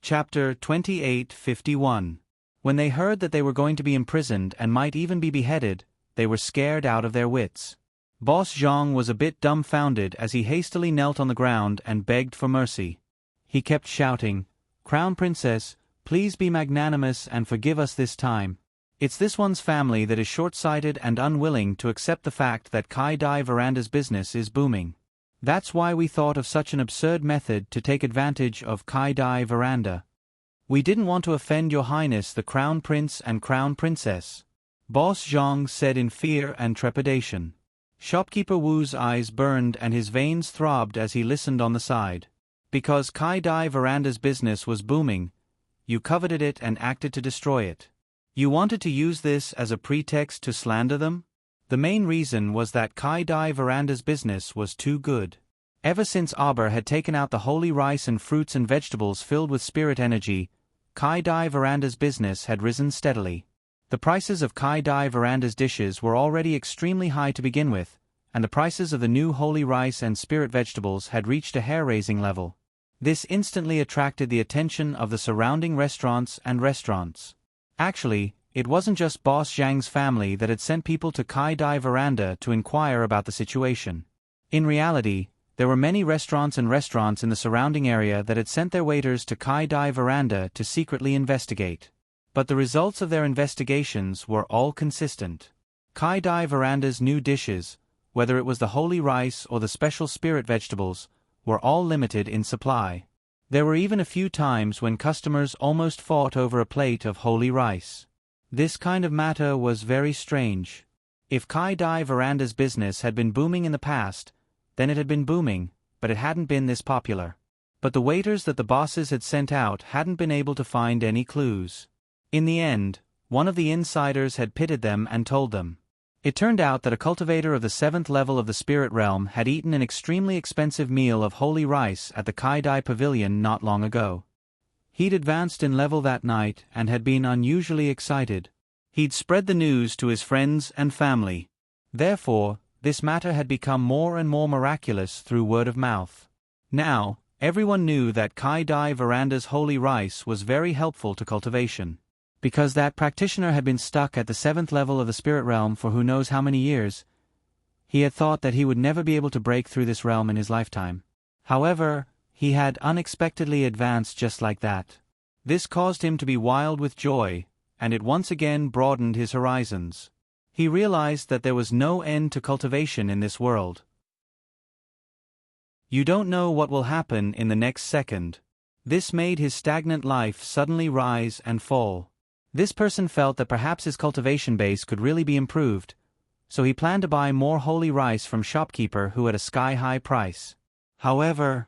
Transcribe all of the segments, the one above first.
Chapter 28:51. When they heard that they were going to be imprisoned and might even be beheaded, they were scared out of their wits. Boss Zhang was a bit dumbfounded as he hastily knelt on the ground and begged for mercy. He kept shouting, "Crown Princess, please be magnanimous and forgive us this time. It's this one's family that is short-sighted and unwilling to accept the fact that Kai Dai Veranda's business is booming. That's why we thought of such an absurd method to take advantage of Kai Dai Veranda. We didn't want to offend Your Highness the Crown Prince and Crown Princess," Boss Zhang said in fear and trepidation. Shopkeeper Wu's eyes burned and his veins throbbed as he listened on the side. "Because Kai Dai Veranda's business was booming, you coveted it and acted to destroy it. You wanted to use this as a pretext to slander them? The main reason was that Kai Dai Veranda's business was too good. Ever since Aber had taken out the holy rice and fruits and vegetables filled with spirit energy, Kai Dai Veranda's business had risen steadily. The prices of Kai Dai Veranda's dishes were already extremely high to begin with, and the prices of the new holy rice and spirit vegetables had reached a hair-raising level. This instantly attracted the attention of the surrounding restaurants. Actually, it wasn't just Boss Zhang's family that had sent people to Kai Dai Veranda to inquire about the situation. In reality, there were many restaurants in the surrounding area that had sent their waiters to Kai Dai Veranda to secretly investigate. But the results of their investigations were all consistent. Kai Dai Veranda's new dishes, whether it was the holy rice or the special spirit vegetables, were all limited in supply. There were even a few times when customers almost fought over a plate of holy rice. This kind of matter was very strange. If Kai Dai Veranda's business had been booming in the past, then it had been booming, but it hadn't been this popular. But the waiters that the bosses had sent out hadn't been able to find any clues. In the end, one of the insiders had pitted them and told them. It turned out that a cultivator of the 7th level of the spirit realm had eaten an extremely expensive meal of holy rice at the Kai Dai Pavilion not long ago. He'd advanced in level that night and had been unusually excited. He'd spread the news to his friends and family. Therefore, this matter had become more and more miraculous through word of mouth. Now, everyone knew that Kai Dai Veranda's holy rice was very helpful to cultivation. Because that practitioner had been stuck at the 7th level of the spirit realm for who knows how many years, he had thought that he would never be able to break through this realm in his lifetime. However, he had unexpectedly advanced just like that. This caused him to be wild with joy, and it once again broadened his horizons. He realized that there was no end to cultivation in this world. You don't know what will happen in the next second. This made his stagnant life suddenly rise and fall. This person felt that perhaps his cultivation base could really be improved, so he planned to buy more holy rice from shopkeeper who had a sky-high price. However,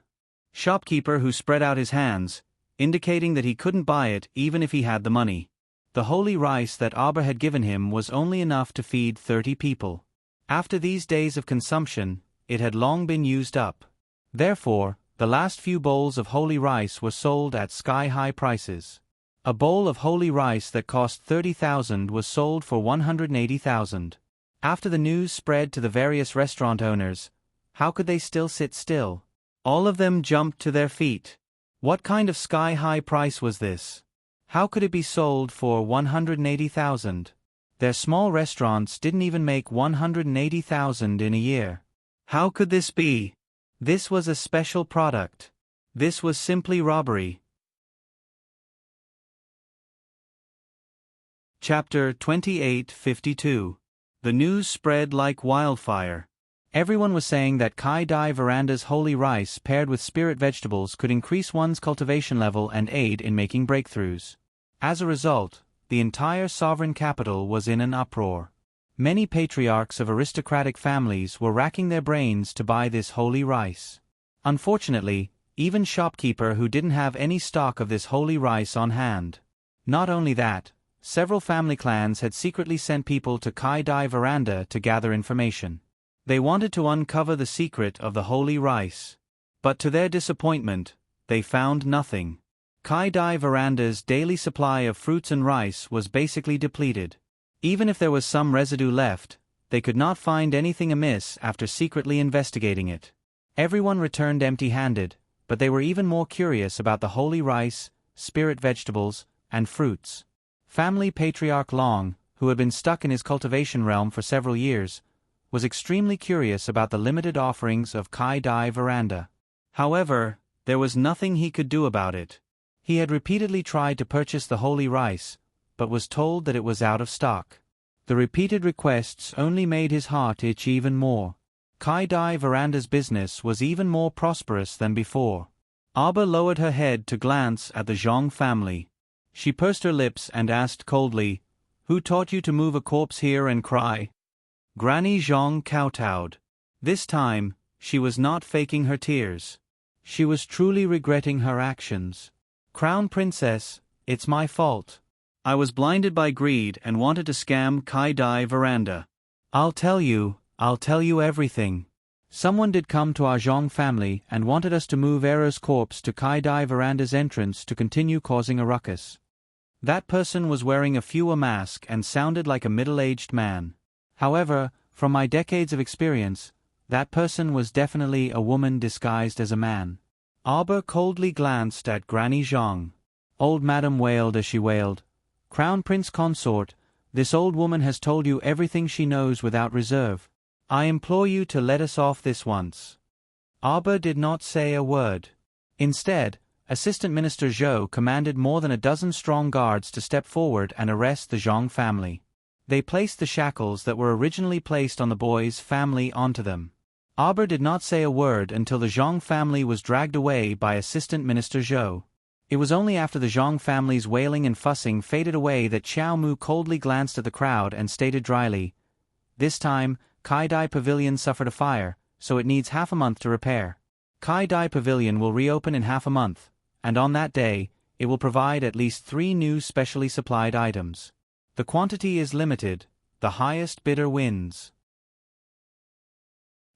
shopkeeper who spread out his hands, indicating that he couldn't buy it even if he had the money. The holy rice that Aber had given him was only enough to feed 30 people. After these days of consumption, it had long been used up. Therefore, the last few bowls of holy rice were sold at sky-high prices. A bowl of holy rice that cost 30,000 was sold for 180,000. After the news spread to the various restaurant owners, how could they still sit still? All of them jumped to their feet. What kind of sky-high price was this? How could it be sold for 180,000? Their small restaurants didn't even make 180,000 in a year. How could this be? This was a special product. This was simply robbery. Chapter 28:52. The news spread like wildfire. Everyone was saying that Kai Dai Veranda's holy rice paired with spirit vegetables could increase one's cultivation level and aid in making breakthroughs. As a result, the entire sovereign capital was in an uproar. Many patriarchs of aristocratic families were racking their brains to buy this holy rice. Unfortunately, even shopkeeper who didn't have any stock of this holy rice on hand. Not only that, several family clans had secretly sent people to Kai Dai Veranda to gather information. They wanted to uncover the secret of the holy rice. But to their disappointment, they found nothing. Kai Dai Veranda's daily supply of fruits and rice was basically depleted. Even if there was some residue left, they could not find anything amiss after secretly investigating it. Everyone returned empty-handed, but they were even more curious about the holy rice, spirit vegetables, and fruits. Family patriarch Long, who had been stuck in his cultivation realm for several years, was extremely curious about the limited offerings of Kai Dai Veranda. However, there was nothing he could do about it. He had repeatedly tried to purchase the holy rice, but was told that it was out of stock. The repeated requests only made his heart itch even more. Kai Dai Veranda's business was even more prosperous than before. Aba lowered her head to glance at the Zhang family. She pursed her lips and asked coldly, "Who taught you to move a corpse here and cry?" Granny Zhang kowtowed. This time, she was not faking her tears. She was truly regretting her actions. "Crown Princess, it's my fault. I was blinded by greed and wanted to scam Kai Dai Veranda. I'll tell you everything. Someone did come to our Zhang family and wanted us to move Era's corpse to Kai Dai Veranda's entrance to continue causing a ruckus. That person was wearing a fewer mask and sounded like a middle-aged man. However, from my decades of experience, that person was definitely a woman disguised as a man." Aba coldly glanced at Granny Zhang. Old Madam wailed as she wailed, "Crown Prince Consort, this old woman has told you everything she knows without reserve. I implore you to let us off this once." Aba did not say a word. Instead, Assistant Minister Zhou commanded more than a dozen strong guards to step forward and arrest the Zhang family. They placed the shackles that were originally placed on the boy's family onto them. Aba did not say a word until the Zhang family was dragged away by Assistant Minister Zhou. It was only after the Zhang family's wailing and fussing faded away that Xiao Mu coldly glanced at the crowd and stated dryly, "This time, Kai Dai Pavilion suffered a fire, so it needs half a month to repair. Kai Dai Pavilion will reopen in half a month, and on that day, it will provide at least 3 new specially supplied items. The quantity is limited, the highest bidder wins."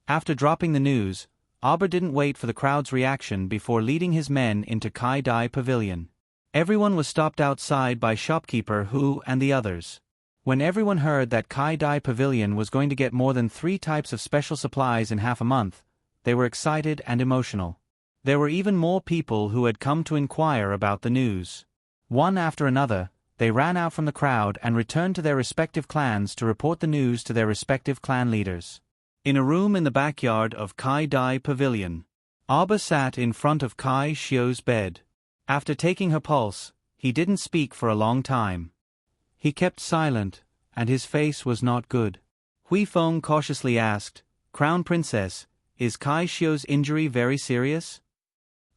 After dropping the news, Aba didn't wait for the crowd's reaction before leading his men into Kai Dai Pavilion. Everyone was stopped outside by shopkeeper Hu and the others. When everyone heard that Kai Dai Pavilion was going to get more than 3 types of special supplies in half a month, they were excited and emotional. There were even more people who had come to inquire about the news. One after another, they ran out from the crowd and returned to their respective clans to report the news to their respective clan leaders. In a room in the backyard of Kai Dai Pavilion, Aba sat in front of Kai Xiu's bed. After taking her pulse, he didn't speak for a long time. He kept silent, and his face was not good. Hui Feng cautiously asked, "Crown Princess, is Kai Xiu's injury very serious?"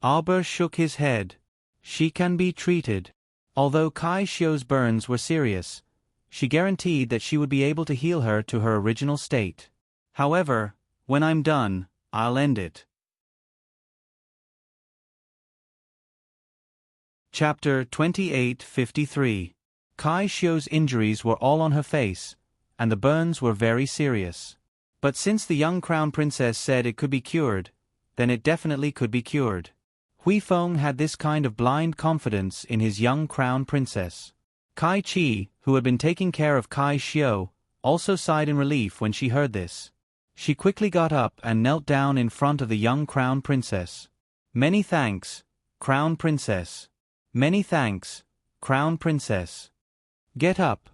Aba shook his head. "She can be treated." Although Kai Xiu's burns were serious, she guaranteed that she would be able to heal her to her original state. "However, when I'm done, I'll end it." Chapter 2853. Kai Xiu's injuries were all on her face, and the burns were very serious. But since the young crown princess said it could be cured, then it definitely could be cured. Hui Feng had this kind of blind confidence in his young crown princess. Kai Chi, who had been taking care of Kai Xiu, also sighed in relief when she heard this. She quickly got up and knelt down in front of the young crown princess. "Many thanks, crown princess. Many thanks, crown princess." "Get up,"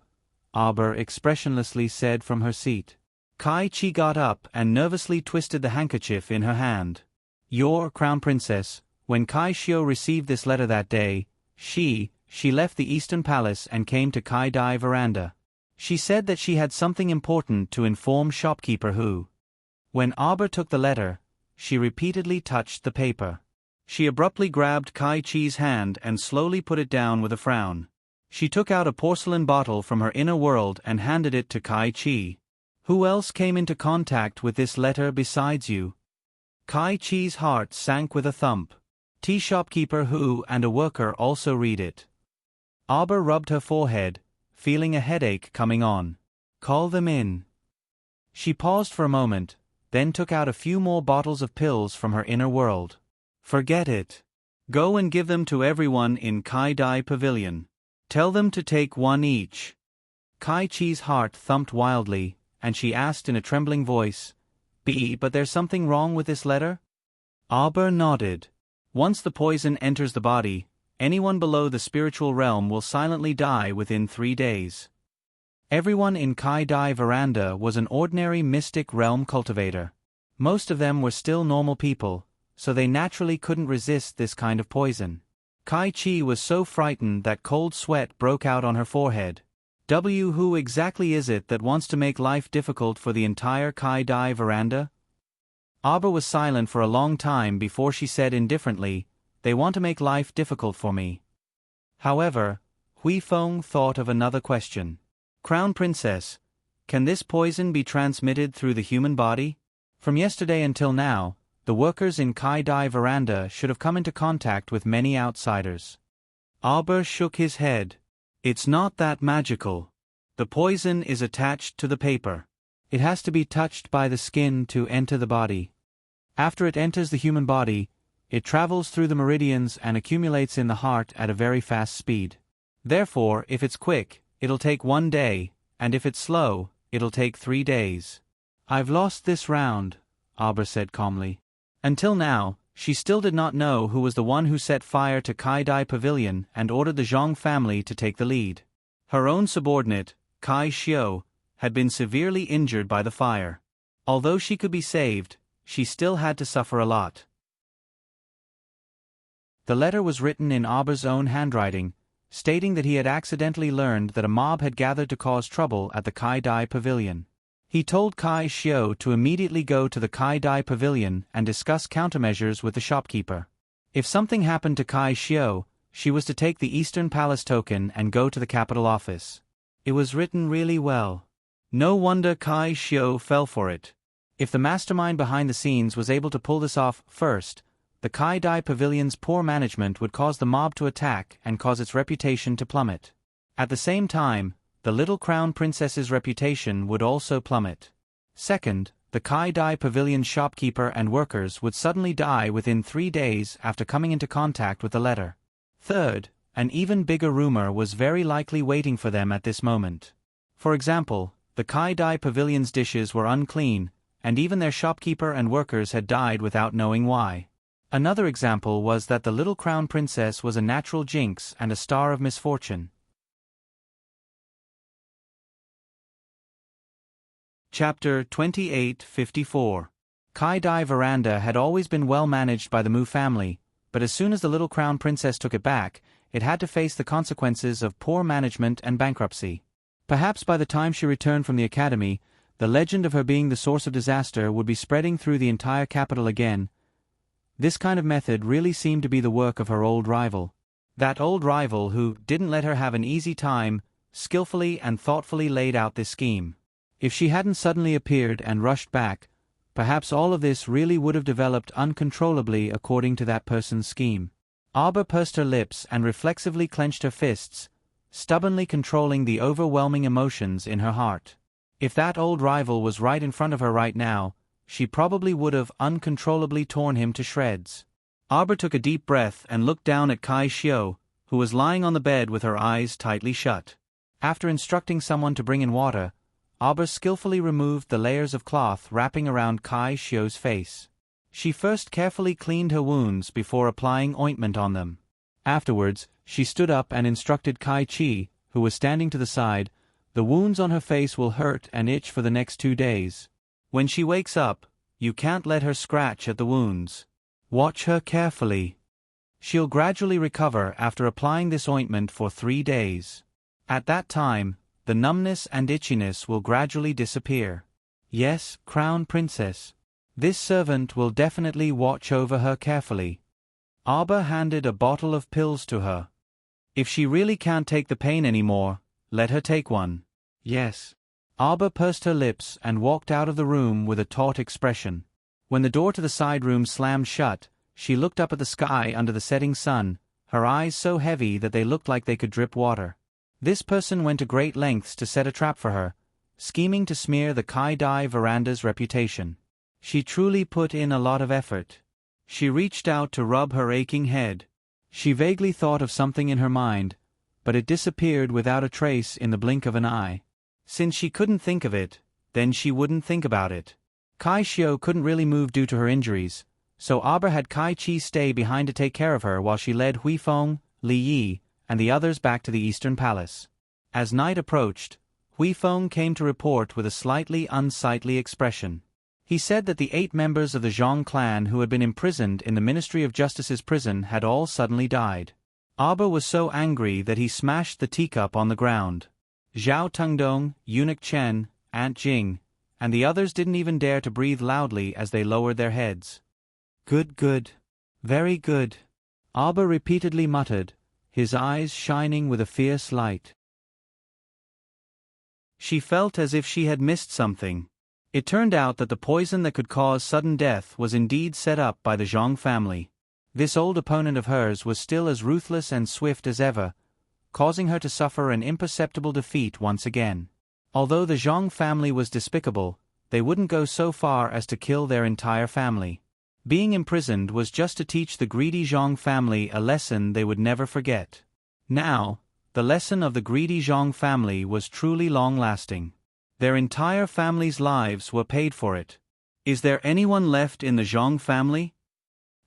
Aba expressionlessly said from her seat. Kai Chi got up and nervously twisted the handkerchief in her hand. "Your crown princess, when Kai Xiu received this letter that day, she left the Eastern Palace and came to Kai Dai Veranda. She said that she had something important to inform shopkeeper Hu. When Aba took the letter, she repeatedly touched the paper. She abruptly grabbed Kai Chi's hand and slowly put it down with a frown. She took out a porcelain bottle from her inner world and handed it to Kai Chi. "Who else came into contact with this letter besides you?" Kai Chi's heart sank with a thump. Tea shopkeeper Hu and a worker also read it. Aba rubbed her forehead, feeling a headache coming on. "Call them in." She paused for a moment, then took out a few more bottles of pills from her inner world. "Forget it. Go and give them to everyone in Kai Dai Pavilion. Tell them to take 1 each." Kai Chi's heart thumped wildly, and she asked in a trembling voice, But there's something wrong with this letter?" Aba nodded. "Once the poison enters the body, anyone below the spiritual realm will silently die within 3 days. Everyone in Kai Dai Veranda was an ordinary mystic realm cultivator. Most of them were still normal people, so they naturally couldn't resist this kind of poison. Kai Chi was so frightened that cold sweat broke out on her forehead. Who exactly is it that wants to make life difficult for the entire Kai Dai Veranda? Arbor was silent for a long time before she said indifferently, "They want to make life difficult for me." However, Hui Feng thought of another question. "Crown Princess, can this poison be transmitted through the human body? From yesterday until now, the workers in Kai Dai Veranda should have come into contact with many outsiders." Arbor shook his head. "It's not that magical. The poison is attached to the paper. It has to be touched by the skin to enter the body. After it enters the human body, it travels through the meridians and accumulates in the heart at a very fast speed. Therefore, if it's quick, it'll take 1 day, and if it's slow, it'll take 3 days." "I've lost this round," Arbor said calmly. Until now, she still did not know who was the one who set fire to Kai Dai Pavilion and ordered the Zhang family to take the lead. Her own subordinate, Kai Xiu, had been severely injured by the fire. Although she could be saved, she still had to suffer a lot. The letter was written in Arbor's own handwriting, stating that he had accidentally learned that a mob had gathered to cause trouble at the Kai Dai Pavilion. He told Kai Xiu to immediately go to the Kai Dai Pavilion and discuss countermeasures with the shopkeeper. If something happened to Kai Xiu, she was to take the Eastern Palace token and go to the capital office. It was written really well. No wonder Kai Xiu fell for it. If the mastermind behind the scenes was able to pull this off first, the Kai Dai Pavilion's poor management would cause the mob to attack and cause its reputation to plummet. At the same time, the little crown princess's reputation would also plummet. Second, the Kai Dai Pavilion's shopkeeper and workers would suddenly die within 3 days after coming into contact with the letter. Third, an even bigger rumor was very likely waiting for them at this moment. For example, the Kai Dai Pavilion's dishes were unclean, and even their shopkeeper and workers had died without knowing why. Another example was that the little crown princess was a natural jinx and a star of misfortune. Chapter 2854. Kai Dai Veranda had always been well managed by the Mu family, but as soon as the little crown princess took it back, it had to face the consequences of poor management and bankruptcy. Perhaps by the time she returned from the academy, the legend of her being the source of disaster would be spreading through the entire capital again. This kind of method really seemed to be the work of her old rival. That old rival who didn't let her have an easy time, skillfully and thoughtfully laid out this scheme. If she hadn't suddenly appeared and rushed back, perhaps all of this really would have developed uncontrollably according to that person's scheme. Arbor pursed her lips and reflexively clenched her fists, stubbornly controlling the overwhelming emotions in her heart. If that old rival was right in front of her right now, she probably would have uncontrollably torn him to shreds. Arbor took a deep breath and looked down at Kai Xiu, who was lying on the bed with her eyes tightly shut. After instructing someone to bring in water, Arbor skillfully removed the layers of cloth wrapping around Kai Xiu's face. She first carefully cleaned her wounds before applying ointment on them. Afterwards, she stood up and instructed Kai Chi, who was standing to the side, "The wounds on her face will hurt and itch for the next 2 days. When she wakes up, you can't let her scratch at the wounds. Watch her carefully. She'll gradually recover after applying this ointment for 3 days. At that time, the numbness and itchiness will gradually disappear." "Yes, Crown Princess. This servant will definitely watch over her carefully." Arbor handed a bottle of pills to her. "If she really can't take the pain anymore, let her take one." "Yes." Arbor pursed her lips and walked out of the room with a taut expression. When the door to the side room slammed shut, she looked up at the sky under the setting sun, her eyes so heavy that they looked like they could drip water. This person went to great lengths to set a trap for her, scheming to smear the Kai Dai Veranda's reputation. She truly put in a lot of effort. She reached out to rub her aching head. She vaguely thought of something in her mind, but it disappeared without a trace in the blink of an eye. Since she couldn't think of it, then she wouldn't think about it. Kai Xiu couldn't really move due to her injuries, so Arbor had Kai Chi stay behind to take care of her while she led Hui Feng, Li Yi, and the others back to the Eastern Palace. As night approached, Hui Feng came to report with a slightly unsightly expression. He said that the 8 members of the Zhang clan who had been imprisoned in the Ministry of Justice's prison had all suddenly died. Arba was so angry that he smashed the teacup on the ground. Zhao Tengdong, Eunuch Chen, Aunt Jing, and the others didn't even dare to breathe loudly as they lowered their heads. Good, good. Very good. Arba repeatedly muttered, his eyes shining with a fierce light. She felt as if she had missed something. It turned out that the poison that could cause sudden death was indeed set up by the Zhang family. This old opponent of hers was still as ruthless and swift as ever, causing her to suffer an imperceptible defeat once again. Although the Zhang family was despicable, they wouldn't go so far as to kill their entire family. Being imprisoned was just to teach the greedy Zhang family a lesson they would never forget. Now, the lesson of the greedy Zhang family was truly long-lasting. Their entire family's lives were paid for it. Is there anyone left in the Zhang family?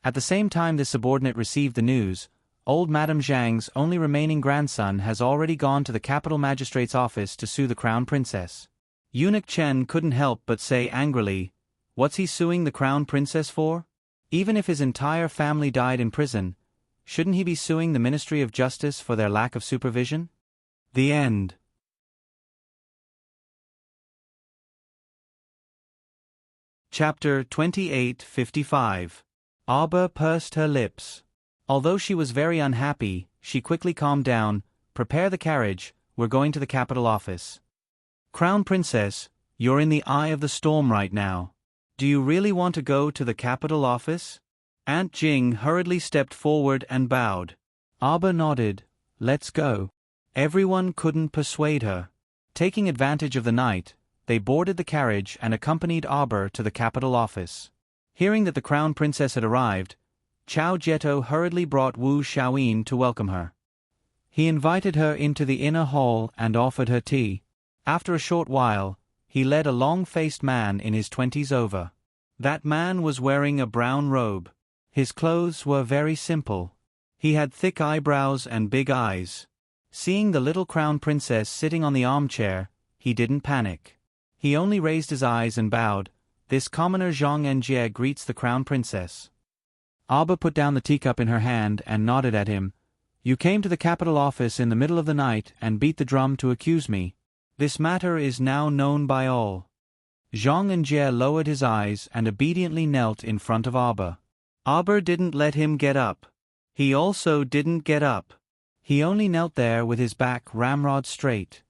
At the same time this subordinate received the news, old Madame Zhang's only remaining grandson has already gone to the capital magistrate's office to sue the crown princess. Eunuch Chen couldn't help but say angrily, what's he suing the crown princess for? Even if his entire family died in prison, shouldn't he be suing the Ministry of Justice for their lack of supervision? The end. Chapter 28:55. Arba pursed her lips. Although she was very unhappy, she quickly calmed down. Prepare the carriage, we're going to the capital office. Crown Princess, you're in the eye of the storm right now. Do you really want to go to the capital office? Aunt Jing hurriedly stepped forward and bowed. Arba nodded. Let's go. Everyone couldn't persuade her. Taking advantage of the night, they boarded the carriage and accompanied Arba to the capital office. Hearing that the crown princess had arrived, Chao Jieto hurriedly brought Wu Xiaoyin to welcome her. He invited her into the inner hall and offered her tea. After a short while, he led a long-faced man in his 20s over. That man was wearing a brown robe. His clothes were very simple. He had thick eyebrows and big eyes. Seeing the little crown princess sitting on the armchair, he didn't panic. He only raised his eyes and bowed. This commoner Zhang Enjie greets the crown princess. Arba put down the teacup in her hand and nodded at him. You came to the capital office in the middle of the night and beat the drum to accuse me. This matter is now known by all. Zhang Enjie lowered his eyes and obediently knelt in front of Arba. Arba didn't let him get up. He also didn't get up. He only knelt there with his back ramrod straight.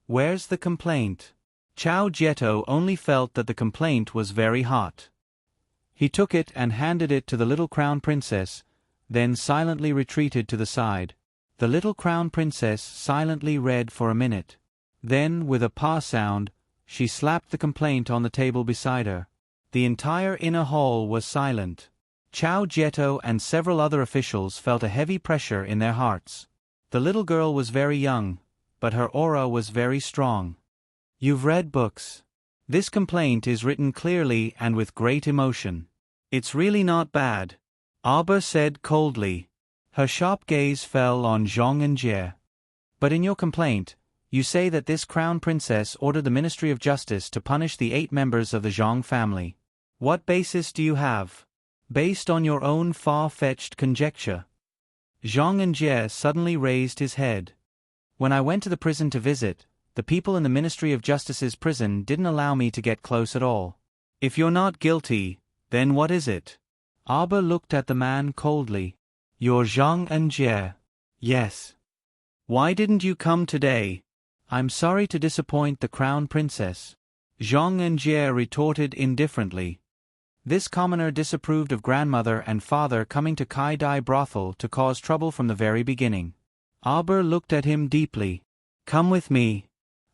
Where's the complaint? Chao Jieto only felt that the complaint was very hot. He took it and handed it to the little crown princess, then silently retreated to the side. The little crown princess silently read for a minute. Then, with a pa sound, she slapped the complaint on the table beside her. The entire inner hall was silent. Chao Jieto and several other officials felt a heavy pressure in their hearts. The little girl was very young, but her aura was very strong. You've read books. This complaint is written clearly and with great emotion. It's really not bad, Arba said coldly. Her sharp gaze fell on Zhang Enjie. But in your complaint, you say that this crown princess ordered the Ministry of Justice to punish the 8 members of the Zhang family. What basis do you have? Based on your own far-fetched conjecture. Zhang Enjie suddenly raised his head. When I went to the prison to visit, the people in the Ministry of Justice's prison didn't allow me to get close at all. If you're not guilty, then what is it? Arba looked at the man coldly. You're Zhang Enjie. Yes. Why didn't you come today? I'm sorry to disappoint the crown princess. Zhang Enjie retorted indifferently. This commoner disapproved of grandmother and father coming to Kai Dai brothel to cause trouble from the very beginning. Arba looked at him deeply. Come with me.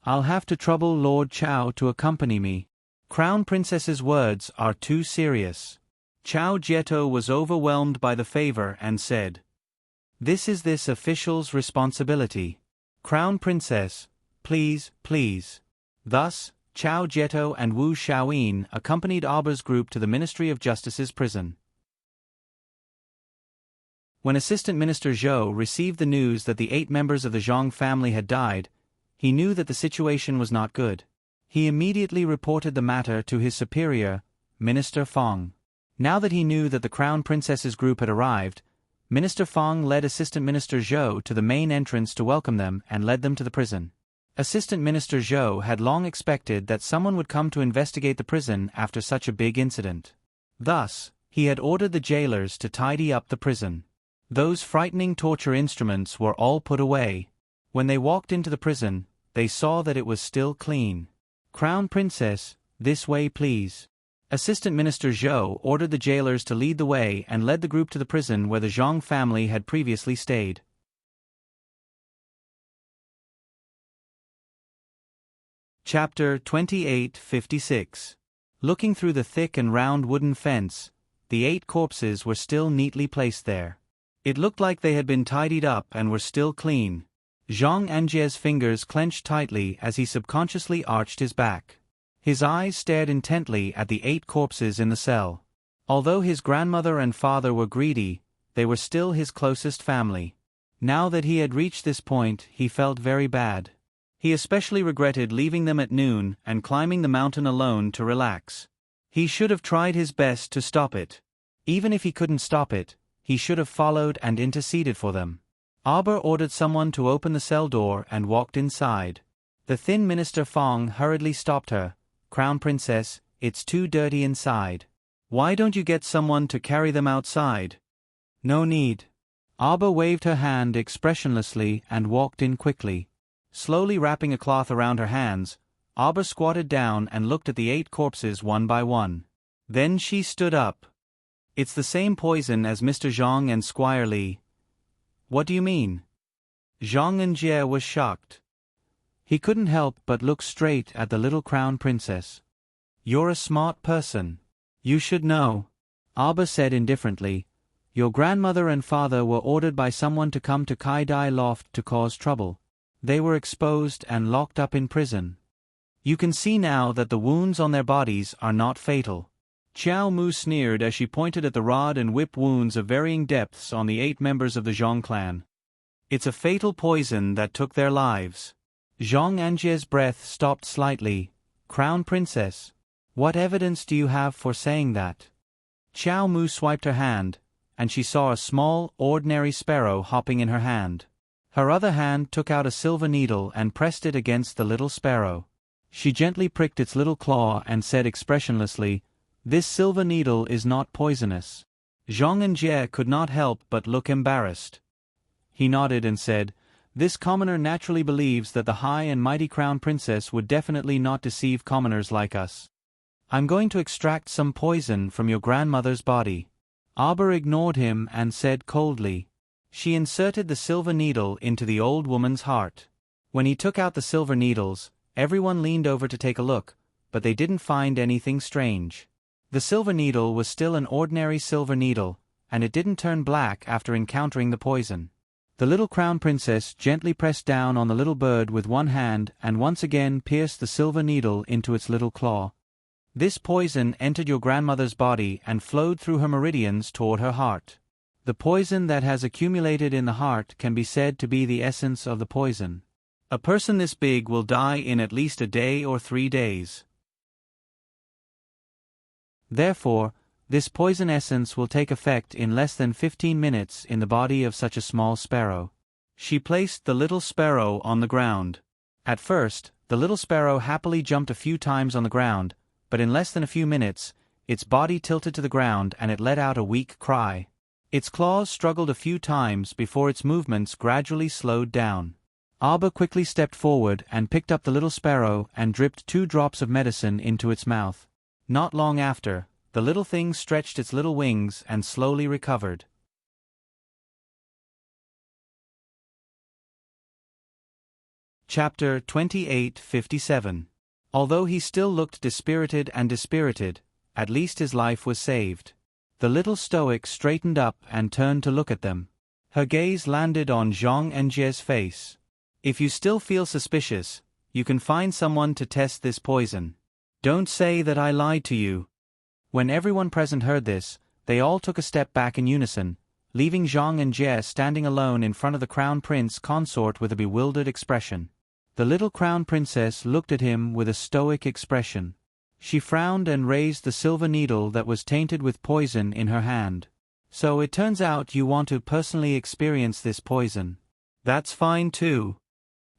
I'll have to trouble Lord Chao to accompany me. Crown Princess's words are too serious. Chao Jieto was overwhelmed by the favor and said, This is this official's responsibility. Crown Princess, please, please. Thus, Chao Jieto and Wu Xiaoyin accompanied Arba's group to the Ministry of Justice's prison. When Assistant Minister Zhou received the news that the 8 members of the Zhang family had died, he knew that the situation was not good. He immediately reported the matter to his superior, Minister Feng. Now that he knew that the Crown Princess's group had arrived, Minister Feng led Assistant Minister Zhou to the main entrance to welcome them and led them to the prison. Assistant Minister Zhou had long expected that someone would come to investigate the prison after such a big incident. Thus, he had ordered the jailers to tidy up the prison. Those frightening torture instruments were all put away. When they walked into the prison, they saw that it was still clean. "Crown Princess, this way please." Assistant Minister Zhou ordered the jailers to lead the way and led the group to the prison where the Zhang family had previously stayed. Chapter 28:56. Looking through the thick and round wooden fence, the 8 corpses were still neatly placed there. It looked like they had been tidied up and were still clean. Zhang Anjie's fingers clenched tightly as he subconsciously arched his back. His eyes stared intently at the 8 corpses in the cell. Although his grandmother and father were greedy, they were still his closest family. Now that he had reached this point, he felt very bad. He especially regretted leaving them at noon and climbing the mountain alone to relax. He should have tried his best to stop it. Even if he couldn't stop it, he should have followed and interceded for them. Aber ordered someone to open the cell door and walked inside. The thin Minister Feng hurriedly stopped her. "Crown Princess, it's too dirty inside. Why don't you get someone to carry them outside?" "No need." Aber waved her hand expressionlessly and walked in quickly. Slowly wrapping a cloth around her hands, Aber squatted down and looked at the 8 corpses one by one. Then she stood up. "It's the same poison as Mr. Zhang and Squire Li." "What do you mean?" Zhang Anjie was shocked. He couldn't help but look straight at the little Crown Princess. "You're a smart person. You should know." Aber said indifferently, "Your grandmother and father were ordered by someone to come to Kai Dai Loft to cause trouble. They were exposed and locked up in prison. You can see now that the wounds on their bodies are not fatal." Qiao Mu sneered as she pointed at the rod and whip wounds of varying depths on the 8 members of the Zhang clan. "It's a fatal poison that took their lives." Zhang Anjie's breath stopped slightly. "Crown Princess, what evidence do you have for saying that?" Qiao Mu swiped her hand, and she saw a small, ordinary sparrow hopping in her hand. Her other hand took out a silver needle and pressed it against the little sparrow. She gently pricked its little claw and said expressionlessly, "This silver needle is not poisonous." Zhang Anjie could not help but look embarrassed. He nodded and said, "This commoner naturally believes that the high and mighty Crown Princess would definitely not deceive commoners like us. I'm going to extract some poison from your grandmother's body." Aber ignored him and said coldly. She inserted the silver needle into the old woman's heart. When he took out the silver needles, everyone leaned over to take a look, but they didn't find anything strange. The silver needle was still an ordinary silver needle, and it didn't turn black after encountering the poison. The little Crown Princess gently pressed down on the little bird with one hand and once again pierced the silver needle into its little claw. "This poison entered your grandmother's body and flowed through her meridians toward her heart. The poison that has accumulated in the heart can be said to be the essence of the poison. A person this big will die in at least a day or 3 days. Therefore, this poison essence will take effect in less than 15 minutes in the body of such a small sparrow." She placed the little sparrow on the ground. At first, the little sparrow happily jumped a few times on the ground, but in less than a few minutes, its body tilted to the ground and it let out a weak cry. Its claws struggled a few times before its movements gradually slowed down. Aber quickly stepped forward and picked up the little sparrow and dripped 2 drops of medicine into its mouth. Not long after, the little thing stretched its little wings and slowly recovered. Chapter 28:57. Although he still looked dispirited, at least his life was saved. The little stoic straightened up and turned to look at them. Her gaze landed on Zhang Anjie's face. "If you still feel suspicious, you can find someone to test this poison. Don't say that I lied to you." When everyone present heard this, they all took a step back in unison, leaving Zhang and Jie standing alone in front of the crown prince consort with a bewildered expression. The little crown princess looked at him with a stoic expression. She frowned and raised the silver needle that was tainted with poison in her hand. "So it turns out you want to personally experience this poison. That's fine too."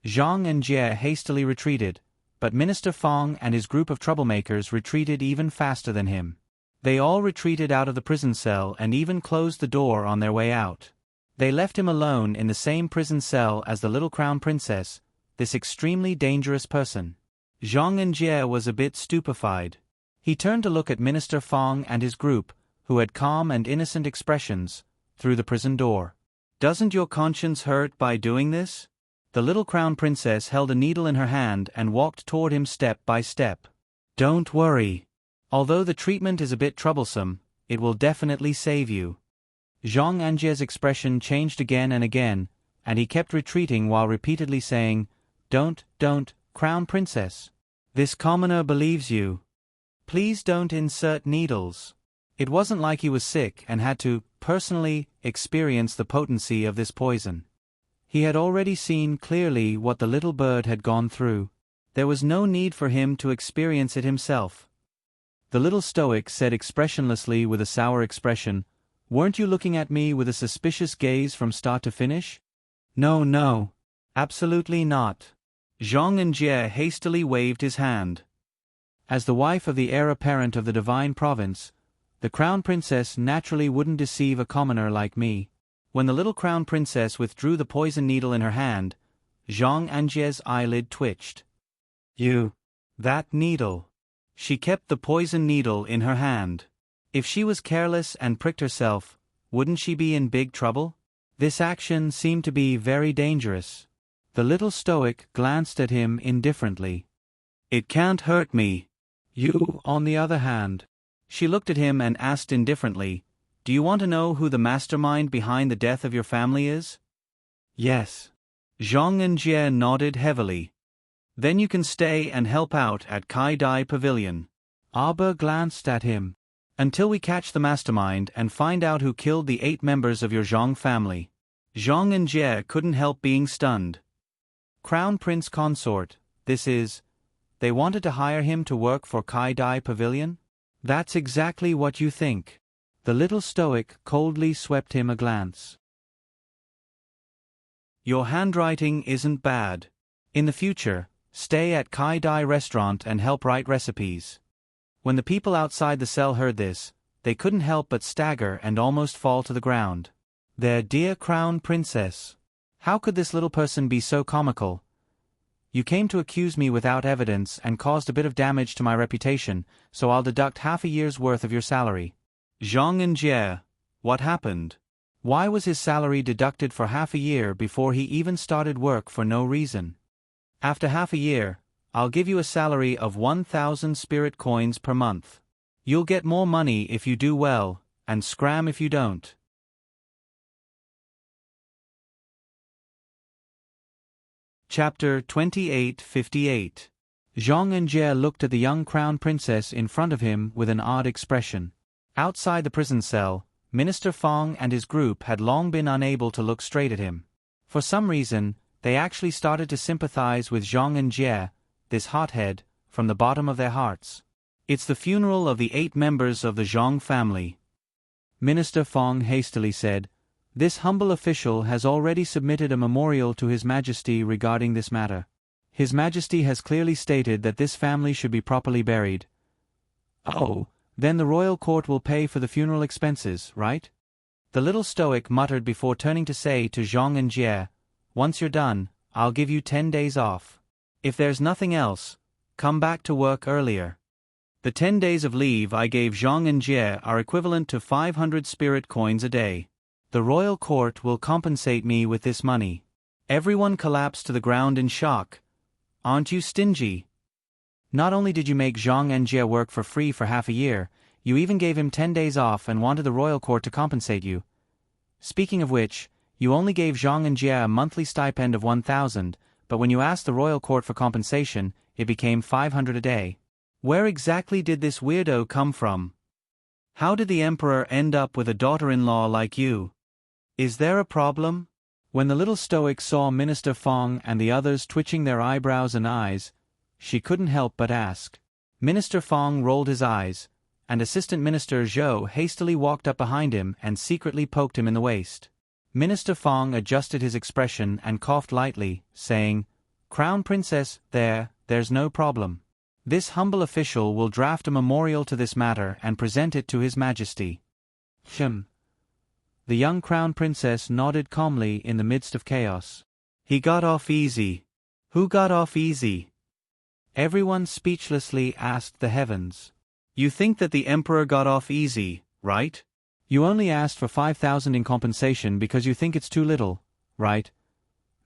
Zhang and Jie hastily retreated, but Minister Fang and his group of troublemakers retreated even faster than him. They all retreated out of the prison cell and even closed the door on their way out. They left him alone in the same prison cell as the little crown princess, this extremely dangerous person. Zhang and Jie was a bit stupefied. He turned to look at Minister Fang and his group, who had calm and innocent expressions, through the prison door. "Doesn't your conscience hurt by doing this?" The little crown princess held a needle in her hand and walked toward him step by step. "Don't worry. Although the treatment is a bit troublesome, it will definitely save you." Zhang Anjie's expression changed again and again, and he kept retreating while repeatedly saying, Don't, Crown Princess. This commoner believes you. Please don't insert needles." It wasn't like he was sick and had to, personally, experience the potency of this poison. He had already seen clearly what the little bird had gone through. There was no need for him to experience it himself. The little stoic said expressionlessly with a sour expression, "Weren't you looking at me with a suspicious gaze from start to finish?" No, absolutely not." Zhang and Jie hastily waved his hand. As the wife of the heir apparent of the divine province, the crown princess naturally wouldn't deceive a commoner like me. When the little crown princess withdrew the poison needle in her hand, Zhang Anjie's eyelid twitched. That needle." She kept the poison needle in her hand. If she was careless and pricked herself, wouldn't she be in big trouble? This action seemed to be very dangerous. The little stoic glanced at him indifferently. "It can't hurt me. You, on the other hand." She looked at him and asked indifferently, "Do you want to know who the mastermind behind the death of your family is?" "Yes." Zhang and Jie nodded heavily. "Then you can stay and help out at Kai Dai Pavilion." Aber glanced at him. "Until we catch the mastermind and find out who killed the 8 members of your Zhang family." Zhang and Jie couldn't help being stunned. Crown Prince Consort, this is... They wanted to hire him to work for Kai Dai Pavilion? "That's exactly what you think." The little stoic coldly swept him a glance. "Your handwriting isn't bad. In the future, stay at Kai Dai restaurant and help write recipes." When the people outside the cell heard this, they couldn't help but stagger and almost fall to the ground. Their dear crown princess. How could this little person be so comical? "You came to accuse me without evidence and caused a bit of damage to my reputation, so I'll deduct half a year's worth of your salary." Zhang and Jie, what happened? Why was his salary deducted for half a year before he even started work for no reason? "After half a year, I'll give you a salary of 1,000 spirit coins per month. You'll get more money if you do well, and scram if you don't." Chapter 2858. Zhang and Jie looked at the young crown princess in front of him with an odd expression. Outside the prison cell, Minister Fang and his group had long been unable to look straight at him. For some reason, they actually started to sympathize with Zhang and Jie, this hothead, from the bottom of their hearts. "It's the funeral of the 8 members of the Zhang family," Minister Fang hastily said. "This humble official has already submitted a memorial to His Majesty regarding this matter. His Majesty has clearly stated that this family should be properly buried." "Oh, then the royal court will pay for the funeral expenses, right?" The little stoic muttered before turning to say to Zhang and Jie, "Once you're done, I'll give you 10 days off. If there's nothing else, come back to work earlier." The 10 days of leave I gave Zhang and Jie are equivalent to 500 spirit coins a day. The royal court will compensate me with this money. Everyone collapsed to the ground in shock. "Aren't you stingy? Not only did you make Zhang and Jie work for free for half a year, you even gave him 10 days off and wanted the royal court to compensate you. Speaking of which, you only gave Zhang and Jie a monthly stipend of 1,000, but when you asked the royal court for compensation, it became 500 a day. Where exactly did this weirdo come from? How did the emperor end up with a daughter-in-law like you?" Is there a problem? When the little stoic saw Minister Fong and the others twitching their eyebrows and eyes, she couldn't help but ask. Minister Fong rolled his eyes, and Assistant Minister Zhou hastily walked up behind him and secretly poked him in the waist. Minister Fong adjusted his expression and coughed lightly, saying, "Crown Princess, there's no problem. This humble official will draft a memorial to this matter and present it to His Majesty." The young Crown Princess nodded calmly in the midst of chaos. He got off easy. Who got off easy? Everyone speechlessly asked the heavens. You think that the Emperor got off easy, right? You only asked for 5,000 in compensation because you think it's too little, right?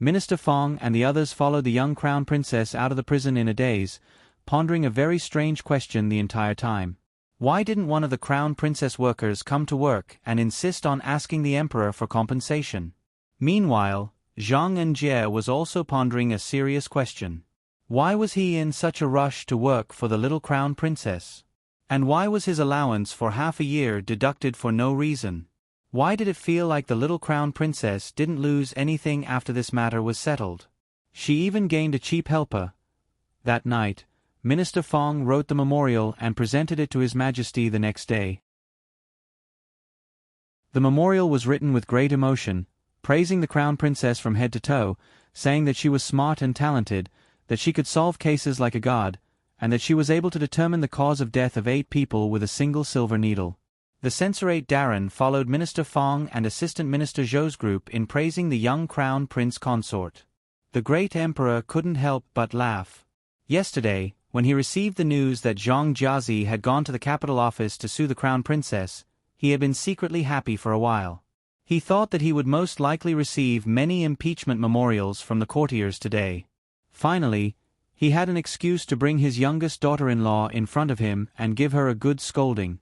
Minister Fong and the others followed the young Crown Princess out of the prison in a daze, pondering a very strange question the entire time. Why didn't one of the Crown Princess workers come to work and insist on asking the Emperor for compensation? Meanwhile, Zhang Enjie was also pondering a serious question. Why was he in such a rush to work for the little Crown Princess? And why was his allowance for half a year deducted for no reason? Why did it feel like the little Crown Princess didn't lose anything after this matter was settled? She even gained a cheap helper. That night, Minister Fong wrote the memorial and presented it to His Majesty the next day. The memorial was written with great emotion, praising the Crown Princess from head to toe, saying that she was smart and talented, that she could solve cases like a god, and that she was able to determine the cause of death of 8 people with a single silver needle. The censorate Darren followed Minister Fong and Assistant Minister Zhou's group in praising the young Crown Prince consort. The great Emperor couldn't help but laugh. Yesterday, when he received the news that Zhang Jiazi had gone to the capital office to sue the Crown Princess, he had been secretly happy for a while. He thought that he would most likely receive many impeachment memorials from the courtiers today. Finally, he had an excuse to bring his youngest daughter-in-law in front of him and give her a good scolding.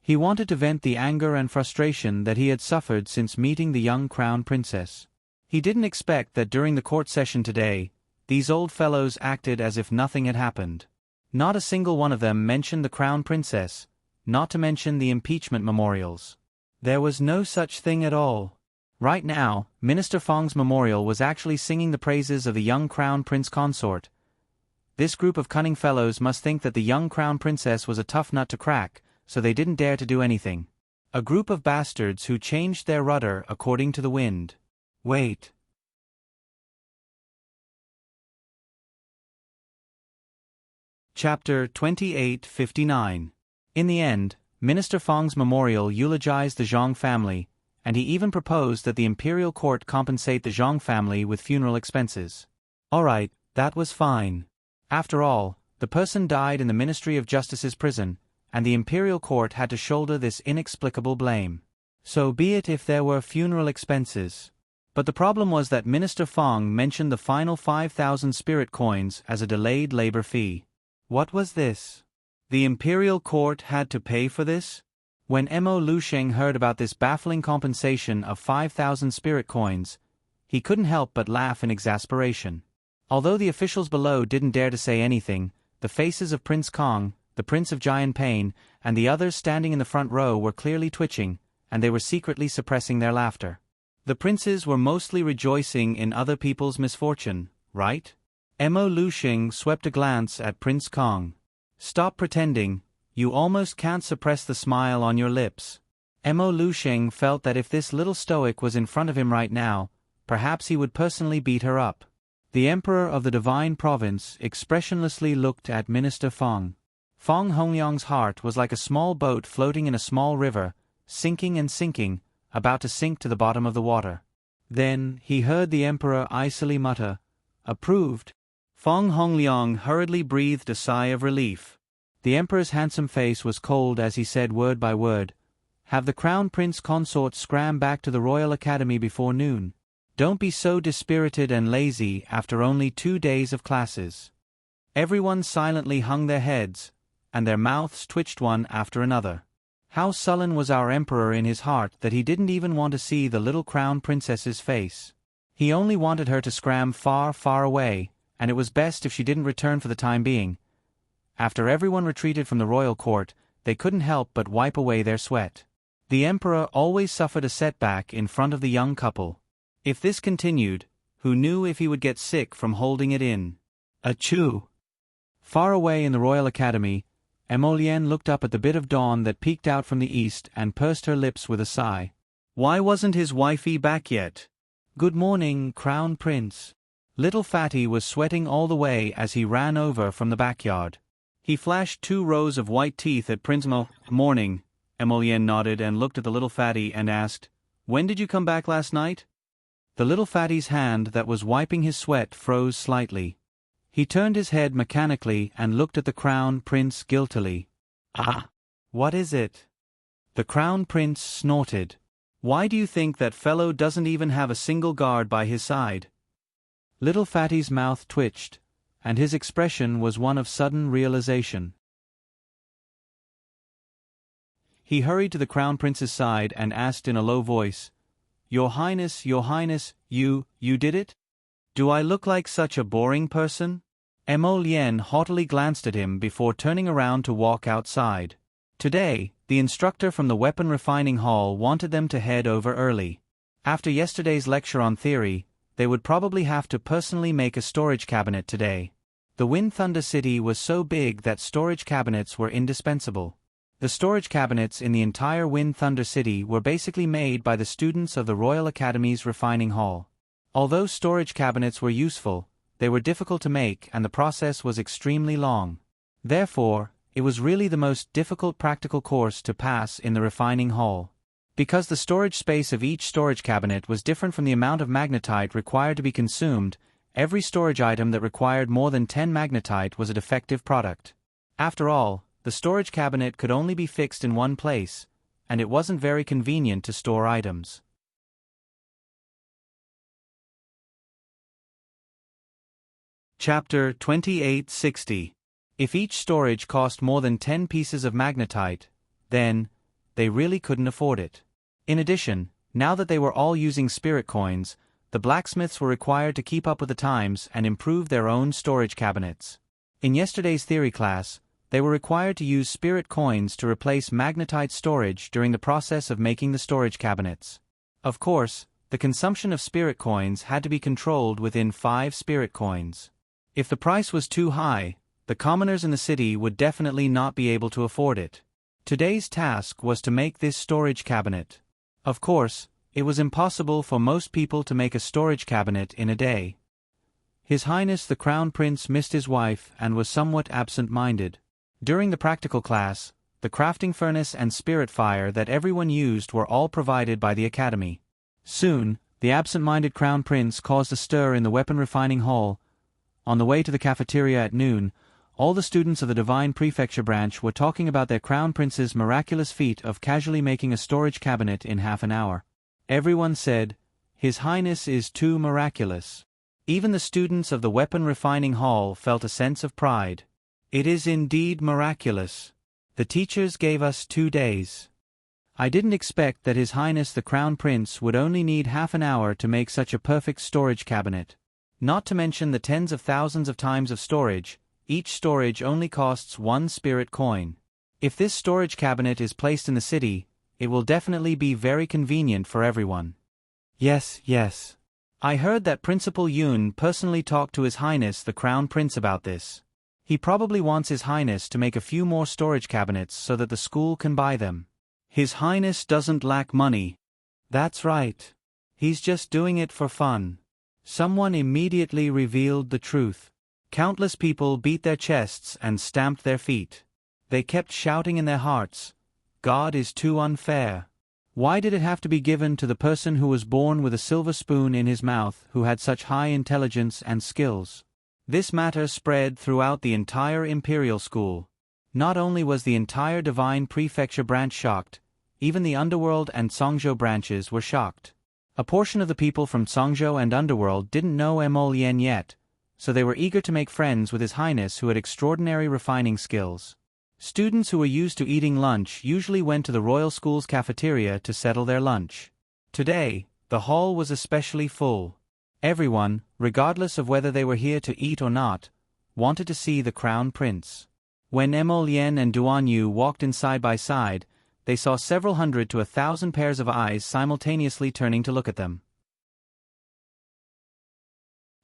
He wanted to vent the anger and frustration that he had suffered since meeting the young Crown Princess. He didn't expect that during the court session today, these old fellows acted as if nothing had happened. Not a single one of them mentioned the Crown Princess, not to mention the impeachment memorials. There was no such thing at all. Right now, Minister Fong's memorial was actually singing the praises of the young Crown Prince consort. This group of cunning fellows must think that the young Crown Princess was a tough nut to crack, so they didn't dare to do anything. A group of bastards who changed their rudder according to the wind. Wait. Chapter 2859. In the end, Minister Fong's memorial eulogized the Zhang family, and he even proposed that the imperial court compensate the Zhang family with funeral expenses. Alright, that was fine. After all, the person died in the Ministry of Justice's prison, and the imperial court had to shoulder this inexplicable blame. So be it if there were funeral expenses. But the problem was that Minister Fong mentioned the final 5,000 spirit coins as a delayed labor fee. What was this? The imperial court had to pay for this? When Mo Lusheng heard about this baffling compensation of 5,000 spirit coins, he couldn't help but laugh in exasperation. Although the officials below didn't dare to say anything, the faces of Prince Kong, the Prince of Giant Pain, and the others standing in the front row were clearly twitching, and they were secretly suppressing their laughter. The princes were mostly rejoicing in other people's misfortune, right? Mo Lusheng swept a glance at Prince Kong. Stop pretending, you almost can't suppress the smile on your lips. Mo Lusheng felt that if this little stoic was in front of him right now, perhaps he would personally beat her up. The Emperor of the Divine Province expressionlessly looked at Minister Fong. Fong Hongyong's heart was like a small boat floating in a small river, sinking and sinking, about to sink to the bottom of the water. Then he heard the Emperor icily mutter, "Approved." Fong Hongliang hurriedly breathed a sigh of relief. The Emperor's handsome face was cold as he said word by word, "Have the Crown Prince consort scram back to the Royal Academy before noon. Don't be so dispirited and lazy after only 2 days of classes." Everyone silently hung their heads, and their mouths twitched one after another. How sullen was our Emperor in his heart that he didn't even want to see the little Crown Princess's face. He only wanted her to scram far, far away, and it was best if she didn't return for the time being. After everyone retreated from the royal court, they couldn't help but wipe away their sweat. The emperor always suffered a setback in front of the young couple. If this continued, who knew if he would get sick from holding it in? Achoo! Far away in the Royal Academy, Emolienne looked up at the bit of dawn that peeked out from the east and pursed her lips with a sigh. Why wasn't his wifey back yet? Good morning, Crown Prince. Little Fatty was sweating all the way as he ran over from the backyard. He flashed 2 rows of white teeth at Prince Morning. Emolienne nodded and looked at the little fatty and asked, When did you come back last night? The little fatty's hand that was wiping his sweat froze slightly. He turned his head mechanically and looked at the Crown Prince guiltily. Ah! What is it? The Crown Prince snorted. Why do you think that fellow doesn't even have a single guard by his side? Little Fatty's mouth twitched, and his expression was one of sudden realization. He hurried to the Crown Prince's side and asked in a low voice, Your Highness, you did it? Do I look like such a boring person? Emolienne haughtily glanced at him before turning around to walk outside. Today, the instructor from the weapon refining hall wanted them to head over early. After yesterday's lecture on theory, they would probably have to personally make a storage cabinet today. The Wind Thunder City was so big that storage cabinets were indispensable. The storage cabinets in the entire Wind Thunder City were basically made by the students of the Royal Academy's refining hall. Although storage cabinets were useful, they were difficult to make and the process was extremely long. Therefore, it was really the most difficult practical course to pass in the refining hall. Because the storage space of each storage cabinet was different from the amount of magnetite required to be consumed, every storage item that required more than 10 magnetite was a defective product. After all, the storage cabinet could only be fixed in one place, and it wasn't very convenient to store items. Chapter 2860. If each storage cost more than 10 pieces of magnetite, then they really couldn't afford it. In addition, now that they were all using spirit coins, the blacksmiths were required to keep up with the times and improve their own storage cabinets. In yesterday's theory class, they were required to use spirit coins to replace magnetite storage during the process of making the storage cabinets. Of course, the consumption of spirit coins had to be controlled within 5 spirit coins. If the price was too high, the commoners in the city would definitely not be able to afford it. Today's task was to make this storage cabinet. Of course, it was impossible for most people to make a storage cabinet in a day. His Highness the Crown Prince missed his wife and was somewhat absent-minded. During the practical class, the crafting furnace and spirit fire that everyone used were all provided by the Academy. Soon, the absent-minded Crown Prince caused a stir in the weapon refining hall. On the way to the cafeteria at noon, all the students of the Divine Prefecture branch were talking about their Crown Prince's miraculous feat of casually making a storage cabinet in half an hour. Everyone said, His Highness is too miraculous. Even the students of the weapon refining hall felt a sense of pride. It is indeed miraculous. The teachers gave us 2 days. I didn't expect that His Highness the Crown Prince would only need half an hour to make such a perfect storage cabinet. Not to mention the tens of thousands of times of storage. Each storage only costs 1 spirit coin. If this storage cabinet is placed in the city, it will definitely be very convenient for everyone. Yes. I heard that Principal Yun personally talked to His Highness the Crown Prince about this. He probably wants His Highness to make a few more storage cabinets so that the school can buy them. His Highness doesn't lack money. That's right. He's just doing it for fun. Someone immediately revealed the truth. Countless people beat their chests and stamped their feet. They kept shouting in their hearts, God is too unfair. Why did it have to be given to the person who was born with a silver spoon in his mouth who had such high intelligence and skills? This matter spread throughout the entire Imperial School. Not only was the entire Divine Prefecture branch shocked, even the Underworld and Songzhou branches were shocked. A portion of the people from Songzhou and Underworld didn't know Emolienne yet, so they were eager to make friends with His Highness who had extraordinary refining skills. Students who were used to eating lunch usually went to the Royal School's cafeteria to settle their lunch. Today, the hall was especially full. Everyone, regardless of whether they were here to eat or not, wanted to see the Crown Prince. When Emolienne and Duan Yu walked in side by side, they saw several hundred to 1,000 pairs of eyes simultaneously turning to look at them.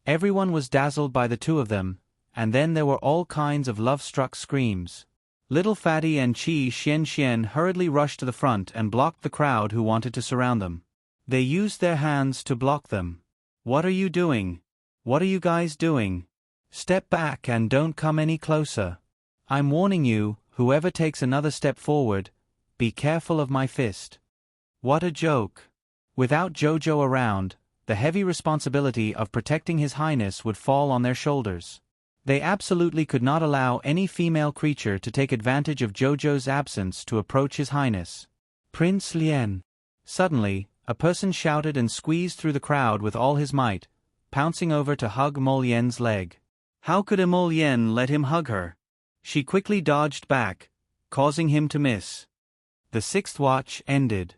Everyone was dazzled by the two of them, and then there were all kinds of love-struck screams. Little Fatty and Qi Xian hurriedly rushed to the front and blocked the crowd who wanted to surround them. They used their hands to block them. "What are you doing? What are you guys doing? Step back and don't come any closer. I'm warning you, whoever takes another step forward, be careful of my fist." What a joke. Without Jojo around, the heavy responsibility of protecting His Highness would fall on their shoulders. They absolutely could not allow any female creature to take advantage of Jojo's absence to approach His Highness. "Prince Lien." Suddenly, a person shouted and squeezed through the crowd with all his might, pouncing over to hug Mo Lien's leg. How could Mo Lien let him hug her? She quickly dodged back, causing him to miss. The sixth watch ended.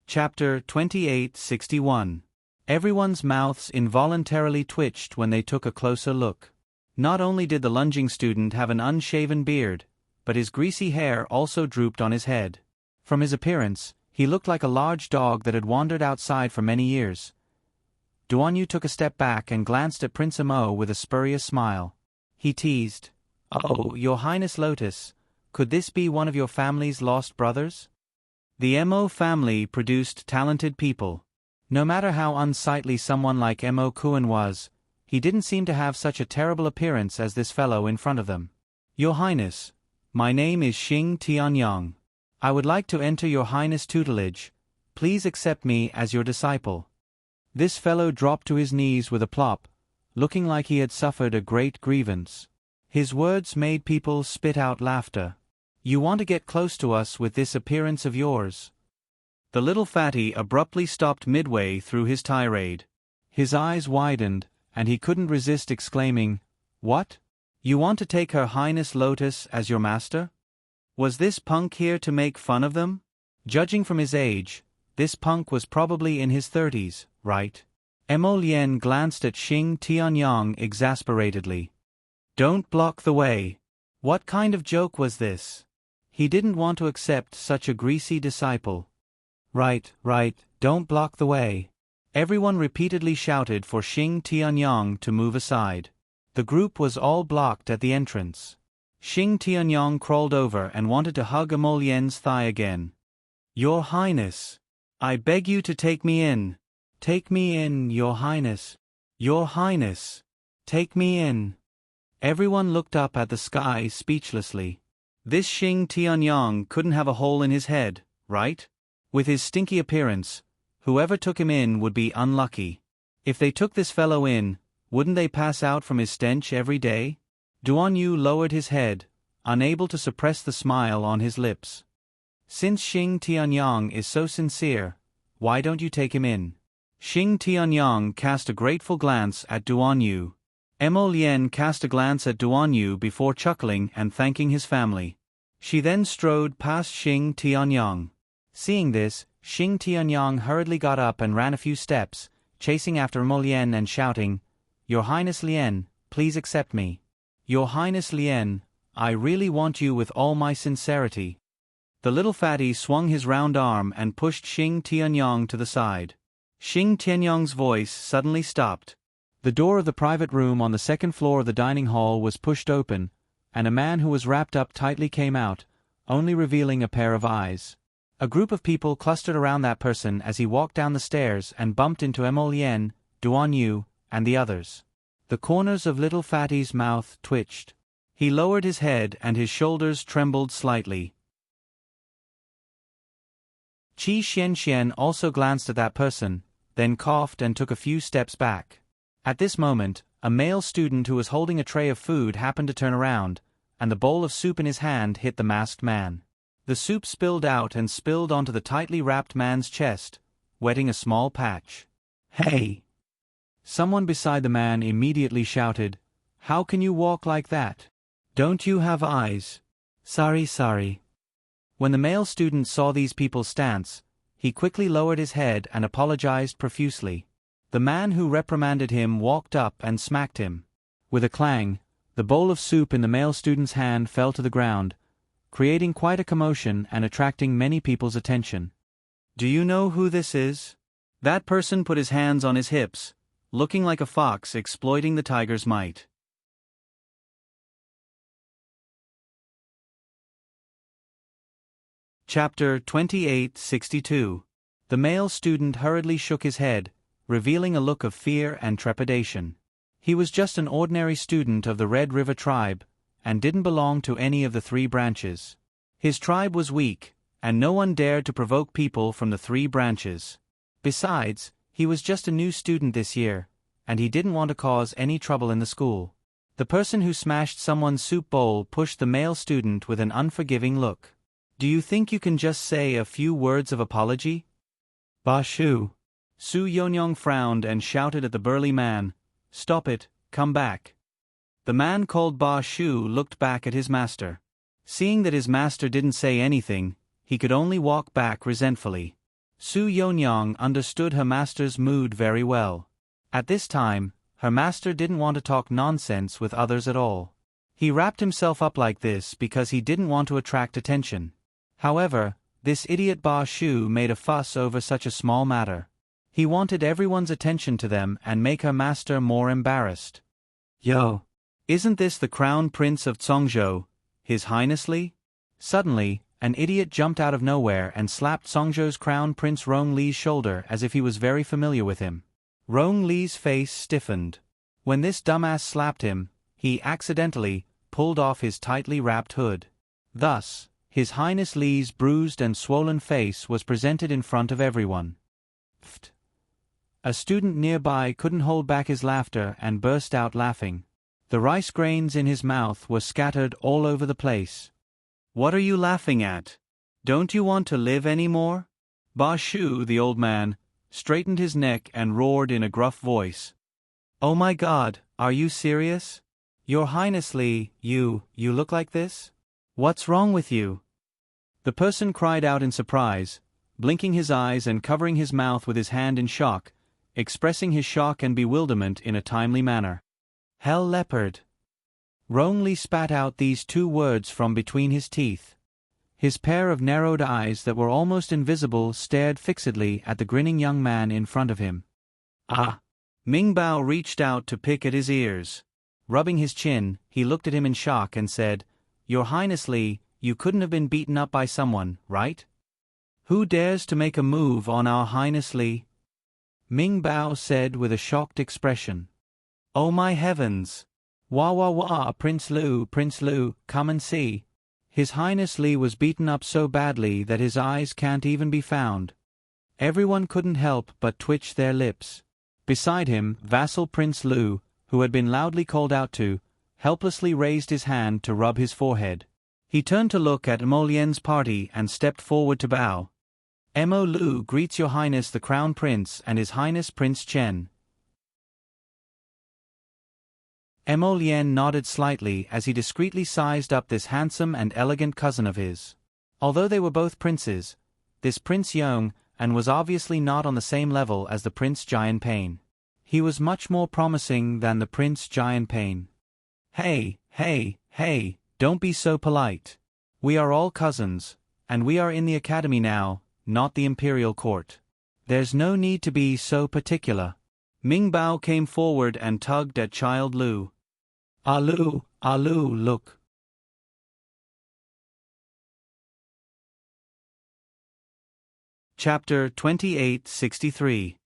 Chapter 2861. Everyone's mouths involuntarily twitched when they took a closer look. Not only did the lunging student have an unshaven beard, but his greasy hair also drooped on his head. From his appearance, he looked like a large dog that had wandered outside for many years. Duan Yu took a step back and glanced at Prince Mo with a spurious smile. He teased, "Oh, Your Highness Lotus, could this be one of your family's lost brothers?" The Mo family produced talented people. No matter how unsightly someone like Mo Kuan was, he didn't seem to have such a terrible appearance as this fellow in front of them. "Your Highness, my name is Xing Tianyang. I would like to enter Your Highness' tutelage. Please accept me as your disciple." This fellow dropped to his knees with a plop, looking like he had suffered a great grievance. His words made people spit out laughter. "You want to get close to us with this appearance of yours?" The little fatty abruptly stopped midway through his tirade. His eyes widened, and he couldn't resist exclaiming, "What? You want to take Her Highness Lotus as your master? Was this punk here to make fun of them?" Judging from his age, this punk was probably in his 30s, right? Mo Lien glanced at Xing Tianyang exasperatedly. "Don't block the way. What kind of joke was this?" He didn't want to accept such a greasy disciple. Right, don't block the way." Everyone repeatedly shouted for Xing Tianyang to move aside. The group was all blocked at the entrance. Xing Tianyang crawled over and wanted to hug Mo Lien's thigh again. "Your Highness, I beg you to take me in. Take me in, Your Highness. Your Highness, take me in." Everyone looked up at the sky speechlessly. This Xing Tianyang couldn't have a hole in his head, right? With his stinky appearance, whoever took him in would be unlucky. If they took this fellow in, wouldn't they pass out from his stench every day? Duan Yu lowered his head, unable to suppress the smile on his lips. "Since Xing Tianyang is so sincere, why don't you take him in?" Xing Tianyang cast a grateful glance at Duan Yu. Mo Lien cast a glance at Duan Yu before chuckling and thanking his family. She then strode past Xing Tianyang. Seeing this, Xing Tianyang hurriedly got up and ran a few steps, chasing after Mo Lien and shouting, "Your Highness Lien, please accept me. Your Highness Lien, I really want you with all my sincerity." The little fatty swung his round arm and pushed Xing Tianyang to the side. Xing Tianyang's voice suddenly stopped. The door of the private room on the second floor of the dining hall was pushed open, and a man who was wrapped up tightly came out, only revealing a pair of eyes. A group of people clustered around that person as he walked down the stairs and bumped into Mo Lien, Duan Yu, and the others. The corners of little fatty's mouth twitched. He lowered his head and his shoulders trembled slightly. Qi Xian also glanced at that person, then coughed and took a few steps back. At this moment, a male student who was holding a tray of food happened to turn around, and the bowl of soup in his hand hit the masked man. The soup spilled out and spilled onto the tightly wrapped man's chest, wetting a small patch. "Hey!" Someone beside the man immediately shouted, "How can you walk like that? Don't you have eyes?" Sorry. When the male student saw these people's stance, he quickly lowered his head and apologized profusely. The man who reprimanded him walked up and smacked him. With a clang, the The bowl of soup in the male student's hand fell to the ground, creating quite a commotion and attracting many people's attention. "Do you know who this is?" That person put his hands on his hips, looking like a fox exploiting the tiger's might. Chapter 2862. The male student hurriedly shook his head, revealing a look of fear and trepidation. He was just an ordinary student of the Red River tribe, and didn't belong to any of the 3 branches. His tribe was weak, and no one dared to provoke people from the 3 branches. Besides, he was just a new student this year, and he didn't want to cause any trouble in the school. The person who smashed someone's soup bowl pushed the male student with an unforgiving look. "Do you think you can just say a few words of apology?" "Ba Shu." Su Yonyong frowned and shouted at the burly man, "Stop it, come back." The man called Ba Shu looked back at his master. Seeing that his master didn't say anything, he could only walk back resentfully. Su Yonyong understood her master's mood very well. At this time, her master didn't want to talk nonsense with others at all. He wrapped himself up like this because he didn't want to attract attention. However, this idiot Ba Shu made a fuss over such a small matter. He wanted everyone's attention to them and make her master more embarrassed. "Yo! Isn't this the Crown Prince of Zhongzhou, His Highness Li?" Suddenly, an idiot jumped out of nowhere and slapped Zhongzhou's Crown Prince Rong Li's shoulder as if he was very familiar with him. Rong Li's face stiffened. When this dumbass slapped him, he accidentally pulled off his tightly wrapped hood. Thus, His Highness Li's bruised and swollen face was presented in front of everyone. Pfft. A student nearby couldn't hold back his laughter and burst out laughing. The rice grains in his mouth were scattered all over the place. "What are you laughing at? Don't you want to live anymore?" Ba Shu, the old man, straightened his neck and roared in a gruff voice. "Oh my God, are you serious? Your Highness Li, you look like this? What's wrong with you?" The person cried out in surprise, blinking his eyes and covering his mouth with his hand in shock, expressing his shock and bewilderment in a timely manner. "Hell leopard." Rong Li spat out these 2 words from between his teeth. His pair of narrowed eyes that were almost invisible stared fixedly at the grinning young man in front of him. "Ah!" Ming Bao reached out to pick at his ears. Rubbing his chin, he looked at him in shock and said, "Your Highness Li, you couldn't have been beaten up by someone, right? Who dares to make a move on our Highness Li?" Ming Bao said with a shocked expression. "Oh my heavens! Wah wah wah, Prince Lu, come and see. His Highness Li was beaten up so badly that his eyes can't even be found." Everyone couldn't help but twitch their lips. Beside him, vassal Prince Lu, who had been loudly called out to, helplessly raised his hand to rub his forehead. He turned to look at Mo Lian's party and stepped forward to bow. "Mo Lu greets Your Highness the Crown Prince and His Highness Prince Chen." Mo Lian nodded slightly as he discreetly sized up this handsome and elegant cousin of his. Although they were both princes, this Prince Yong and was obviously not on the same level as the Prince Jianping. He was much more promising than the Prince Jianping. Hey, don't be so polite. We are all cousins, and we are in the academy now, not the imperial court. There's no need to be so particular." Ming Bao came forward and tugged at Child Lu. Lu, look." Chapter 2863.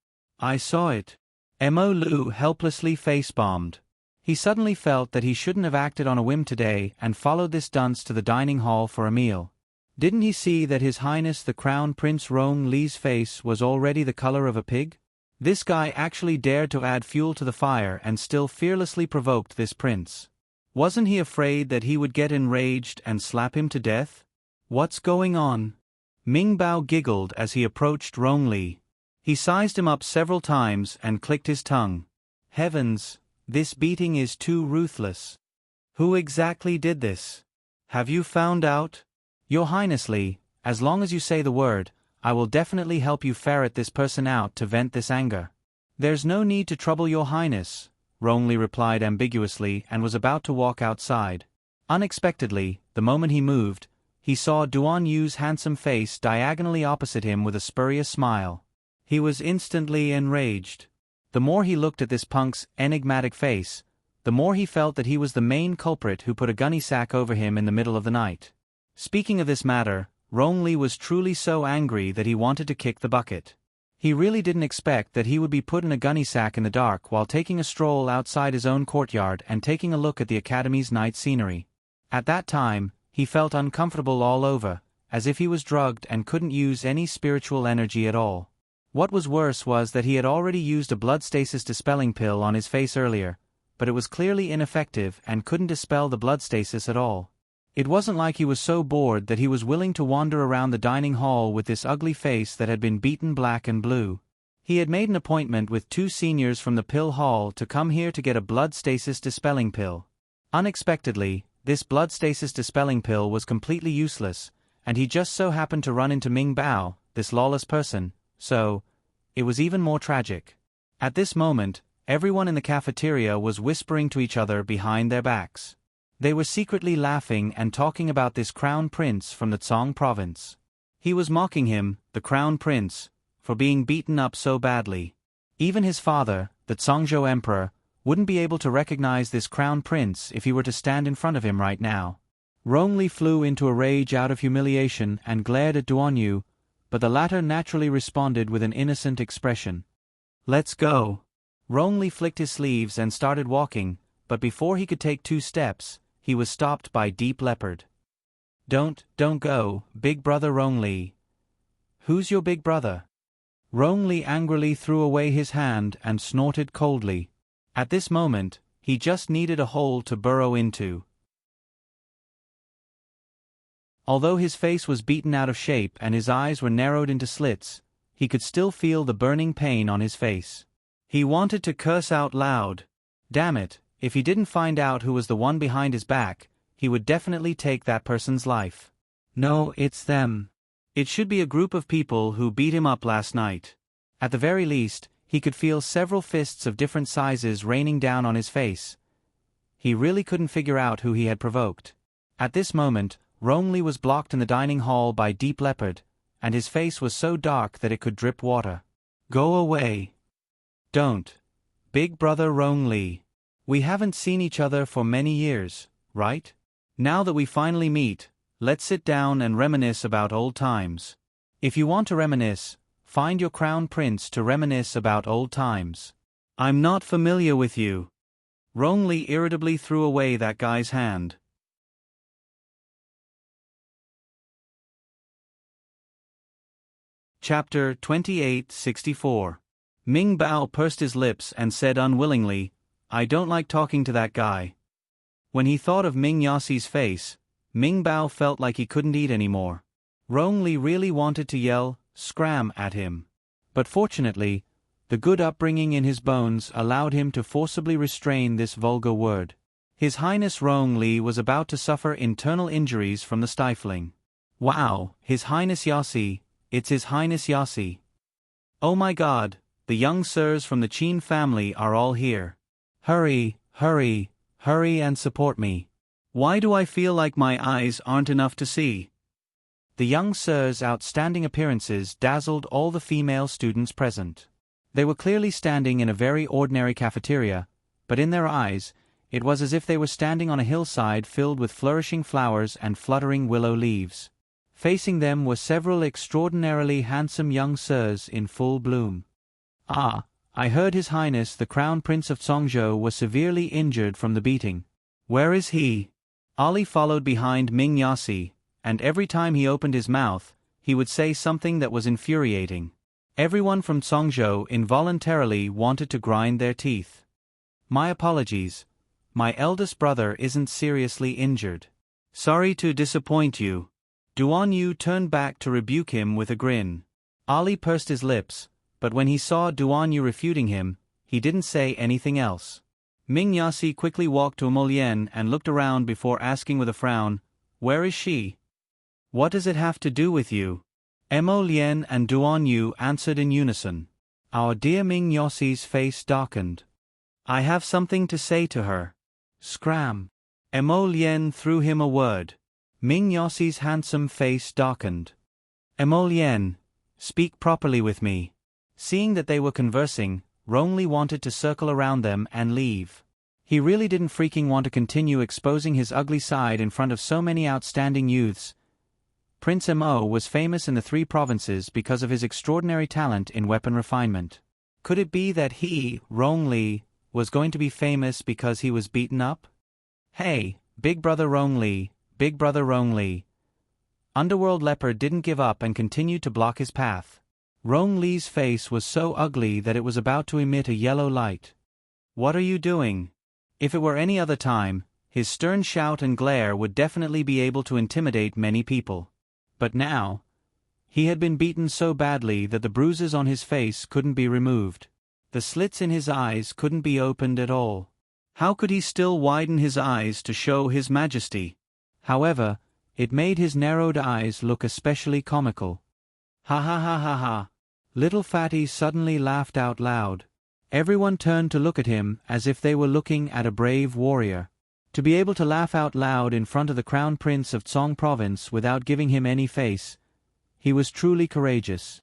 I saw it. Mo Lu helplessly face-bombed. He suddenly felt that he shouldn't have acted on a whim today and followed this dunce to the dining hall for a meal. Didn't he see that His Highness the Crown Prince Rong Li's face was already the color of a pig? This guy actually dared to add fuel to the fire and still fearlessly provoked this prince. Wasn't he afraid that he would get enraged and slap him to death? What's going on? Ming Bao giggled as he approached Rong Li. He sized him up several times and clicked his tongue. Heavens, this beating is too ruthless. Who exactly did this? Have you found out? Your Highness Li, as long as you say the word, I will definitely help you ferret this person out to vent this anger. There's no need to trouble Your Highness. Rongli replied ambiguously and was about to walk outside. Unexpectedly, the moment he moved, he saw Duan Yu's handsome face diagonally opposite him with a spurious smile. He was instantly enraged. The more he looked at this punk's enigmatic face, the more he felt that he was the main culprit who put a gunny sack over him in the middle of the night. Speaking of this matter, Rongli was truly so angry that he wanted to kick the bucket. He really didn't expect that he would be put in a gunny sack in the dark while taking a stroll outside his own courtyard and taking a look at the academy's night scenery. At that time, he felt uncomfortable all over, as if he was drugged and couldn't use any spiritual energy at all. What was worse was that he had already used a blood stasis dispelling pill on his face earlier, but it was clearly ineffective and couldn't dispel the blood stasis at all. It wasn't like he was so bored that he was willing to wander around the dining hall with this ugly face that had been beaten black and blue. He had made an appointment with 2 seniors from the pill hall to come here to get a blood stasis dispelling pill. Unexpectedly, this blood stasis dispelling pill was completely useless, and he just so happened to run into Ming Bao, this lawless person, so it was even more tragic. At this moment, everyone in the cafeteria was whispering to each other behind their backs. They were secretly laughing and talking about this crown prince from the Tsong province. He was mocking him, the crown prince, for being beaten up so badly. Even his father, the Tsongzhou emperor, wouldn't be able to recognize this crown prince if he were to stand in front of him right now. Rongli flew into a rage out of humiliation and glared at Duan Yu, but the latter naturally responded with an innocent expression. "Let's go." Rongli flicked his sleeves and started walking, but before he could take 2 steps, he was stopped by Deep Leopard. Don't go, big brother Rongli." "Who's your big brother?" Rongli angrily threw away his hand and snorted coldly. At this moment, he just needed a hole to burrow into. Although his face was beaten out of shape and his eyes were narrowed into slits, he could still feel the burning pain on his face. He wanted to curse out loud. Damn it, if he didn't find out who was the one behind his back, he would definitely take that person's life. No, it's them. It should be a group of people who beat him up last night. At the very least, he could feel several fists of different sizes raining down on his face. He really couldn't figure out who he had provoked. At this moment, Rongli was blocked in the dining hall by Deep Leopard, and his face was so dark that it could drip water. "Go away." "Don't. Big brother Rongli. We haven't seen each other for many years, right? Now that we finally meet, let's sit down and reminisce about old times. If you want to reminisce, find your crown prince to reminisce about old times. I'm not familiar with you." Rongli irritably threw away that guy's hand. Chapter 2864. Ming Bao pursed his lips and said unwillingly, "I don't like talking to that guy." When he thought of Ming Yassi's face, Ming Bao felt like he couldn't eat anymore. Rongli really wanted to yell, "Scram!" at him. But fortunately, the good upbringing in his bones allowed him to forcibly restrain this vulgar word. His Highness Rongli was about to suffer internal injuries from the stifling. Wow, His Highness Yassi, it's His Highness Yassi. Oh my God, the young sirs from the Qin family are all here. Hurry, hurry, hurry and support me. Why do I feel like my eyes aren't enough to see? The young sirs' outstanding appearances dazzled all the female students present. They were clearly standing in a very ordinary cafeteria, but in their eyes, it was as if they were standing on a hillside filled with flourishing flowers and fluttering willow leaves. Facing them were several extraordinarily handsome young sirs in full bloom. "Ah, I heard His Highness the Crown Prince of Tsongzhou was severely injured from the beating. Where is he?" Ali followed behind Ming Yassi, and every time he opened his mouth, he would say something that was infuriating. Everyone from Tsongzhou involuntarily wanted to grind their teeth. "My apologies. My eldest brother isn't seriously injured. Sorry to disappoint you." Duan Yu turned back to rebuke him with a grin. Ali pursed his lips, but when he saw Duan Yu refuting him, he didn't say anything else. Ming Yassi quickly walked to Mo Lian and looked around before asking with a frown, "Where is she?" "What does it have to do with you?" Mo Lian and Duan Yu answered in unison. Our dear Ming Yassi's face darkened. I have something to say to her. Scram. Emo Lien threw him a word. Ming Yossi's handsome face darkened. Emo Lien, speak properly with me. Seeing that they were conversing, Rongli wanted to circle around them and leave. He really didn't freaking want to continue exposing his ugly side in front of so many outstanding youths. Prince Mo was famous in the 3 provinces because of his extraordinary talent in weapon refinement. Could it be that he, Rongli, was going to be famous because he was beaten up? Hey, Big Brother Rongli, Big Brother Rongli. Underworld Leopard didn't give up and continued to block his path. Rongli's face was so ugly that it was about to emit a yellow light. What are you doing? If it were any other time, his stern shout and glare would definitely be able to intimidate many people. But now, he had been beaten so badly that the bruises on his face couldn't be removed. The slits in his eyes couldn't be opened at all. How could he still widen his eyes to show his majesty? However, it made his narrowed eyes look especially comical. Ha ha ha ha ha. Little Fatty suddenly laughed out loud. Everyone turned to look at him as if they were looking at a brave warrior. To be able to laugh out loud in front of the Crown Prince of Tsong Province without giving him any face, he was truly courageous.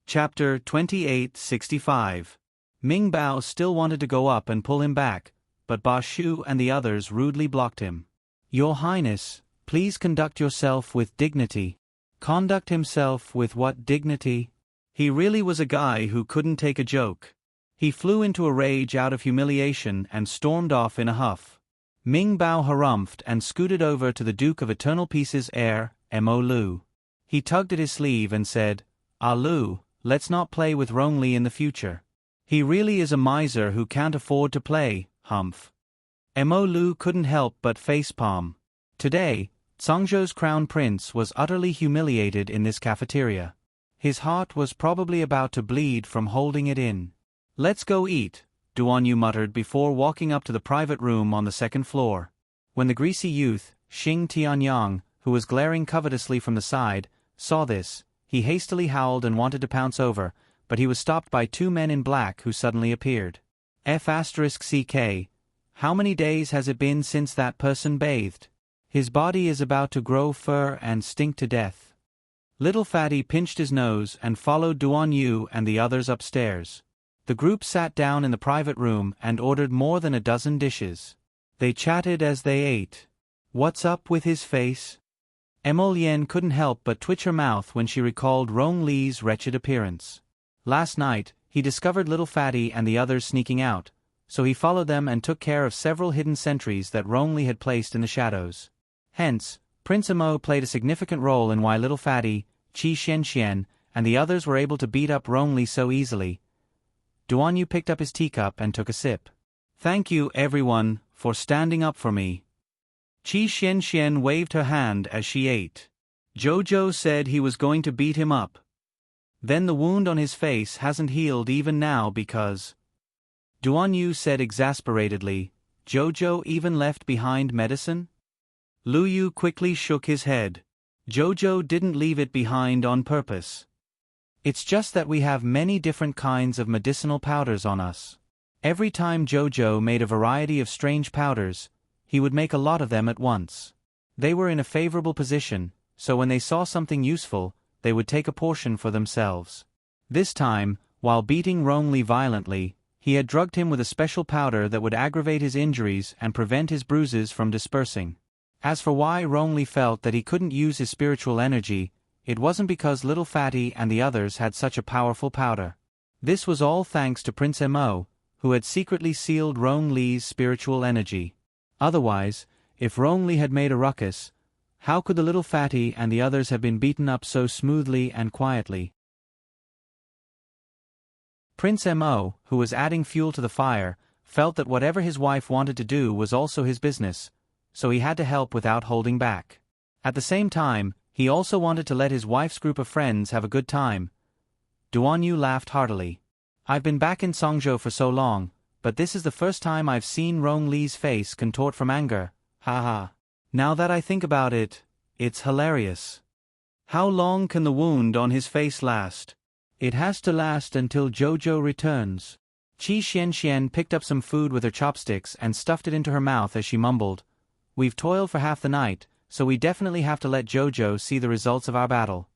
Chapter 2865. Ming Bao still wanted to go up and pull him back, but Ba Shu and the others rudely blocked him. Your Highness, please conduct yourself with dignity. Conduct himself with what dignity? He really was a guy who couldn't take a joke. He flew into a rage out of humiliation and stormed off in a huff. Ming Bao harumphed and scooted over to the Duke of Eternal Peace's heir, Mo Lu. He tugged at his sleeve and said, Ah Lu, let's not play with Rongli in the future. He really is a miser who can't afford to play, humph. Mo Lu couldn't help but facepalm. Today, Tsangzhou's crown prince was utterly humiliated in this cafeteria. His heart was probably about to bleed from holding it in. Let's go eat, Duan Yu muttered before walking up to the private room on the 2nd floor. When the greasy youth, Xing Tianyang, who was glaring covetously from the side, saw this, he hastily howled and wanted to pounce over, but he was stopped by 2 men in black who suddenly appeared. F***CK. How many days has it been since that person bathed? His body is about to grow fur and stink to death. Little Fatty pinched his nose and followed Duan Yu and the others upstairs. The group sat down in the private room and ordered more than a dozen dishes. They chatted as they ate. What's up with his face? Mo Lien couldn't help but twitch her mouth when she recalled Rong Li's wretched appearance. Last night, he discovered Little Fatty and the others sneaking out, so he followed them and took care of several hidden sentries that Rong Li had placed in the shadows. Hence, Prince Mo played a significant role in why Little Fatty, Qi Xianxian, and the others were able to beat up Rong Li so easily. Duan Yu picked up his teacup and took a sip. Thank you, everyone, for standing up for me. Qi Xianxian waved her hand as she ate. Jojo said he was going to beat him up. Then the wound on his face hasn't healed even now because... Duan Yu said exasperatedly, Jojo even left behind medicine? Lu Yu quickly shook his head. Jojo didn't leave it behind on purpose. It's just that we have many different kinds of medicinal powders on us. Every time Jojo made a variety of strange powders, he would make a lot of them at once. They were in a favorable position, so when they saw something useful, they would take a portion for themselves. This time, while beating Rong Li violently, he had drugged him with a special powder that would aggravate his injuries and prevent his bruises from dispersing. As for why Rong Li felt that he couldn't use his spiritual energy, it wasn't because Little Fatty and the others had such a powerful powder. This was all thanks to Prince Mo, who had secretly sealed Rong Li's spiritual energy. Otherwise, if Rong Li had made a ruckus, how could the Little Fatty and the others have been beaten up so smoothly and quietly? Prince Mo, who was adding fuel to the fire, felt that whatever his wife wanted to do was also his business, so he had to help without holding back. At the same time, he also wanted to let his wife's group of friends have a good time. Duan Yu laughed heartily. I've been back in Songzhou for so long, but this is the first time I've seen Rong Li's face contort from anger, ha ha. Now that I think about it, it's hilarious. How long can the wound on his face last? It has to last until Jojo returns. Qi Xianxian picked up some food with her chopsticks and stuffed it into her mouth as she mumbled, "We've toiled for half the night, so we definitely have to let Jojo see the results of our battle."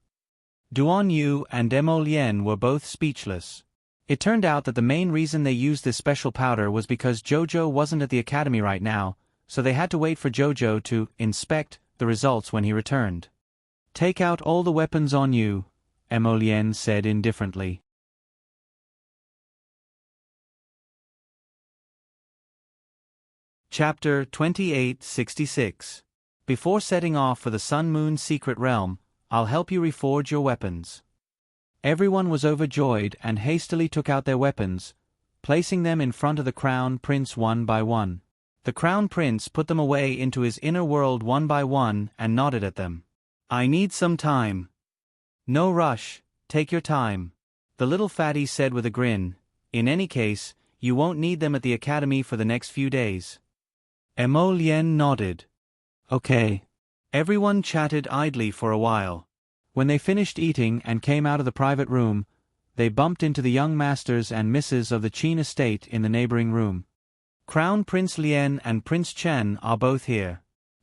Duan Yu and Emolien were both speechless. It turned out that the main reason they used this special powder was because Jojo wasn't at the academy right now, so they had to wait for Jojo to inspect the results when he returned. "Take out all the weapons on you," Emolien said indifferently. Chapter 2866. Before setting off for the Sun Moon Secret Realm, I'll help you reforge your weapons. Everyone was overjoyed and hastily took out their weapons, placing them in front of the Crown Prince one by one. The Crown Prince put them away into his inner world one by one and nodded at them. "I need some time." "No rush, take your time," the little fatty said with a grin. "In any case, you won't need them at the academy for the next few days." Emolien nodded. "Okay." Everyone chatted idly for a while. When they finished eating and came out of the private room, they bumped into the young masters and misses of the Qin estate in the neighboring room. "Crown Prince Lien and Prince Chen are both here."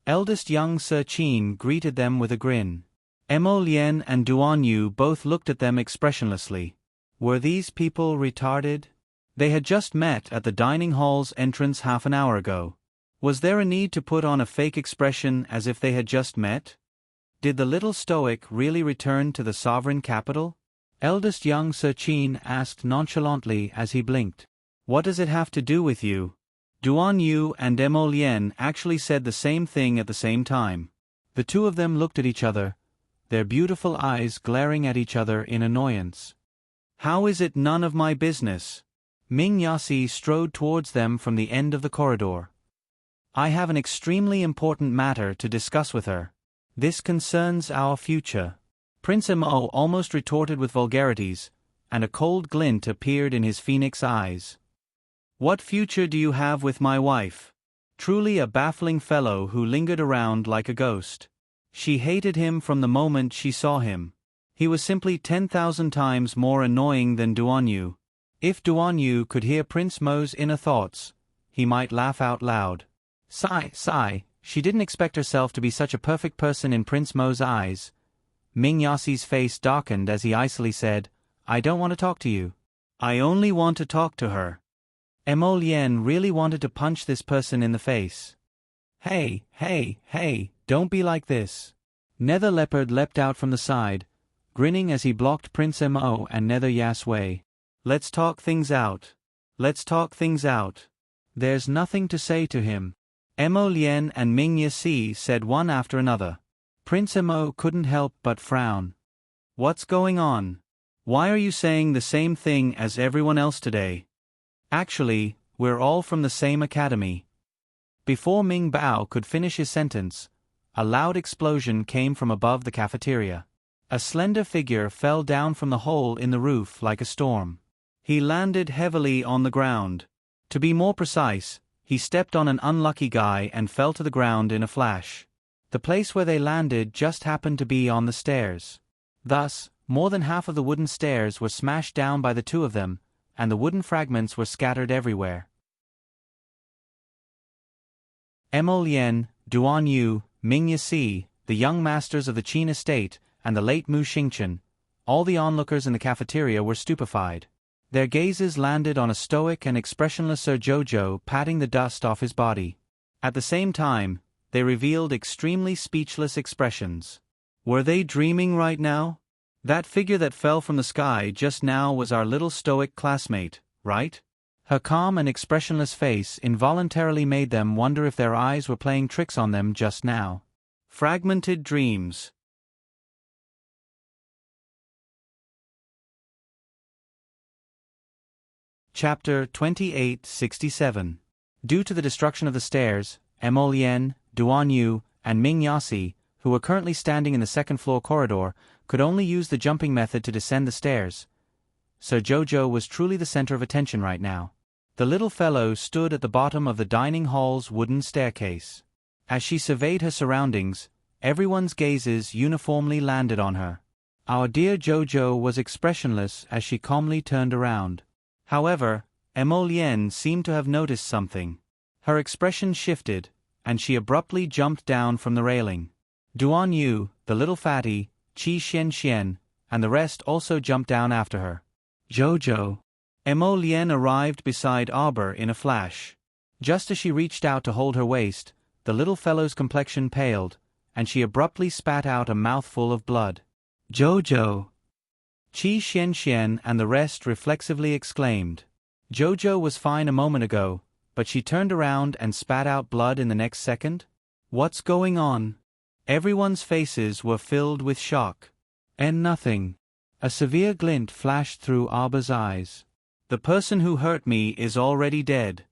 Eldest young Sir Qin greeted them with a grin. Emolien and Duan Yu both looked at them expressionlessly. Were these people retarded? They had just met at the dining hall's entrance half an hour ago. Was there a need to put on a fake expression as if they had just met? Did the little stoic really return to the sovereign capital? Eldest young Sir Qin asked nonchalantly as he blinked. "What does it have to do with you?" Duan Yu and Emolien actually said the same thing at the same time. The two of them looked at each other, their beautiful eyes glaring at each other in annoyance. "How is it none of my business?" Ming Yasi strode towards them from the end of the corridor. "I have an extremely important matter to discuss with her. This concerns our future." Prince Mo almost retorted with vulgarities, and a cold glint appeared in his phoenix eyes. "What future do you have with my wife?" Truly a baffling fellow who lingered around like a ghost. She hated him from the moment she saw him. He was simply 10,000 times more annoying than Duan Yu. If Duan Yu could hear Prince Mo's inner thoughts, he might laugh out loud. Sigh, she didn't expect herself to be such a perfect person in Prince Mo's eyes. Ming Yasi's face darkened as he icily said, "I don't want to talk to you. I only want to talk to her." Emolien really wanted to punch this person in the face. Hey, don't be like this." Nether Leopard leapt out from the side, grinning as he blocked Prince Mo and Nether Yas way. Let's talk things out. There's nothing to say to him." Emolien and Ming Yasi said one after another. Prince Mo couldn't help but frown. "What's going on? Why are you saying the same thing as everyone else today?" "Actually, we're all from the same academy." Before Ming Bao could finish his sentence, a loud explosion came from above the cafeteria. A slender figure fell down from the hole in the roof like a storm. He landed heavily on the ground. To be more precise, he stepped on an unlucky guy and fell to the ground in a flash. The place where they landed just happened to be on the stairs. Thus, more than half of the wooden stairs were smashed down by the two of them, and the wooden fragments were scattered everywhere. Emolien, Duan Yu, Ming Yasi, the young masters of the Qin estate, and the late Mu Xingchen, all the onlookers in the cafeteria were stupefied. Their gazes landed on a stoic and expressionless Sir Jojo patting the dust off his body. At the same time, they revealed extremely speechless expressions. Were they dreaming right now? That figure that fell from the sky just now was our little stoic classmate, right? Her calm and expressionless face involuntarily made them wonder if their eyes were playing tricks on them just now. Fragmented dreams. Chapter 2867. Due to the destruction of the stairs, Emolien, Duan Yu, and Ming Yasi, who were currently standing in the second-floor corridor, could only use the jumping method to descend the stairs. Sir Jojo was truly the center of attention right now. The little fellow stood at the bottom of the dining hall's wooden staircase. As she surveyed her surroundings, everyone's gazes uniformly landed on her. Our dear Jojo was expressionless as she calmly turned around. However, Emolienne seemed to have noticed something. Her expression shifted, and she abruptly jumped down from the railing. Duan Yu, the little fatty, Qi Xian, and the rest also jumped down after her. Jojo. Emolienne arrived beside Arbor in a flash. Just as she reached out to hold her waist, the little fellow's complexion paled, and she abruptly spat out a mouthful of blood. Jojo! Qi Xian and the rest reflexively exclaimed. Jojo was fine a moment ago, but she turned around and spat out blood in the next second? What's going on? Everyone's faces were filled with shock. And nothing. A severe glint flashed through Arbor's eyes. The person who hurt me is already dead.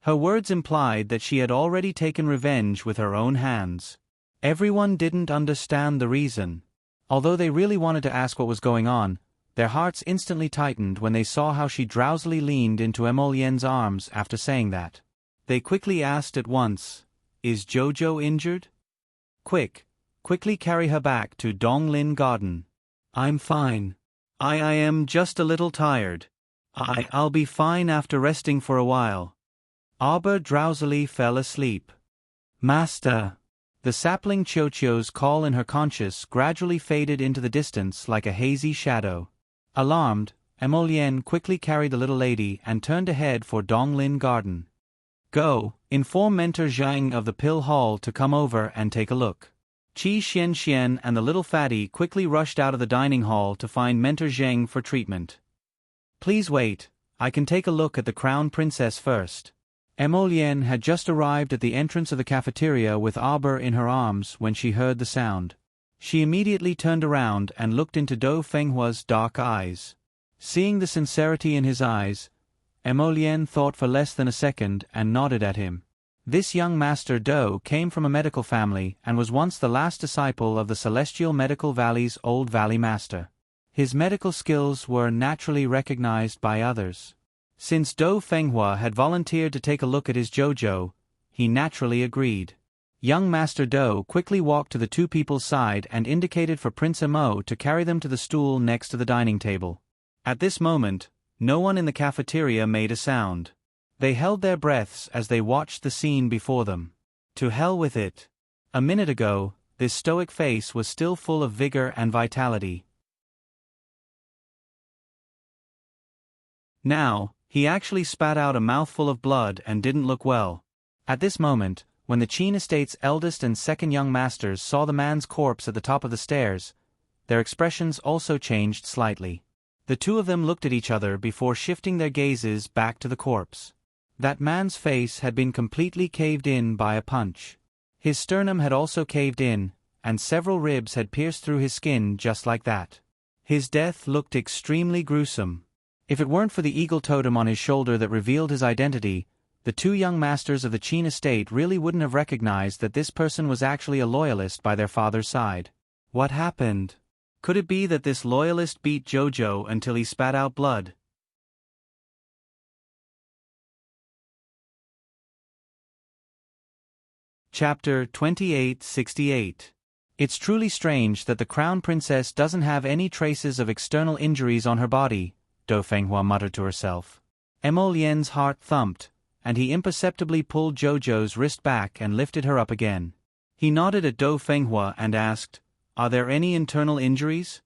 Her words implied that she had already taken revenge with her own hands. Everyone didn't understand the reason. Although they really wanted to ask what was going on, their hearts instantly tightened when they saw how she drowsily leaned into Emolienne's arms after saying that. They quickly asked at once, "Is Jojo injured? Quickly carry her back to Donglin Garden." "I'm fine. I am just a little tired. I'll be fine after resting for a while." Arbor drowsily fell asleep. "Master!" The sapling Chochio's call in her conscience gradually faded into the distance like a hazy shadow. Alarmed, Emolienne quickly carried the little lady and turned ahead for Donglin Garden. "Go, inform Mentor Zhang of the Pill Hall to come over and take a look." Qi Xian and the little fatty quickly rushed out of the dining hall to find Mentor Zhang for treatment. "Please wait, I can take a look at the Crown Princess first." Emolienne had just arrived at the entrance of the cafeteria with Arbor in her arms when she heard the sound. She immediately turned around and looked into Dou Fenghua's dark eyes. Seeing the sincerity in his eyes, Emolienne thought for less than a second and nodded at him. This young Master Dou came from a medical family and was once the last disciple of the Celestial Medical Valley's Old Valley Master. His medical skills were naturally recognized by others. Since Dou Fenghua had volunteered to take a look at his Jojo, he naturally agreed. Young Master Dou quickly walked to the two people's side and indicated for Prince Emo to carry them to the stool next to the dining table. At this moment, no one in the cafeteria made a sound. They held their breaths as they watched the scene before them. To hell with it. A minute ago, this stoic face was still full of vigor and vitality. Now, he actually spat out a mouthful of blood and didn't look well. At this moment, when the Qin estate's eldest and second young masters saw the man's corpse at the top of the stairs, their expressions also changed slightly. The two of them looked at each other before shifting their gazes back to the corpse. That man's face had been completely caved in by a punch. His sternum had also caved in, and several ribs had pierced through his skin just like that. His death looked extremely gruesome. If it weren't for the eagle totem on his shoulder that revealed his identity, the two young masters of the Qin estate really wouldn't have recognized that this person was actually a loyalist by their father's side. What happened? Could it be that this loyalist beat Jojo until he spat out blood? Chapter 2868. It's truly strange that the Crown Princess doesn't have any traces of external injuries on her body, Dou Fenghua muttered to herself. Emolienne's heart thumped, and he imperceptibly pulled Jojo's wrist back and lifted her up again. He nodded at Dou Fenghua and asked, "Are there any internal injuries?"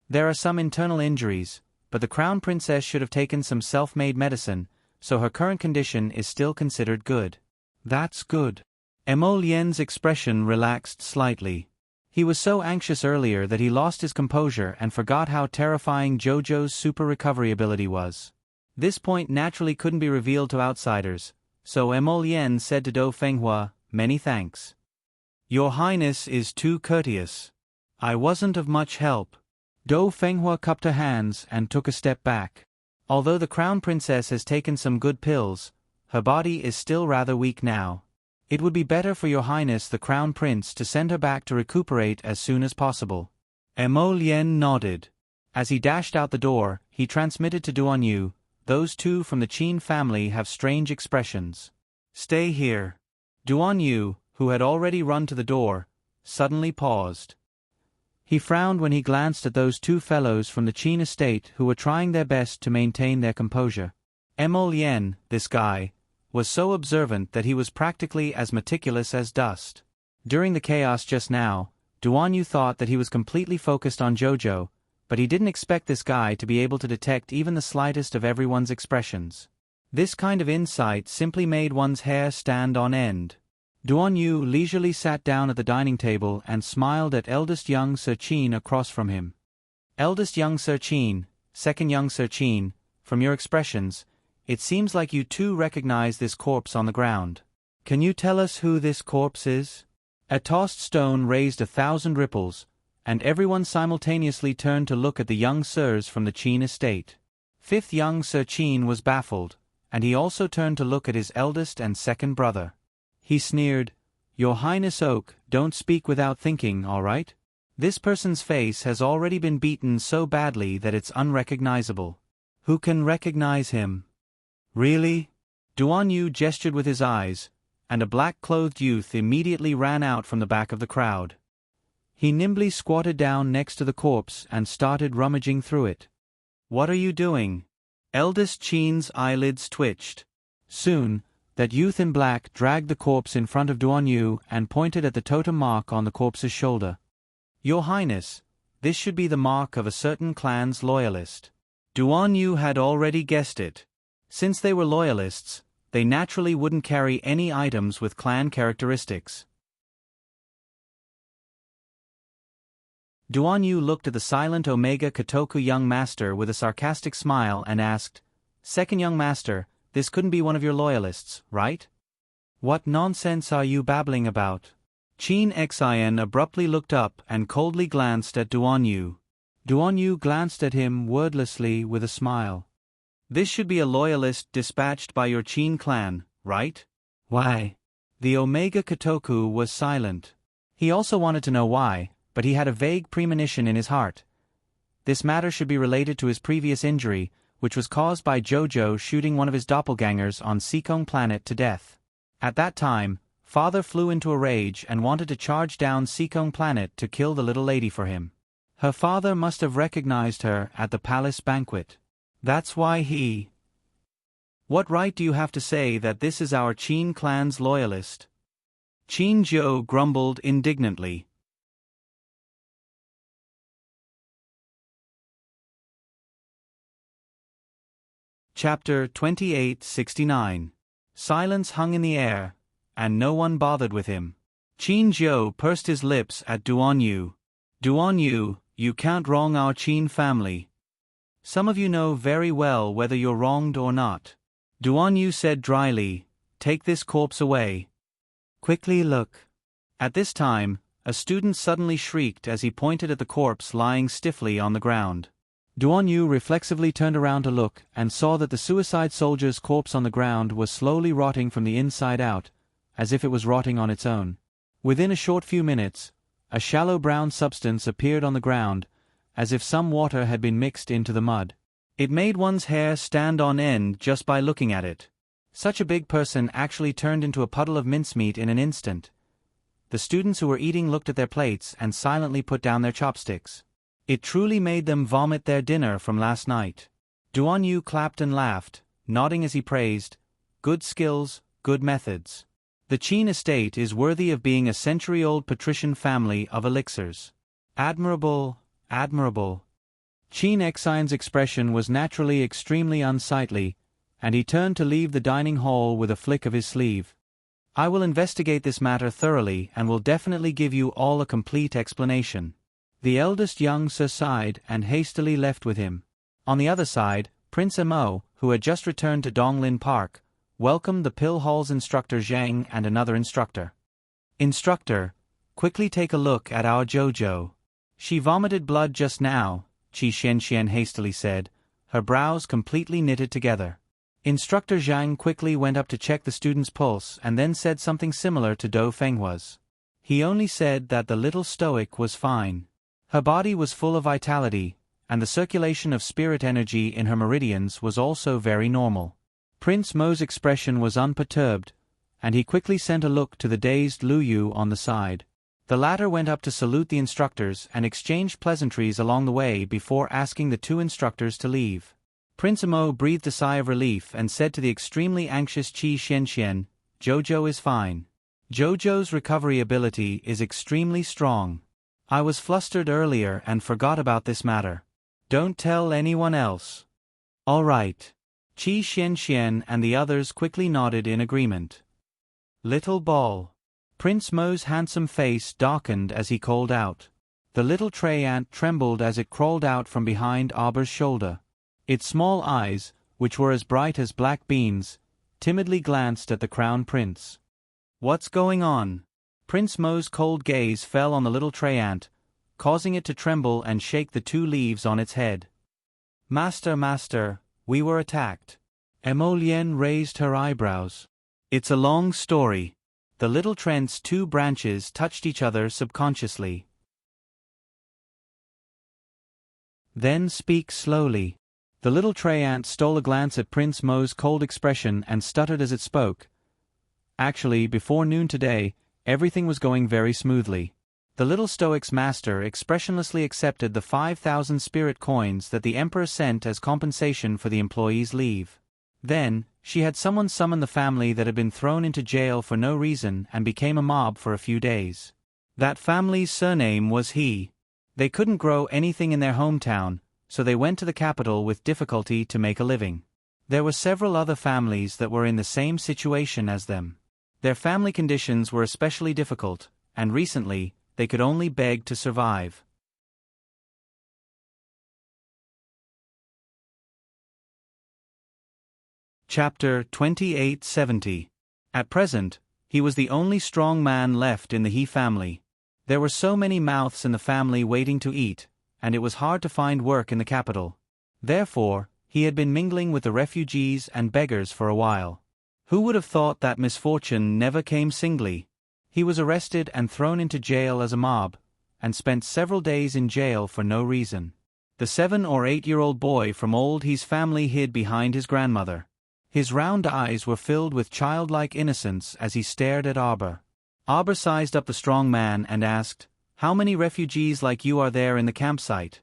"There are some internal injuries, but the Crown Princess should have taken some self-made medicine, so her current condition is still considered good." "That's good." Emolienne's expression relaxed slightly. He was so anxious earlier that he lost his composure and forgot how terrifying Jojo's super recovery ability was. This point naturally couldn't be revealed to outsiders, so Emolienne said to Dou Fenghua, "Many thanks. Your Highness is too courteous. I wasn't of much help." Dou Fenghua cupped her hands and took a step back. Although the Crown Princess has taken some good pills, her body is still rather weak now. It would be better for your Highness the Crown Prince to send her back to recuperate as soon as possible. Emolienne nodded. As he dashed out the door, he transmitted to Duan Yu, "Those two from the Qin family have strange expressions. Stay here." Duan Yu, who had already run to the door, suddenly paused. He frowned when he glanced at those two fellows from the Qin estate who were trying their best to maintain their composure. Emolien, this guy, was so observant that he was practically as meticulous as dust. During the chaos just now, Duan Yu thought that he was completely focused on Jojo, but he didn't expect this guy to be able to detect even the slightest of everyone's expressions. This kind of insight simply made one's hair stand on end. Duan Yu leisurely sat down at the dining table and smiled at eldest young Sir Qin across from him. Eldest young Sir Qin, second young Sir Qin, from your expressions, it seems like you too recognize this corpse on the ground. Can you tell us who this corpse is? A tossed stone raised 1,000 ripples, and everyone simultaneously turned to look at the young sirs from the Qin estate. Fifth young Sir Qin was baffled, and he also turned to look at his eldest and second brother. He sneered, "Your Highness Oak, don't speak without thinking, all right? This person's face has already been beaten so badly that it's unrecognizable. Who can recognize him?" "Really?" Duan Yu gestured with his eyes, and a black-clothed youth immediately ran out from the back of the crowd. He nimbly squatted down next to the corpse and started rummaging through it. "What are you doing?" Eldest Qin's eyelids twitched. Soon, that youth in black dragged the corpse in front of Duan Yu and pointed at the totem mark on the corpse's shoulder. "Your Highness, this should be the mark of a certain clan's loyalist." Duan Yu had already guessed it. Since they were loyalists, they naturally wouldn't carry any items with clan characteristics. Duan Yu looked at the silent Omega Kotoku young master with a sarcastic smile and asked, "Second young master, this couldn't be one of your loyalists, right?" "What nonsense are you babbling about?" Qin Xin abruptly looked up and coldly glanced at Duan Yu. Duan Yu glanced at him wordlessly with a smile. "This should be a loyalist dispatched by your Qin clan, right?" "Why?" The Omega Kotoku was silent. He also wanted to know why, but he had a vague premonition in his heart. This matter should be related to his previous injury, which was caused by Jojo shooting one of his doppelgangers on Seekong Planet to death. At that time, Father flew into a rage and wanted to charge down Seekong Planet to kill the little lady for him. Her father must have recognized her at the palace banquet. That's why he... What right do you have to say that this is our Qin clan's loyalist? Qin Zhou grumbled indignantly. Chapter 2869. Silence hung in the air, and no one bothered with him. Qin Zhou pursed his lips at Duan Yu. "Duan Yu, you can't wrong our Qin family. Some of you know very well whether you're wronged or not." Duan Yu said dryly, "Take this corpse away. Quickly look." At this time, a student suddenly shrieked as he pointed at the corpse lying stiffly on the ground. Duan Yu reflexively turned around to look and saw that the suicide soldier's corpse on the ground was slowly rotting from the inside out, as if it was rotting on its own. Within a short few minutes, a shallow brown substance appeared on the ground, as if some water had been mixed into the mud. It made one's hair stand on end just by looking at it. Such a big person actually turned into a puddle of mincemeat in an instant. The students who were eating looked at their plates and silently put down their chopsticks. It truly made them vomit their dinner from last night. Duan Yu clapped and laughed, nodding as he praised, "Good skills, good methods. The Qin estate is worthy of being a century-old patrician family of elixirs. Admirable, admirable." Qin Xin's expression was naturally extremely unsightly, and he turned to leave the dining hall with a flick of his sleeve. "I will investigate this matter thoroughly and will definitely give you all a complete explanation." The eldest young Sir sighed and hastily left with him. On the other side, Prince Mo, who had just returned to Donglin Park, welcomed the Pill Hall's instructor Zhang and another instructor. "Instructor, quickly take a look at our Jojo. She vomited blood just now," Qi Xianxian hastily said, her brows completely knitted together. Instructor Zhang quickly went up to check the student's pulse and then said something similar to Dou Fenghua's. He only said that the little stoic was fine. Her body was full of vitality, and the circulation of spirit energy in her meridians was also very normal. Prince Mo's expression was unperturbed, and he quickly sent a look to the dazed Lu Yu on the side. The latter went up to salute the instructors and exchanged pleasantries along the way before asking the two instructors to leave. Prince Amo breathed a sigh of relief and said to the extremely anxious Qi Xianxian, "Jojo is fine. Jojo's recovery ability is extremely strong. I was flustered earlier and forgot about this matter. Don't tell anyone else." "All right." Qi Xianxian and the others quickly nodded in agreement. "Little ball." Prince Mo's handsome face darkened as he called out. The little tray ant trembled as it crawled out from behind Arbor's shoulder. Its small eyes, which were as bright as black beans, timidly glanced at the crown prince. "What's going on?" Prince Mo's cold gaze fell on the little tray ant, causing it to tremble and shake the 2 leaves on its head. Master, we were attacked." Emolienne raised her eyebrows. "It's a long story." The little trent's 2 branches touched each other subconsciously. "Then speak slowly." The little tray ant stole a glance at Prince Mo's cold expression and stuttered as it spoke. Actually, before noon today, everything was going very smoothly. The little stoic's master expressionlessly accepted the 5,000 spirit coins that the emperor sent as compensation for the employee's leave. Then, she had someone summon the family that had been thrown into jail for no reason and became a mob for a few days. That family's surname was He. They couldn't grow anything in their hometown, so they went to the capital with difficulty to make a living. There were several other families that were in the same situation as them. Their family conditions were especially difficult, and recently, they could only beg to survive. Chapter 2870. At present, he was the only strong man left in the He family. There were so many mouths in the family waiting to eat, and it was hard to find work in the capital. Therefore, he had been mingling with the refugees and beggars for a while. Who would have thought that misfortune never came singly? He was arrested and thrown into jail as a mob, and spent several days in jail for no reason. The 7 or 8-year-old boy from old He's family hid behind his grandmother. His round eyes were filled with childlike innocence as he stared at Arbor. Arbor sized up the strong man and asked, "How many refugees like you are there in the campsite?"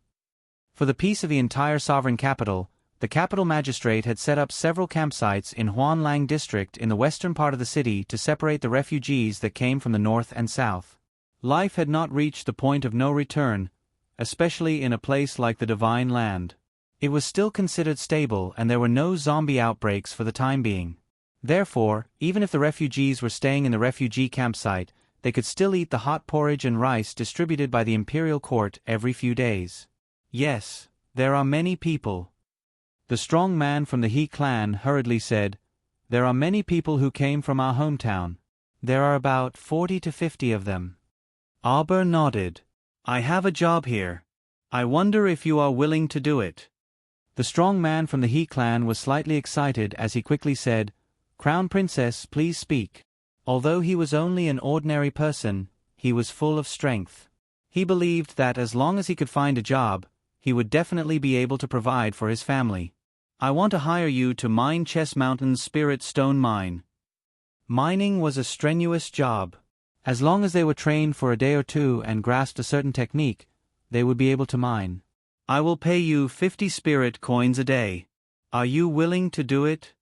For the peace of the entire sovereign capital, the capital magistrate had set up several campsites in Huanlang district in the western part of the city to separate the refugees that came from the north and south. Life had not reached the point of no return, especially in a place like the Divine Land. It was still considered stable and there were no zombie outbreaks for the time being. Therefore, even if the refugees were staying in the refugee campsite, they could still eat the hot porridge and rice distributed by the imperial court every few days. "Yes, there are many people." The strong man from the He clan hurriedly said, "There are many people who came from our hometown. There are about 40 to 50 of them." Arbor nodded. "I have a job here. I wonder if you are willing to do it." The strong man from the He clan was slightly excited as he quickly said, "Crown Princess, please speak." Although he was only an ordinary person, he was full of strength. He believed that as long as he could find a job, he would definitely be able to provide for his family. "I want to hire you to mine Chess Mountain's Spirit Stone Mine." Mining was a strenuous job. As long as they were trained for a day or two and grasped a certain technique, they would be able to mine. "I will pay you 50 spirit coins a day. Are you willing to do it?"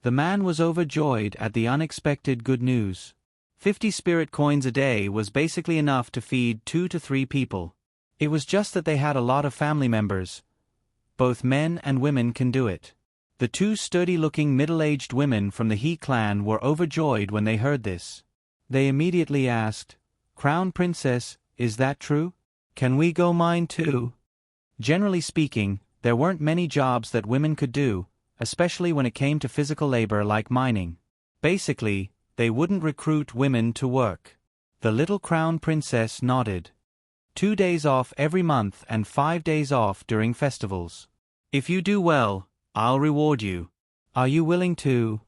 The man was overjoyed at the unexpected good news. 50 spirit coins a day was basically enough to feed 2 to 3 people. It was just that they had a lot of family members. Both men and women can do it. The 2 sturdy-looking middle-aged women from the He clan were overjoyed when they heard this. They immediately asked, "Crown Princess, is that true? Can we go mine too?" Generally speaking, there weren't many jobs that women could do, especially when it came to physical labor like mining. Basically, they wouldn't recruit women to work. The little crown princess nodded. 2 days off every month and 5 days off during festivals. "If you do well, I'll reward you. Are you willing to?"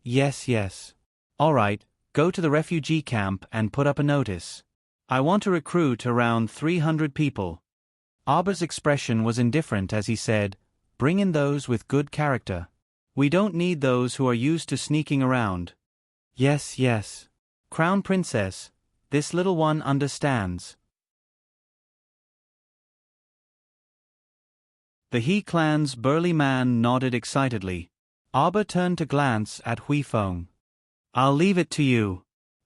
Yes. "All right, go to the refugee camp and put up a notice. I want to recruit around 300 people." Arbor's expression was indifferent as he said, "Bring in those with good character. We don't need those who are used to sneaking around." Yes. "Crown Princess, This little one understands. The He clan's burly man nodded excitedly. Arba turned to glance at Huifeng. I'll leave it to you.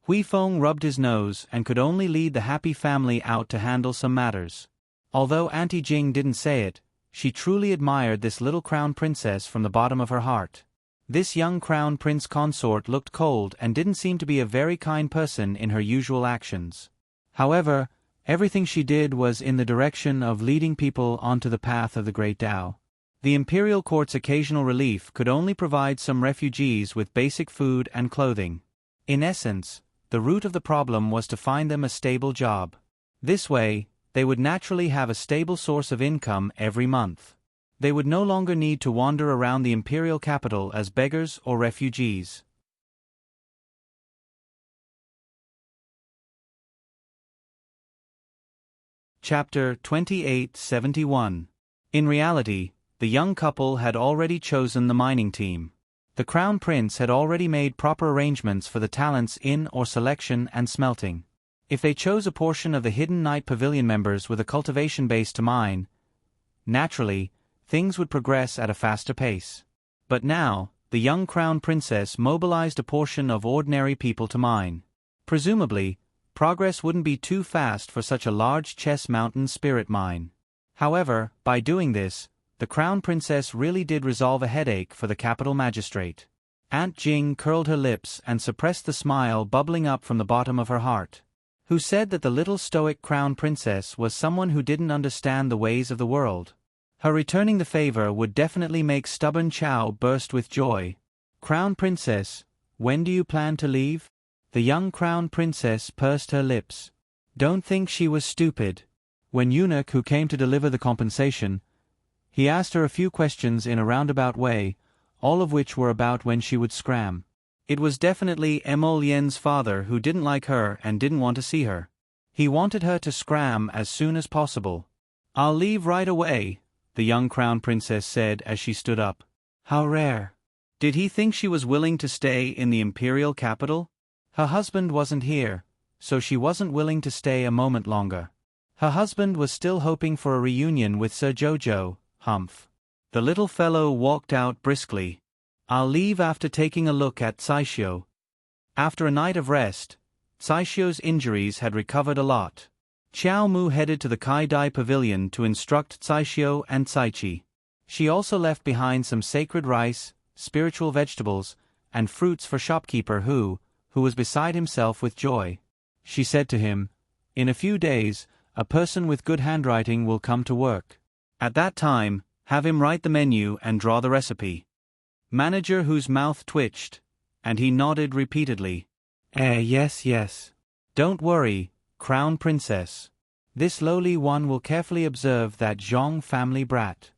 Huifeng rubbed his nose and could only lead the happy family out to handle some matters. Although Auntie Jing didn't say it, she truly admired this little crown princess from the bottom of her heart. This young crown prince consort looked cold and didn't seem to be a very kind person in her usual actions. However, everything she did was in the direction of leading people onto the path of the Great Tao. The imperial court's occasional relief could only provide some refugees with basic food and clothing. In essence, the root of the problem was to find them a stable job. This way, they would naturally have a stable source of income every month. They would no longer need to wander around the imperial capital as beggars or refugees. Chapter 2871. In reality, the young couple had already chosen the mining team. The crown prince had already made proper arrangements for the talents in or selection and smelting. If they chose a portion of the hidden night pavilion members with a cultivation base to mine, naturally, things would progress at a faster pace. But now, the young crown princess mobilized a portion of ordinary people to mine. Presumably, progress wouldn't be too fast for such a large Chess Mountain spirit mine. However, by doing this, the crown princess really did resolve a headache for the capital magistrate. Aunt Jing curled her lips and suppressed the smile bubbling up from the bottom of her heart. Who said that the little stoic crown princess was someone who didn't understand the ways of the world? Her returning the favor would definitely make stubborn Chow burst with joy. Crown princess, when do you plan to leave? The young crown princess pursed her lips. Don't think she was stupid. When eunuch who came to deliver the compensation, he asked her a few questions in a roundabout way, all of which were about when she would scram. It was definitely Emolyen's father who didn't like her and didn't want to see her. He wanted her to scram as soon as possible. I'll leave right away, the young crown princess said as she stood up. How rare. Did he think she was willing to stay in the imperial capital? Her husband wasn't here, so she wasn't willing to stay a moment longer. Her husband was still hoping for a reunion with Sir Jojo, humph. The little fellow walked out briskly. I'll leave after taking a look at Caixio. After a night of rest, Caixio's injuries had recovered a lot. Xiao Mu headed to the Kai Dai Pavilion to instruct Caixio and Caichi. She also left behind some sacred rice, spiritual vegetables, and fruits for shopkeeper who was beside himself with joy. She said to him, "In a few days, a person with good handwriting will come to work. At that time, have him write the menu and draw the recipe." Manager whose mouth twitched, and he nodded repeatedly. Yes. Don't worry, Crown Princess. This lowly one will carefully observe that Zhong family brat.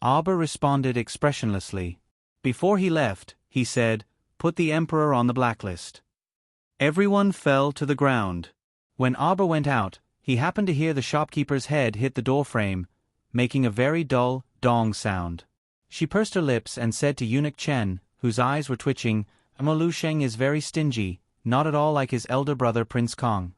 Arba responded expressionlessly. Before he left, he said, "Put the Emperor on the blacklist." Everyone fell to the ground. When Arba went out, he happened to hear the shopkeeper's head hit the doorframe, making a very dull, dong sound. She pursed her lips and said to Eunuch Chen, whose eyes were twitching, "Lusheng is very stingy, not at all like his elder brother Prince Kong.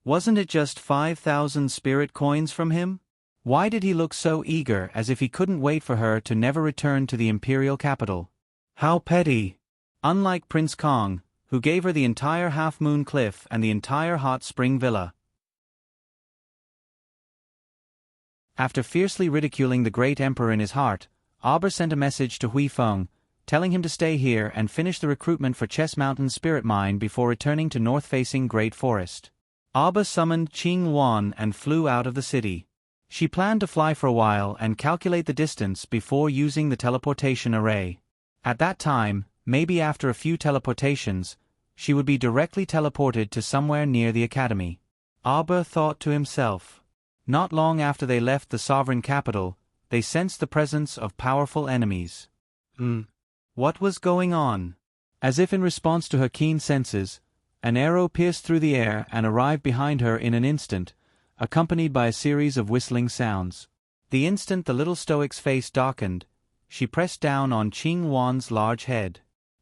Wasn't it just 5,000 spirit coins from him? Why did he look so eager as if he couldn't wait for her to never return to the imperial capital? How petty! Unlike Prince Kong, who gave her the entire Half-Moon Cliff and the entire Hot Spring Villa." After fiercely ridiculing the great emperor in his heart, Arba sent a message to Huifeng, telling him to stay here and finish the recruitment for Chess Mountain Spirit Mine before returning to north-facing Great Forest. Arba summoned Qing Wan and flew out of the city. She planned to fly for a while and calculate the distance before using the teleportation array. At that time, maybe after a few teleportations, she would be directly teleported to somewhere near the academy. Arba thought to himself. Not long after they left the sovereign capital, they sensed the presence of powerful enemies. What was going on? As if in response to her keen senses, an arrow pierced through the air and arrived behind her in an instant, accompanied by a series of whistling sounds. The instant the little stoic's face darkened, she pressed down on Qing Wan's large head.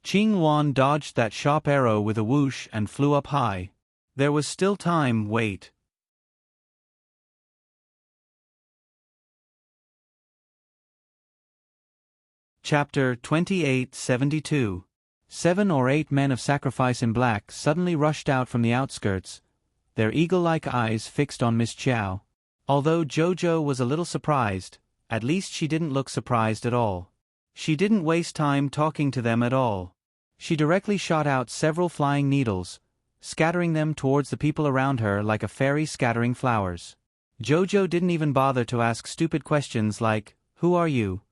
Qing Wan dodged that sharp arrow with a whoosh and flew up high. There was still time, wait. Chapter 2872. 7 or 8 men of sacrifice in black suddenly rushed out from the outskirts, their eagle-like eyes fixed on Miss Chow. Although Jojo was a little surprised, at least she didn't look surprised at all. She didn't waste time talking to them at all. She directly shot out several flying needles, scattering them towards the people around her like a fairy scattering flowers. Jojo didn't even bother to ask stupid questions like, "Who are you?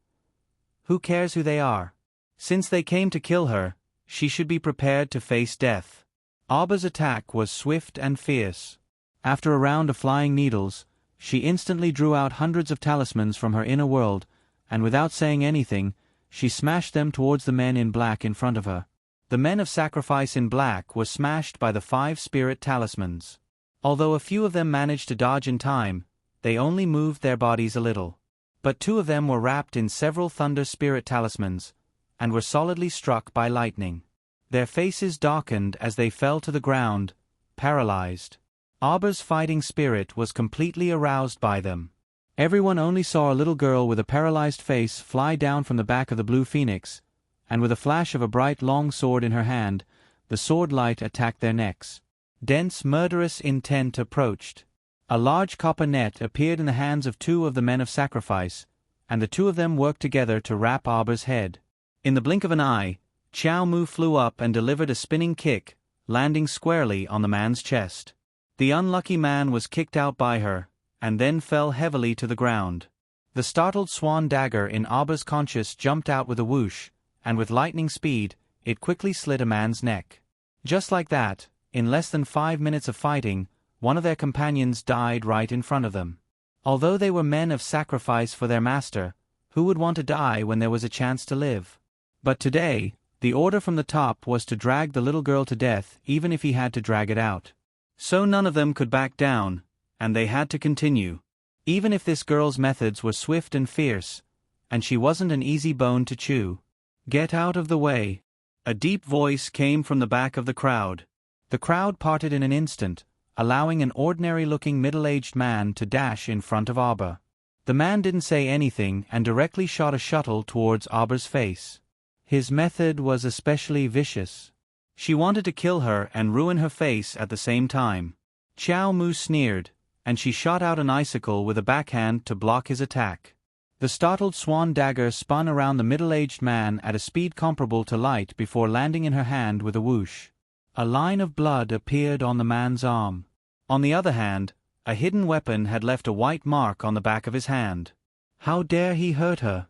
Who cares who they are?" Since they came to kill her, she should be prepared to face death. Aba's attack was swift and fierce. After a round of flying needles, she instantly drew out hundreds of talismans from her inner world, and without saying anything, she smashed them towards the men in black in front of her. The men of sacrifice in black were smashed by the 5 spirit talismans. Although a few of them managed to dodge in time, they only moved their bodies a little. But 2 of them were wrapped in several thunder spirit talismans, and were solidly struck by lightning. Their faces darkened as they fell to the ground, paralyzed. Aba's fighting spirit was completely aroused by them. Everyone only saw a little girl with a paralyzed face fly down from the back of the blue phoenix, and with a flash of a bright long sword in her hand, the sword light attacked their necks. Dense murderous intent approached. A large copper net appeared in the hands of 2 of the men of sacrifice, and the 2 of them worked together to wrap Aba's head. In the blink of an eye, Chow Mu flew up and delivered a spinning kick, landing squarely on the man's chest. The unlucky man was kicked out by her, and then fell heavily to the ground. The startled swan dagger in Aba's conscience jumped out with a whoosh, and with lightning speed, it quickly slit a man's neck. Just like that, in less than 5 minutes of fighting, one of their companions died right in front of them. Although they were men of sacrifice for their master, who would want to die when there was a chance to live? But today, the order from the top was to drag the little girl to death even if he had to drag it out. So none of them could back down, and they had to continue. Even if this girl's methods were swift and fierce, and she wasn't an easy bone to chew. "Get out of the way." A deep voice came from the back of the crowd. The crowd parted in an instant, allowing an ordinary-looking middle-aged man to dash in front of Aba. The man didn't say anything and directly shot a shuttle towards Aba's face. His method was especially vicious. She wanted to kill her and ruin her face at the same time. Chow Mu sneered, and she shot out an icicle with a backhand to block his attack. The startled swan dagger spun around the middle-aged man at a speed comparable to light before landing in her hand with a whoosh. A line of blood appeared on the man's arm. On the other hand, a hidden weapon had left a white mark on the back of his hand. How dare he hurt her?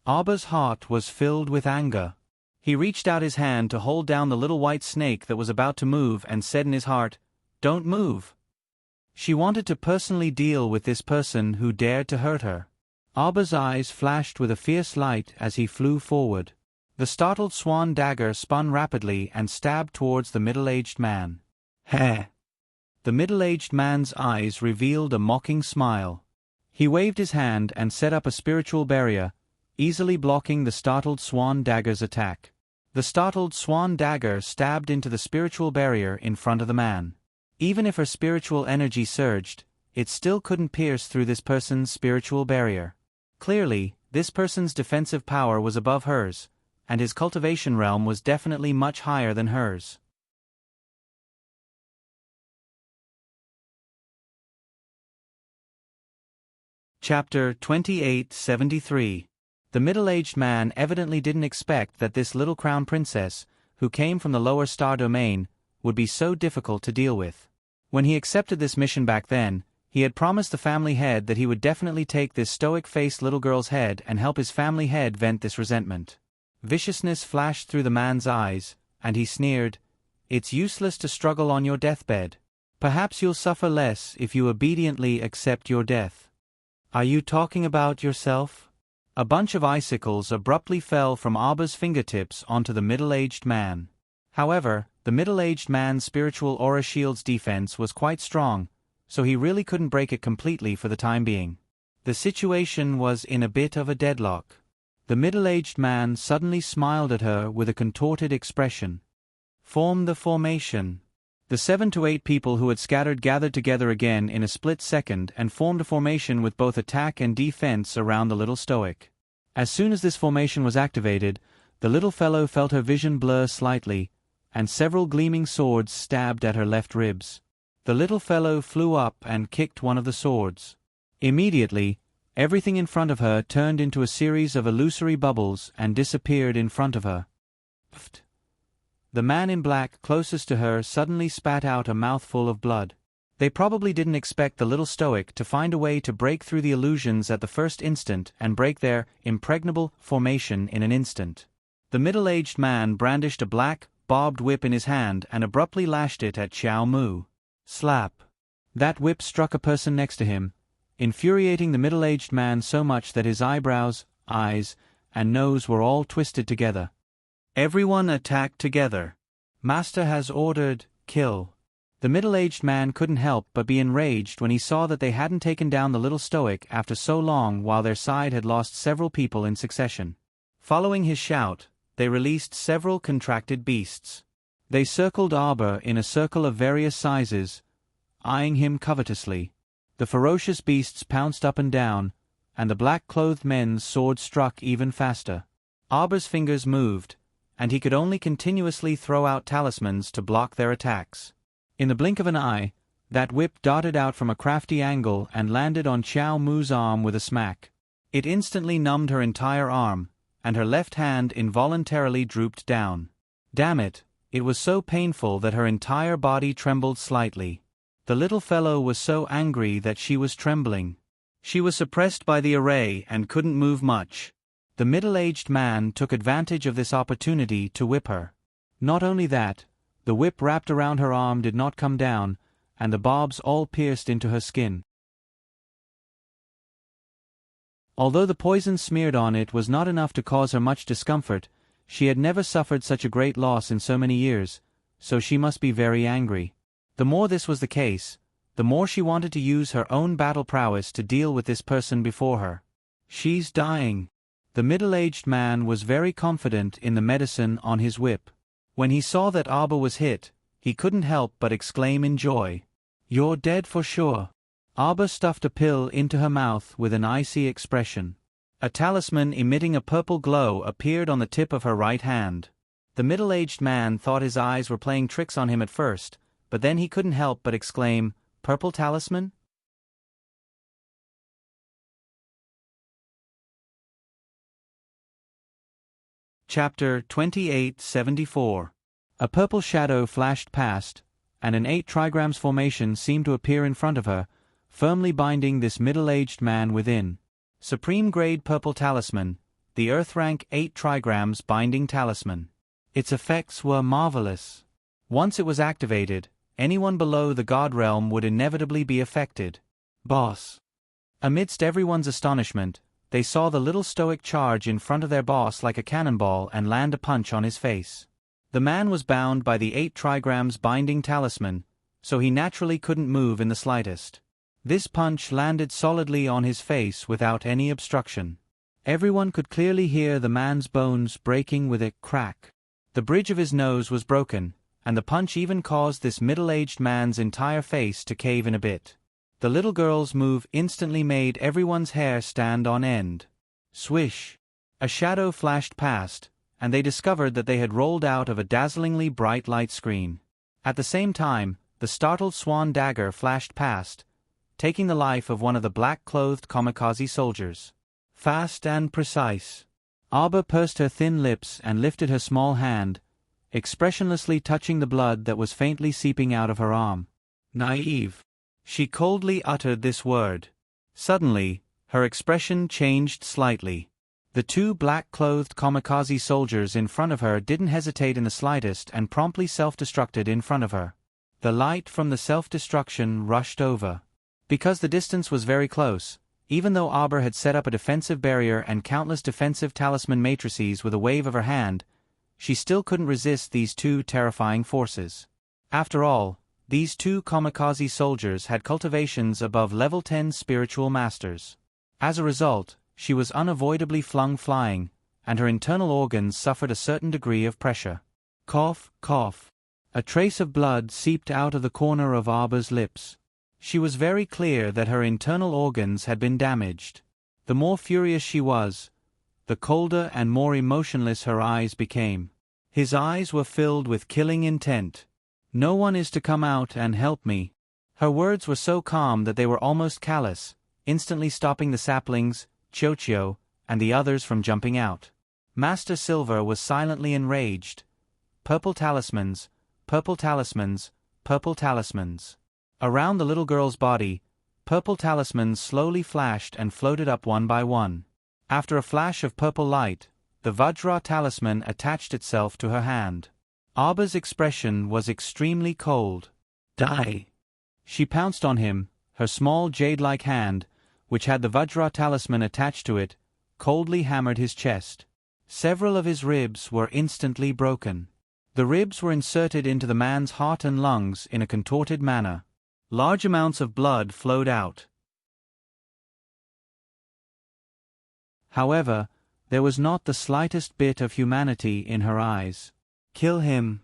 Aba's heart was filled with anger. He reached out his hand to hold down the little white snake that was about to move and said in his heart, "Don't move." She wanted to personally deal with this person who dared to hurt her. Aba's eyes flashed with a fierce light as he flew forward. The startled swan dagger spun rapidly and stabbed towards the middle-aged man. Heh! The middle-aged man's eyes revealed a mocking smile. He waved his hand and set up a spiritual barrier, easily blocking the startled swan dagger's attack. The startled swan dagger stabbed into the spiritual barrier in front of the man. Even if her spiritual energy surged, it still couldn't pierce through this person's spiritual barrier. Clearly, this person's defensive power was above hers, and his cultivation realm was definitely much higher than hers. Chapter 2873. The middle-aged man evidently didn't expect that this little crown princess, who came from the lower star domain, would be so difficult to deal with. When he accepted this mission back then, he had promised the family head that he would definitely take this stoic-faced little girl's head and help his family head vent this resentment. Viciousness flashed through the man's eyes, and he sneered, "It's useless to struggle on your deathbed. Perhaps you'll suffer less if you obediently accept your death." "Are you talking about yourself?" A bunch of icicles abruptly fell from Aba's fingertips onto the middle-aged man. However, the middle-aged man's spiritual aura shield's defense was quite strong, so he really couldn't break it completely for the time being. The situation was in a bit of a deadlock. The middle-aged man suddenly smiled at her with a contorted expression. Form the formation. The 7 to 8 people who had scattered gathered together again in a split second and formed a formation with both attack and defense around the little stoic. As soon as this formation was activated, the little fellow felt her vision blur slightly, and several gleaming swords stabbed at her left ribs. The little fellow flew up and kicked one of the swords. Immediately, everything in front of her turned into a series of illusory bubbles and disappeared in front of her. Pfft. The man in black closest to her suddenly spat out a mouthful of blood. They probably didn't expect the little stoic to find a way to break through the illusions at the first instant and break their impregnable formation in an instant. The middle-aged man brandished a black, bobbed whip in his hand and abruptly lashed it at Xiao Mu. Slap. That whip struck a person next to him, infuriating the middle-aged man so much that his eyebrows, eyes, and nose were all twisted together. Everyone attack together. Master has ordered, kill. The middle-aged man couldn't help but be enraged when he saw that they hadn't taken down the little stoic after so long while their side had lost several people in succession. Following his shout, they released several contracted beasts. They circled Arbor in a circle of various sizes, eyeing him covetously. The ferocious beasts pounced up and down, and the black-clothed men's swords struck even faster. Arbor's fingers moved, and he could only continuously throw out talismans to block their attacks. In the blink of an eye, that whip darted out from a crafty angle and landed on Xiao Mu's arm with a smack. It instantly numbed her entire arm, and her left hand involuntarily drooped down. Damn it, it was so painful that her entire body trembled slightly. The little fellow was so angry that she was trembling. She was suppressed by the array and couldn't move much. The middle-aged man took advantage of this opportunity to whip her. Not only that, the whip wrapped around her arm did not come down, and the barbs all pierced into her skin. Although the poison smeared on it was not enough to cause her much discomfort, she had never suffered such a great loss in so many years, so she must be very angry. The more this was the case, the more she wanted to use her own battle prowess to deal with this person before her. She's dying. The middle-aged man was very confident in the medicine on his whip. When he saw that Arbor was hit, he couldn't help but exclaim in joy. You're dead for sure. Arbor stuffed a pill into her mouth with an icy expression. A talisman emitting a purple glow appeared on the tip of her right hand. The middle-aged man thought his eyes were playing tricks on him at first, but then he couldn't help but exclaim, "Purple talisman?" Chapter 2874. A purple shadow flashed past, and an 8 trigrams formation seemed to appear in front of her, firmly binding this middle-aged man within. Supreme-grade purple talisman, the Earth-rank 8 trigrams binding talisman. Its effects were marvelous. Once it was activated, anyone below the god realm would inevitably be affected. Boss. Amidst everyone's astonishment, they saw the little stoic charge in front of their boss like a cannonball and land a punch on his face. The man was bound by the 8 trigrams binding talisman, so he naturally couldn't move in the slightest. This punch landed solidly on his face without any obstruction. Everyone could clearly hear the man's bones breaking with a crack. The bridge of his nose was broken, and the punch even caused this middle-aged man's entire face to cave in a bit. The little girl's move instantly made everyone's hair stand on end. Swish! A shadow flashed past, and they discovered that they had rolled out of a dazzlingly bright light screen. At the same time, the startled swan dagger flashed past, taking the life of one of the black-clothed kamikaze soldiers. Fast and precise. Arbor pursed her thin lips and lifted her small hand, expressionlessly touching the blood that was faintly seeping out of her arm. Naive. She coldly uttered this word. Suddenly, her expression changed slightly. The 2 black-clothed kamikaze soldiers in front of her didn't hesitate in the slightest and promptly self-destructed in front of her. The light from the self-destruction rushed over. Because the distance was very close, even though Arbor had set up a defensive barrier and countless defensive talisman matrices with a wave of her hand, she still couldn't resist these 2 terrifying forces. After all, these 2 kamikaze soldiers had cultivations above level 10 spiritual masters. As a result, she was unavoidably flung flying, and her internal organs suffered a certain degree of pressure. Cough, cough. A trace of blood seeped out of the corner of Arba's lips. She was very clear that her internal organs had been damaged. The more furious she was, the colder and more emotionless her eyes became. His eyes were filled with killing intent. "No one is to come out and help me." Her words were so calm that they were almost callous, instantly stopping the saplings, Chocho, and the others from jumping out. Master Silver was silently enraged. Purple talismans, purple talismans, purple talismans. Around the little girl's body, purple talismans slowly flashed and floated up one by one. After a flash of purple light, the Vajra talisman attached itself to her hand. Arba's expression was extremely cold. "Die!" She pounced on him, her small jade-like hand, which had the Vajra talisman attached to it, coldly hammered his chest. Several of his ribs were instantly broken. The ribs were inserted into the man's heart and lungs in a contorted manner. Large amounts of blood flowed out. However, there was not the slightest bit of humanity in her eyes. "Kill him."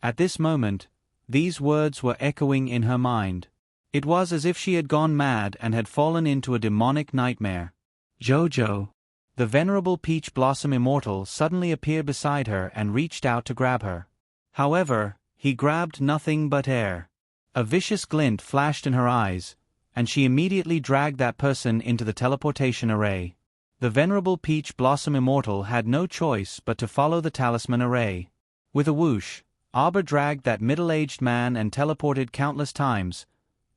At this moment, these words were echoing in her mind. It was as if she had gone mad and had fallen into a demonic nightmare. "Jojo." The venerable Peach Blossom Immortal suddenly appeared beside her and reached out to grab her. However, he grabbed nothing but air. A vicious glint flashed in her eyes, and she immediately dragged that person into the teleportation array. The venerable Peach Blossom Immortal had no choice but to follow the talisman array. With a whoosh, Arba dragged that middle-aged man and teleported countless times,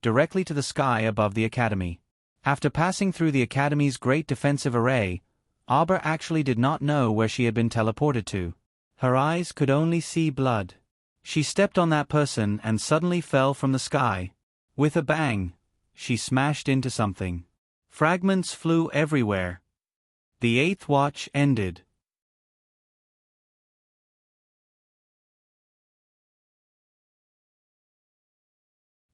directly to the sky above the academy. After passing through the academy's great defensive array, Arba actually did not know where she had been teleported to. Her eyes could only see blood. She stepped on that person and suddenly fell from the sky. With a bang, she smashed into something. Fragments flew everywhere. The 8th watch ended.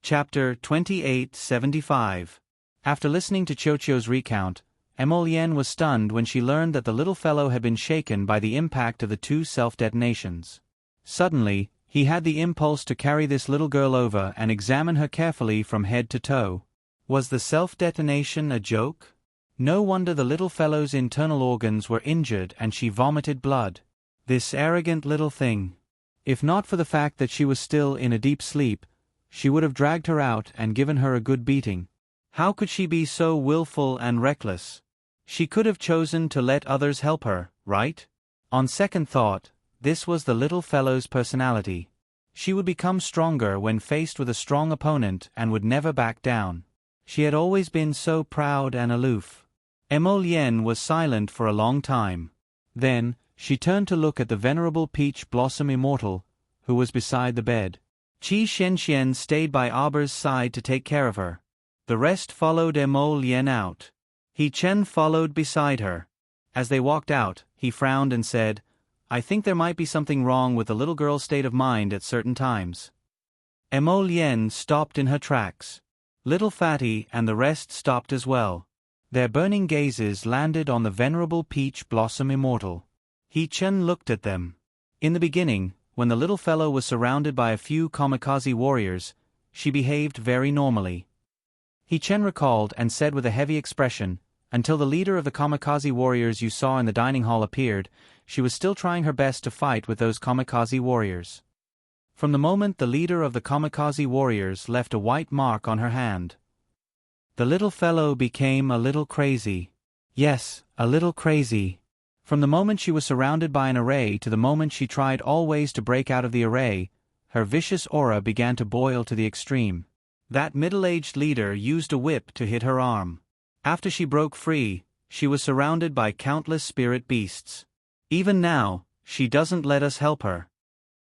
Chapter 2875. After listening to Chocho's recount, Emolienne was stunned when she learned that the little fellow had been shaken by the impact of the 2 self-detonations. Suddenly, he had the impulse to carry this little girl over and examine her carefully from head to toe. Was the self-detonation a joke? No wonder the little fellow's internal organs were injured and she vomited blood. This arrogant little thing. If not for the fact that she was still in a deep sleep, she would have dragged her out and given her a good beating. How could she be so willful and reckless? She could have chosen to let others help her, right? On second thought, this was the little fellow's personality. She would become stronger when faced with a strong opponent and would never back down. She had always been so proud and aloof. Emolienne was silent for a long time. Then, she turned to look at the venerable Peach Blossom Immortal, who was beside the bed. Qi Shenxian stayed by Arba's side to take care of her. The rest followed Emolienne out. He Chen followed beside her. As they walked out, he frowned and said, "I think there might be something wrong with the little girl's state of mind at certain times." Emolienne stopped in her tracks. Little Fatty and the rest stopped as well. Their burning gazes landed on the venerable Peach Blossom Immortal. He Chen looked at them. In the beginning, when the little fellow was surrounded by a few kamikaze warriors, she behaved very normally. He Chen recalled and said with a heavy expression, "Until the leader of the kamikaze warriors you saw in the dining hall appeared, she was still trying her best to fight with those kamikaze warriors. From the moment the leader of the kamikaze warriors left a white mark on her hand, the little fellow became a little crazy. Yes, a little crazy. From the moment she was surrounded by an array to the moment she tried all ways to break out of the array, her vicious aura began to boil to the extreme. That middle-aged leader used a whip to hit her arm. After she broke free, she was surrounded by countless spirit beasts. Even now, she doesn't let us help her.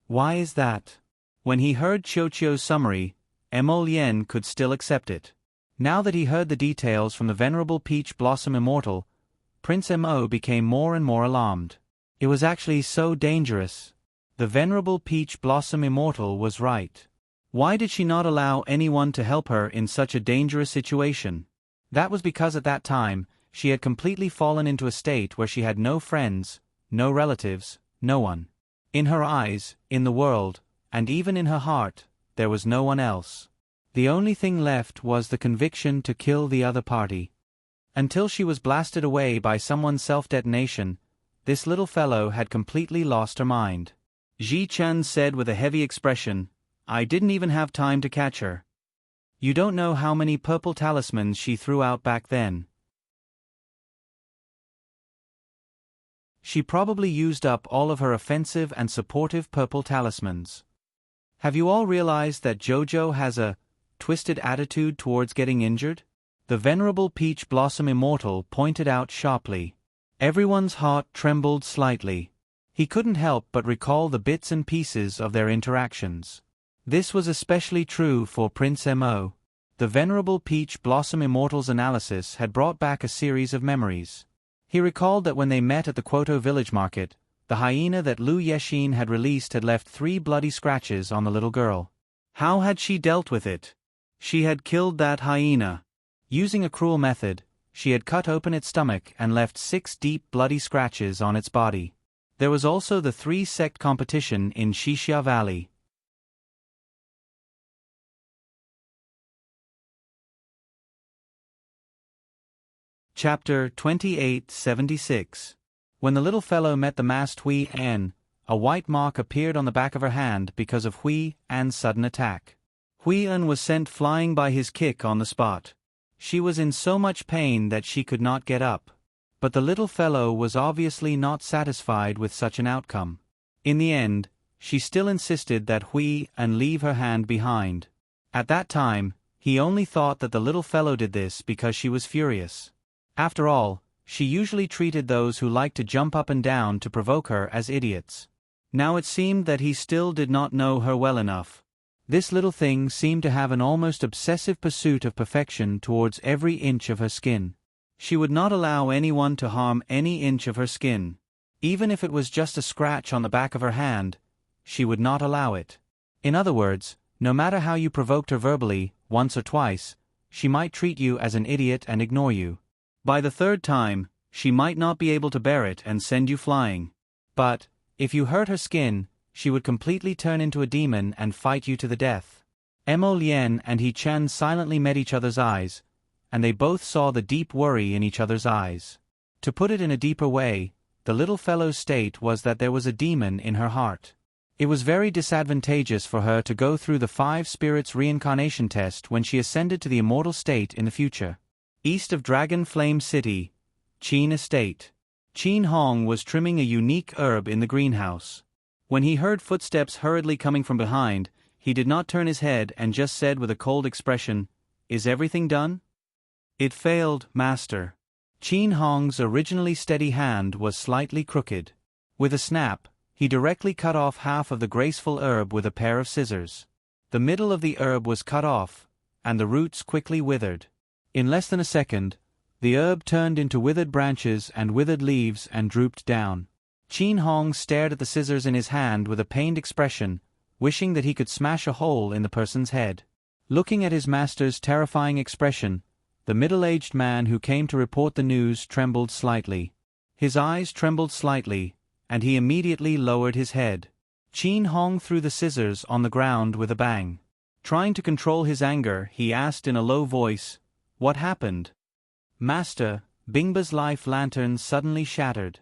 Why is that?" When he heard Chocho's summary, Emolienne could still accept it. Now that he heard the details from the venerable Peach Blossom Immortal, Prince Mo became more and more alarmed. It was actually so dangerous. The venerable Peach Blossom Immortal was right. Why did she not allow anyone to help her in such a dangerous situation? That was because at that time, she had completely fallen into a state where she had no friends, no relatives, no one. In her eyes, in the world, and even in her heart, there was no one else. The only thing left was the conviction to kill the other party. Until she was blasted away by someone's self-detonation, this little fellow had completely lost her mind. Ji Chen said with a heavy expression, "I didn't even have time to catch her. You don't know how many purple talismans she threw out back then. She probably used up all of her offensive and supportive purple talismans. Have you all realized that Jojo has a twisted attitude towards getting injured?" The venerable Peach Blossom Immortal pointed out sharply. Everyone's heart trembled slightly. He couldn't help but recall the bits and pieces of their interactions. This was especially true for Prince Mo. The venerable Peach Blossom Immortal's analysis had brought back a series of memories. He recalled that when they met at the Kwoto village market, the hyena that Lu Yexin had released had left 3 bloody scratches on the little girl. How had she dealt with it? She had killed that hyena. Using a cruel method, she had cut open its stomach and left 6 deep bloody scratches on its body. There was also the 3-sect competition in Shixia Valley. Chapter 2876. When the little fellow met the masked Hui An, a white mark appeared on the back of her hand because of Hui An's sudden attack. Hui An was sent flying by his kick on the spot. She was in so much pain that she could not get up. But the little fellow was obviously not satisfied with such an outcome. In the end, she still insisted that Hui An leave her hand behind. At that time, he only thought that the little fellow did this because she was furious. After all, she usually treated those who liked to jump up and down to provoke her as idiots. Now it seemed that he still did not know her well enough. This little thing seemed to have an almost obsessive pursuit of perfection towards every inch of her skin. She would not allow anyone to harm any inch of her skin. Even if it was just a scratch on the back of her hand, she would not allow it. In other words, no matter how you provoked her verbally, once or twice, she might treat you as an idiot and ignore you. By the 3rd time, she might not be able to bear it and send you flying. But, if you hurt her skin, she would completely turn into a demon and fight you to the death. Mo Lien and He Chen silently met each other's eyes, and they both saw the deep worry in each other's eyes. To put it in a deeper way, the little fellow's state was that there was a demon in her heart. It was very disadvantageous for her to go through the 5 spirits reincarnation test when she ascended to the immortal state in the future. East of Dragon Flame City, Qin Estate. Qin Hong was trimming a unique herb in the greenhouse. When he heard footsteps hurriedly coming from behind, he did not turn his head and just said with a cold expression, "Is everything done?" "It failed, master." Qin Hong's originally steady hand was slightly crooked. With a snap, he directly cut off half of the graceful herb with a pair of scissors. The middle of the herb was cut off, and the roots quickly withered. In less than a second, the herb turned into withered branches and withered leaves and drooped down. Qin Hong stared at the scissors in his hand with a pained expression, wishing that he could smash a hole in the person's head. Looking at his master's terrifying expression, the middle-aged man who came to report the news trembled slightly. His eyes trembled slightly, and he immediately lowered his head. Qin Hong threw the scissors on the ground with a bang. Trying to control his anger, he asked in a low voice, "What happened?" "Master, Bingba's life lantern suddenly shattered."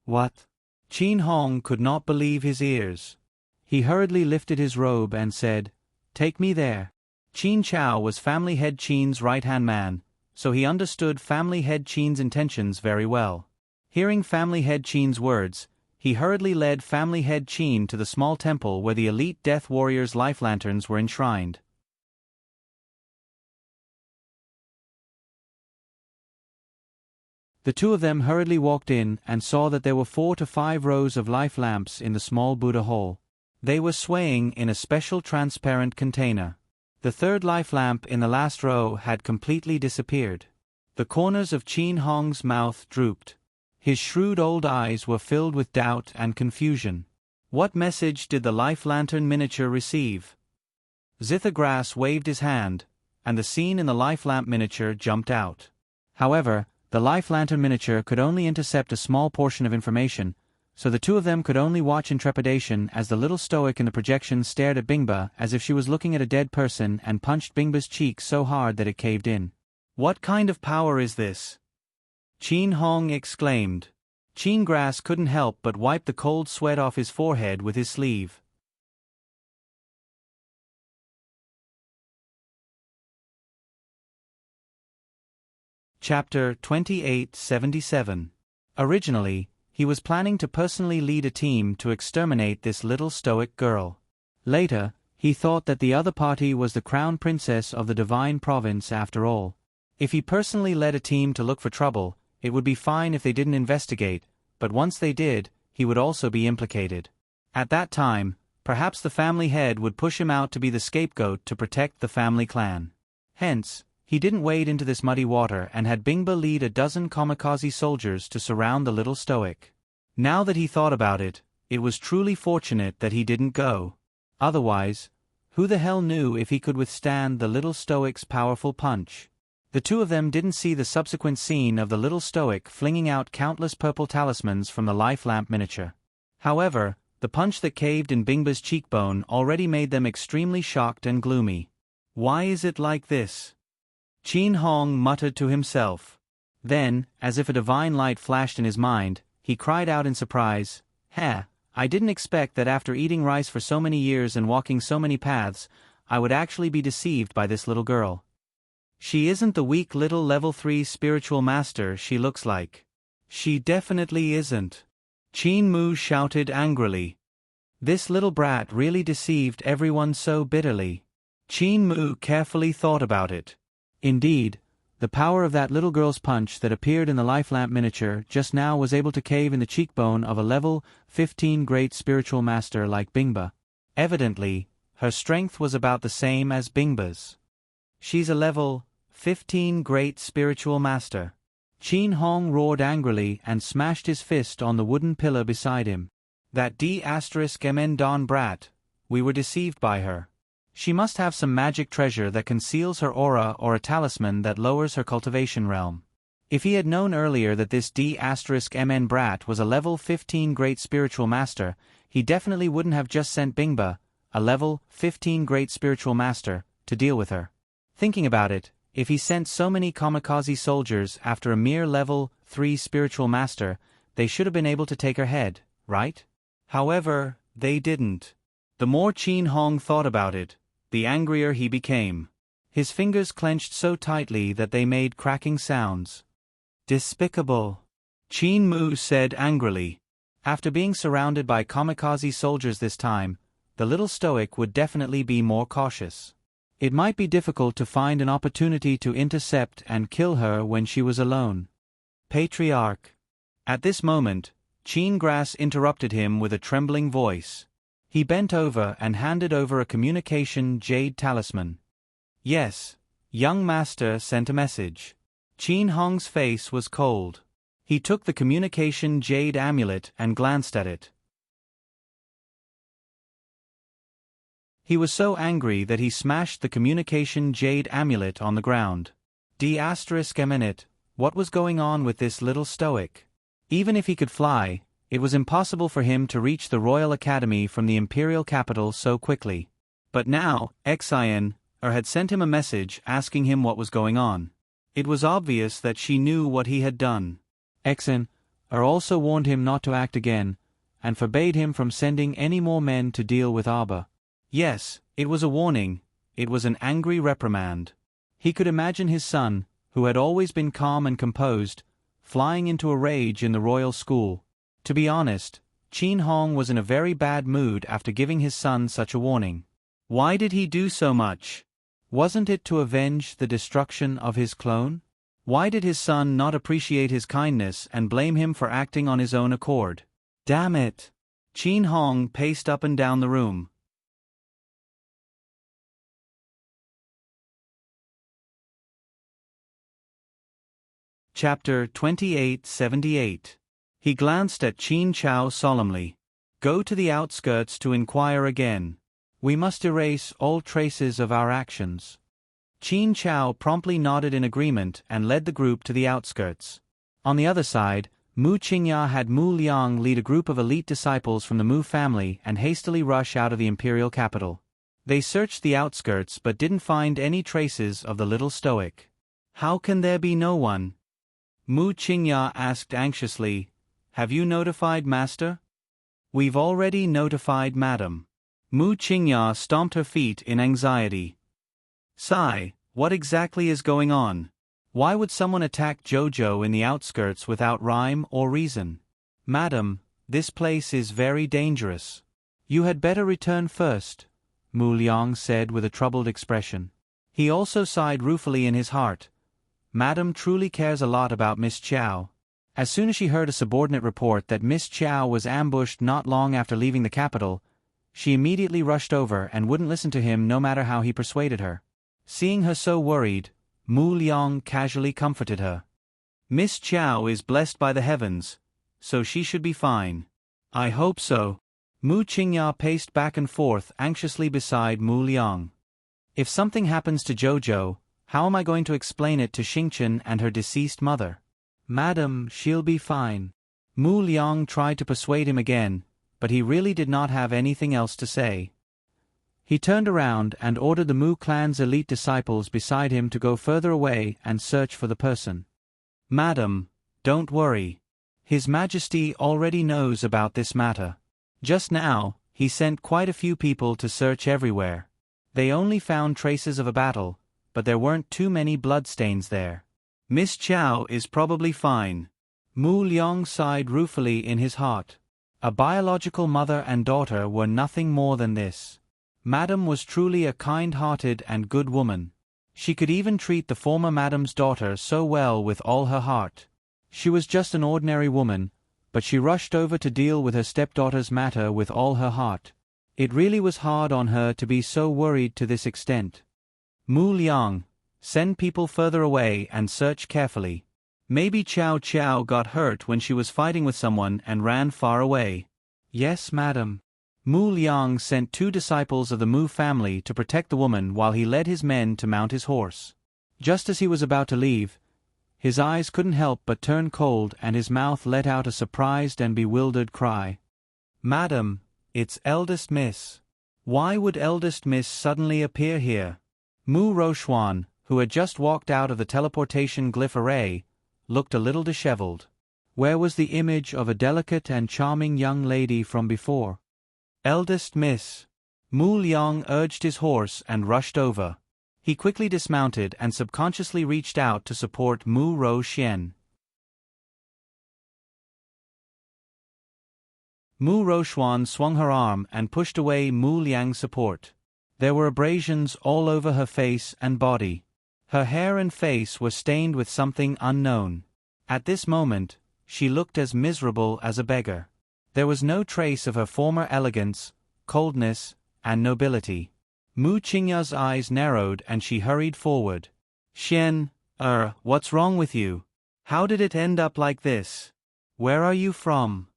"What?" Qin Hong could not believe his ears. He hurriedly lifted his robe and said, "Take me there." Qin Chao was Family Head Qin's right-hand man, so he understood Family Head Qin's intentions very well. Hearing Family Head Qin's words, he hurriedly led Family Head Qin to the small temple where the elite Death Warrior's life lanterns were enshrined. The two of them hurriedly walked in and saw that there were 4 to 5 rows of life lamps in the small Buddha hall. They were swaying in a special transparent container. The 3rd life lamp in the last row had completely disappeared. The corners of Qin Hong's mouth drooped. His shrewd old eyes were filled with doubt and confusion. What message did the life lantern miniature receive? Zithagrass waved his hand, and the scene in the life lamp miniature jumped out. However, the life lantern miniature could only intercept a small portion of information, so the two of them could only watch in trepidation as the little stoic in the projection stared at Bingba as if she was looking at a dead person and punched Bingba's cheek so hard that it caved in. "What kind of power is this?" Qin Hong exclaimed. Qin Grass couldn't help but wipe the cold sweat off his forehead with his sleeve. Chapter 2877. Originally, he was planning to personally lead a team to exterminate this little stoic girl. Later, he thought that the other party was the crown princess of the divine province after all. If he personally led a team to look for trouble, it would be fine if they didn't investigate, but once they did, he would also be implicated. At that time, perhaps the family head would push him out to be the scapegoat to protect the family clan. Hence, he didn't wade into this muddy water and had Bingba lead a dozen kamikaze soldiers to surround the little stoic. Now that he thought about it, it was truly fortunate that he didn't go. Otherwise, who the hell knew if he could withstand the little stoic's powerful punch? The two of them didn't see the subsequent scene of the little stoic flinging out countless purple talismans from the life lamp miniature. However, the punch that caved in Bingba's cheekbone already made them extremely shocked and gloomy. "Why is it like this?" Qin Hong muttered to himself. Then, as if a divine light flashed in his mind, he cried out in surprise, I didn't expect that after eating rice for so many years and walking so many paths, I would actually be deceived by this little girl. She isn't the weak little level 3 spiritual master she looks like. She definitely isn't." Qin Mu shouted angrily. This little brat really deceived everyone so bitterly. Qin Mu carefully thought about it. Indeed, the power of that little girl's punch that appeared in the life lamp miniature just now was able to cave in the cheekbone of a level 15 great spiritual master like Bingba. Evidently, her strength was about the same as Bingba's. She's a level 15 great spiritual master. Qin Hong roared angrily and smashed his fist on the wooden pillar beside him. That D***MN Don brat, we were deceived by her. She must have some magic treasure that conceals her aura or a talisman that lowers her cultivation realm. If he had known earlier that this D***MN brat was a level 15 great spiritual master, he definitely wouldn't have just sent Bingba, a level 15 great spiritual master, to deal with her. Thinking about it, if he sent so many kamikaze soldiers after a mere level 3 spiritual master, they should have been able to take her head, right? However, they didn't. The more Qin Hong thought about it, the angrier he became. His fingers clenched so tightly that they made cracking sounds. "Despicable," Qin Mu said angrily. After being surrounded by kamikaze soldiers this time, the little stoic would definitely be more cautious. It might be difficult to find an opportunity to intercept and kill her when she was alone. "Patriarch." At this moment, Qin Grass interrupted him with a trembling voice. He bent over and handed over a communication jade talisman. "Yes, young master sent a message." Qin Hong's face was cold. He took the communication jade amulet and glanced at it. He was so angry that he smashed the communication jade amulet on the ground. D***MN, what was going on with this little stoic? Even if he could fly, it was impossible for him to reach the Royal Academy from the imperial capital so quickly. But now, Xin had sent him a message asking him what was going on. It was obvious that she knew what he had done. Xin also warned him not to act again, and forbade him from sending any more men to deal with Arba. Yes, it was a warning, it was an angry reprimand. He could imagine his son, who had always been calm and composed, flying into a rage in the royal school. To be honest, Qin Hong was in a very bad mood after giving his son such a warning. Why did he do so much? Wasn't it to avenge the destruction of his clone? Why did his son not appreciate his kindness and blame him for acting on his own accord? Damn it! Qin Hong paced up and down the room. Chapter 2878. He glanced at Qin Chao solemnly. "Go to the outskirts to inquire again. We must erase all traces of our actions." Qin Chao promptly nodded in agreement and led the group to the outskirts. On the other side, Mu Qingya had Mu Liang lead a group of elite disciples from the Mu family and hastily rush out of the imperial capital. They searched the outskirts but didn't find any traces of the little stoic. How can there be no one? Mu Qingya asked anxiously. Have you notified Master? We've already notified Madam. Mu Qingya stomped her feet in anxiety. Sigh, what exactly is going on? Why would someone attack Jojo in the outskirts without rhyme or reason? Madam, this place is very dangerous. You had better return first, Mu Liang said with a troubled expression. He also sighed ruefully in his heart. Madam truly cares a lot about Miss Chow. As soon as she heard a subordinate report that Miss Chow was ambushed not long after leaving the capital, she immediately rushed over and wouldn't listen to him no matter how he persuaded her. Seeing her so worried, Mu Liang casually comforted her. Miss Chow is blessed by the heavens, so she should be fine. I hope so. Mu Qingya paced back and forth anxiously beside Mu Liang. If something happens to Jojo, how am I going to explain it to Xingchen and her deceased mother? Madam, she'll be fine. Mu Liang tried to persuade him again, but he really did not have anything else to say. He turned around and ordered the Mu clan's elite disciples beside him to go further away and search for the person. Madam, don't worry. His Majesty already knows about this matter. Just now, he sent quite a few people to search everywhere. They only found traces of a battle, but there weren't too many bloodstains there. Miss Chow is probably fine. Mu Liang sighed ruefully in his heart. A biological mother and daughter were nothing more than this. Madam was truly a kind-hearted and good woman. She could even treat the former Madam's daughter so well with all her heart. She was just an ordinary woman, but she rushed over to deal with her stepdaughter's matter with all her heart. It really was hard on her to be so worried to this extent. Mu Liang, send people further away and search carefully. Maybe Chow Chow got hurt when she was fighting with someone and ran far away. Yes, Madam. Mu Liang sent 2 disciples of the Mu family to protect the woman while he led his men to mount his horse. Just as he was about to leave, his eyes couldn't help but turn cold and his mouth let out a surprised and bewildered cry. Madam, it's Eldest Miss. Why would Eldest Miss suddenly appear here? Mu Rochuan, who had just walked out of the teleportation glyph array, looked a little disheveled. Where was the image of a delicate and charming young lady from before? Eldest Miss. Mu Liang urged his horse and rushed over. He quickly dismounted and subconsciously reached out to support Mu Roxian. Mu Rochuan swung her arm and pushed away Mu Liang's support. There were abrasions all over her face and body. Her hair and face were stained with something unknown. At this moment, she looked as miserable as a beggar. There was no trace of her former elegance, coldness, and nobility. Mu Qingya's eyes narrowed and she hurried forward. Xian, what's wrong with you? How did it end up like this? Where are you from?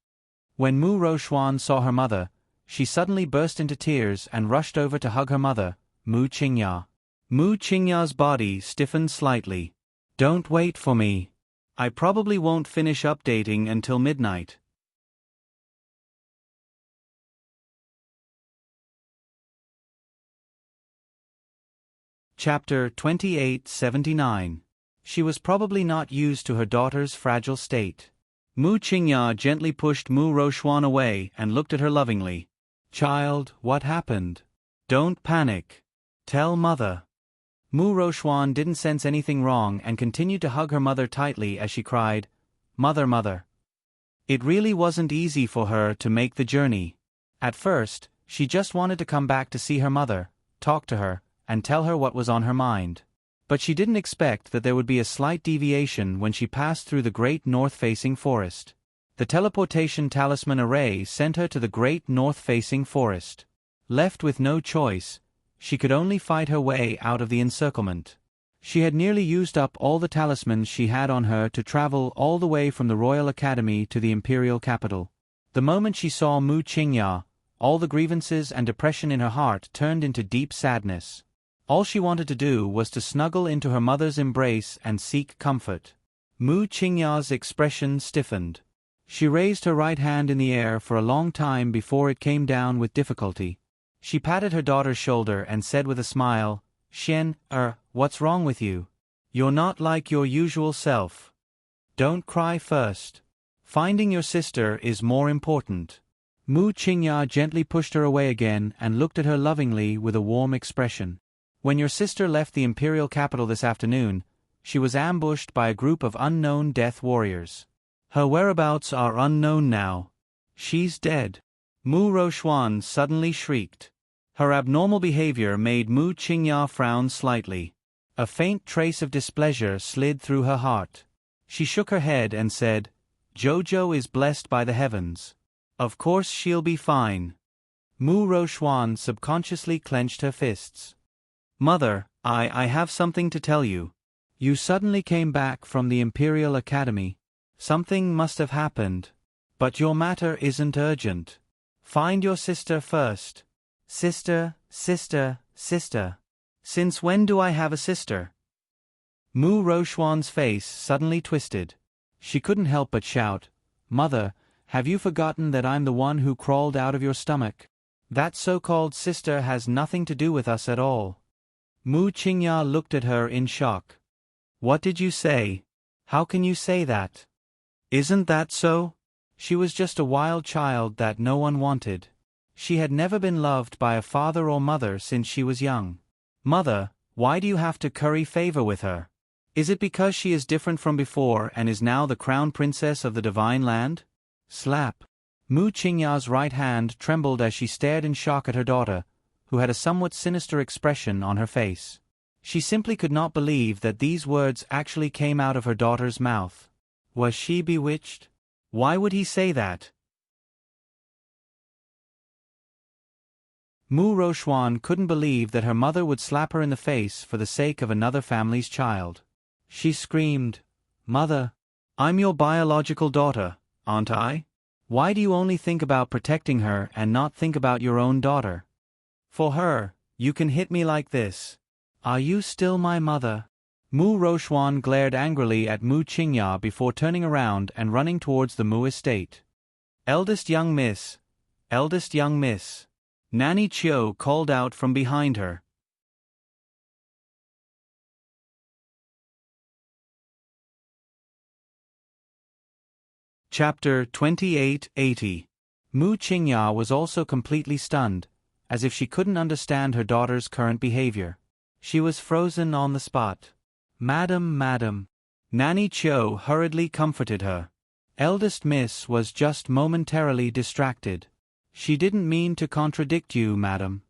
When Mu Rochuan saw her mother, she suddenly burst into tears and rushed over to hug her mother, Mu Qingya. Mu Qingya's body stiffened slightly. Don't wait for me. I probably won't finish updating until midnight. Chapter 2879. She was probably not used to her daughter's fragile state. Mu Qingya gently pushed Mu Rochuan away and looked at her lovingly. Child, what happened? Don't panic. Tell mother. Mu Rochuan didn't sense anything wrong and continued to hug her mother tightly as she cried, Mother, mother. It really wasn't easy for her to make the journey. At first, she just wanted to come back to see her mother, talk to her, and tell her what was on her mind. But she didn't expect that there would be a slight deviation when she passed through the great north-facing forest. The teleportation talisman array sent her to the great north-facing forest. Left with no choice, she could only fight her way out of the encirclement. She had nearly used up all the talismans she had on her to travel all the way from the Royal Academy to the Imperial capital. The moment she saw Mu Qingya, all the grievances and depression in her heart turned into deep sadness. All she wanted to do was to snuggle into her mother's embrace and seek comfort. Mu Qingya's expression stiffened. She raised her right hand in the air for a long time before it came down with difficulty. She patted her daughter's shoulder and said with a smile, Xian, what's wrong with you? You're not like your usual self. Don't cry first. Finding your sister is more important. Mu Qingya gently pushed her away again and looked at her lovingly with a warm expression. When your sister left the imperial capital this afternoon, she was ambushed by a group of unknown death warriors. Her whereabouts are unknown now. She's dead. Mu Roxuan suddenly shrieked. Her abnormal behavior made Mu Qingya frown slightly. A faint trace of displeasure slid through her heart. She shook her head and said, Jojo is blessed by the heavens. Of course she'll be fine. Mu Roxuan subconsciously clenched her fists. Mother, I have something to tell you. You suddenly came back from the Imperial Academy. Something must have happened. But your matter isn't urgent. Find your sister first. Sister. Since when do I have a sister? Mu Roxuan's face suddenly twisted. She couldn't help but shout, Mother, have you forgotten that I'm the one who crawled out of your stomach? That so-called sister has nothing to do with us at all. Mu Qingya looked at her in shock. What did you say? How can you say that? Isn't that so? She was just a wild child that no one wanted. She had never been loved by a father or mother since she was young. Mother, why do you have to curry favor with her? Is it because she is different from before and is now the crown princess of the divine land? Slap. Mu Qingya's right hand trembled as she stared in shock at her daughter, who had a somewhat sinister expression on her face. She simply could not believe that these words actually came out of her daughter's mouth. Was she bewitched? Why would he say that? Mu Roxuan couldn't believe that her mother would slap her in the face for the sake of another family's child. She screamed, Mother, I'm your biological daughter, aren't I? Why do you only think about protecting her and not think about your own daughter? For her, you can hit me like this. Are you still my mother? Mu Roxuan glared angrily at Mu Qingya before turning around and running towards the Mu estate. Eldest young miss. Nanny Chiu called out from behind her. Chapter 2880. Mu Qingya was also completely stunned, as if she couldn't understand her daughter's current behavior. She was frozen on the spot. Madam. Nanny Chiu hurriedly comforted her. Eldest Miss was just momentarily distracted. She didn't mean to contradict you, madam.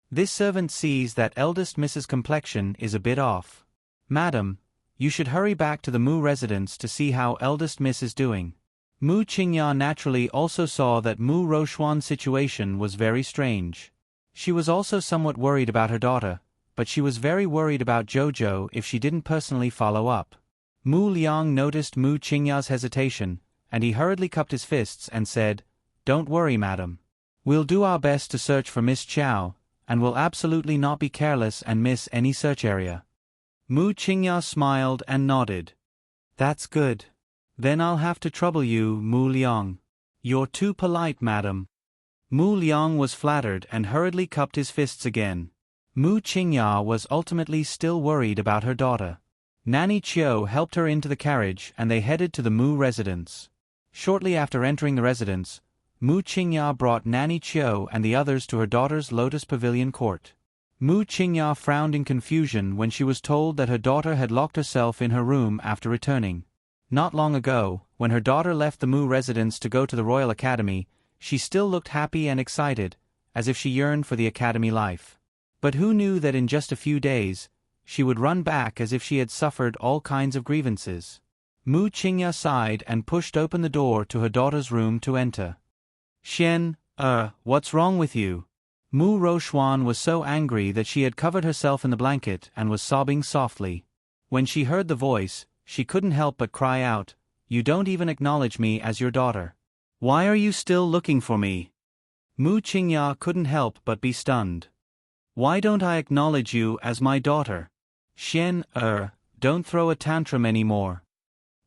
This servant sees that Eldest Miss's complexion is a bit off. Madam, you should hurry back to the Mu residence to see how Eldest Miss is doing. Mu Qingya naturally also saw that Mu Roxuan's situation was very strange. She was also somewhat worried about her daughter, but she was very worried about Jojo if she didn't personally follow up. Mu Liang noticed Mu Qingya's hesitation, and he hurriedly cupped his fists and said, Don't worry, madam. We'll do our best to search for Miss Chow, and will absolutely not be careless and miss any search area. Mu Qingya smiled and nodded. That's good. Then I'll have to trouble you, Mu Liang. You're too polite, madam. Mu Liang was flattered and hurriedly cupped his fists again. Mu Qingya was ultimately still worried about her daughter. Nanny Chiu helped her into the carriage and they headed to the Mu residence. Shortly after entering the residence, Mu Qingya brought Nanny Chiu and the others to her daughter's Lotus Pavilion court. Mu Qingya frowned in confusion when she was told that her daughter had locked herself in her room after returning. Not long ago, when her daughter left the Mu residence to go to the Royal Academy, she still looked happy and excited, as if she yearned for the academy life. But who knew that in just a few days, she would run back as if she had suffered all kinds of grievances. Mu Qingya sighed and pushed open the door to her daughter's room to enter. Xian, what's wrong with you? Mu Roxuan was so angry that she had covered herself in the blanket and was sobbing softly. When she heard the voice, she couldn't help but cry out, You don't even acknowledge me as your daughter. Why are you still looking for me? Mu Qingya couldn't help but be stunned. Why don't I acknowledge you as my daughter? Xian, don't throw a tantrum anymore.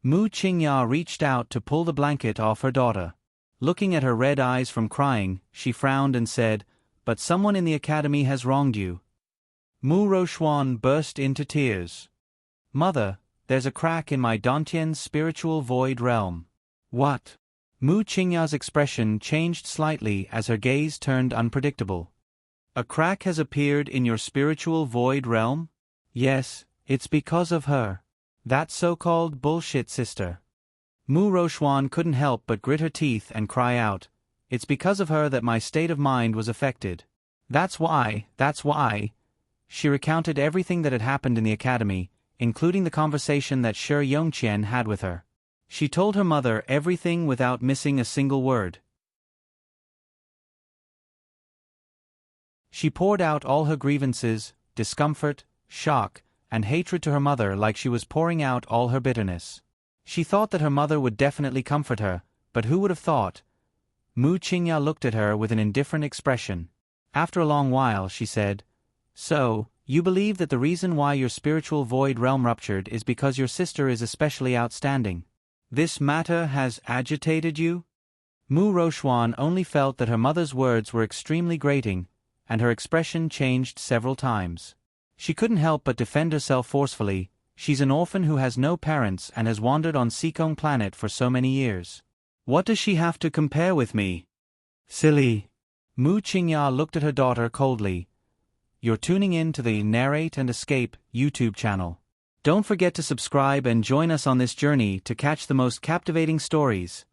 Mu Qingya reached out to pull the blanket off her daughter. Looking at her red eyes from crying, she frowned and said, "But someone in the academy has wronged you." Mu Rochuan burst into tears. "Mother, there's a crack in my Dantian's spiritual void realm." "What?" Mu Qingya's expression changed slightly as her gaze turned unpredictable. "A crack has appeared in your spiritual void realm?" "Yes, it's because of her. That so-called bullshit sister." Mu Rochuan couldn't help but grit her teeth and cry out, "It's because of her that my state of mind was affected. That's why. She recounted everything that had happened in the academy, including the conversation that Shi Yongqian had with her. She told her mother everything without missing a single word. She poured out all her grievances, discomfort, shock, and hatred to her mother like she was pouring out all her bitterness. She thought that her mother would definitely comfort her, but who would have thought? Mu Qingya looked at her with an indifferent expression. After a long while, she said, "So, you believe that the reason why your spiritual void realm ruptured is because your sister is especially outstanding? This matter has agitated you?" Mu Rochuan only felt that her mother's words were extremely grating, and her expression changed several times. She couldn't help but defend herself forcefully. She's an orphan who has no parents and has wandered on Seekong planet for so many years. What does she have to compare with me? Silly. Mu Qingya looked at her daughter coldly. You're tuning in to the Narrate and Escape YouTube channel. Don't forget to subscribe and join us on this journey to catch the most captivating stories.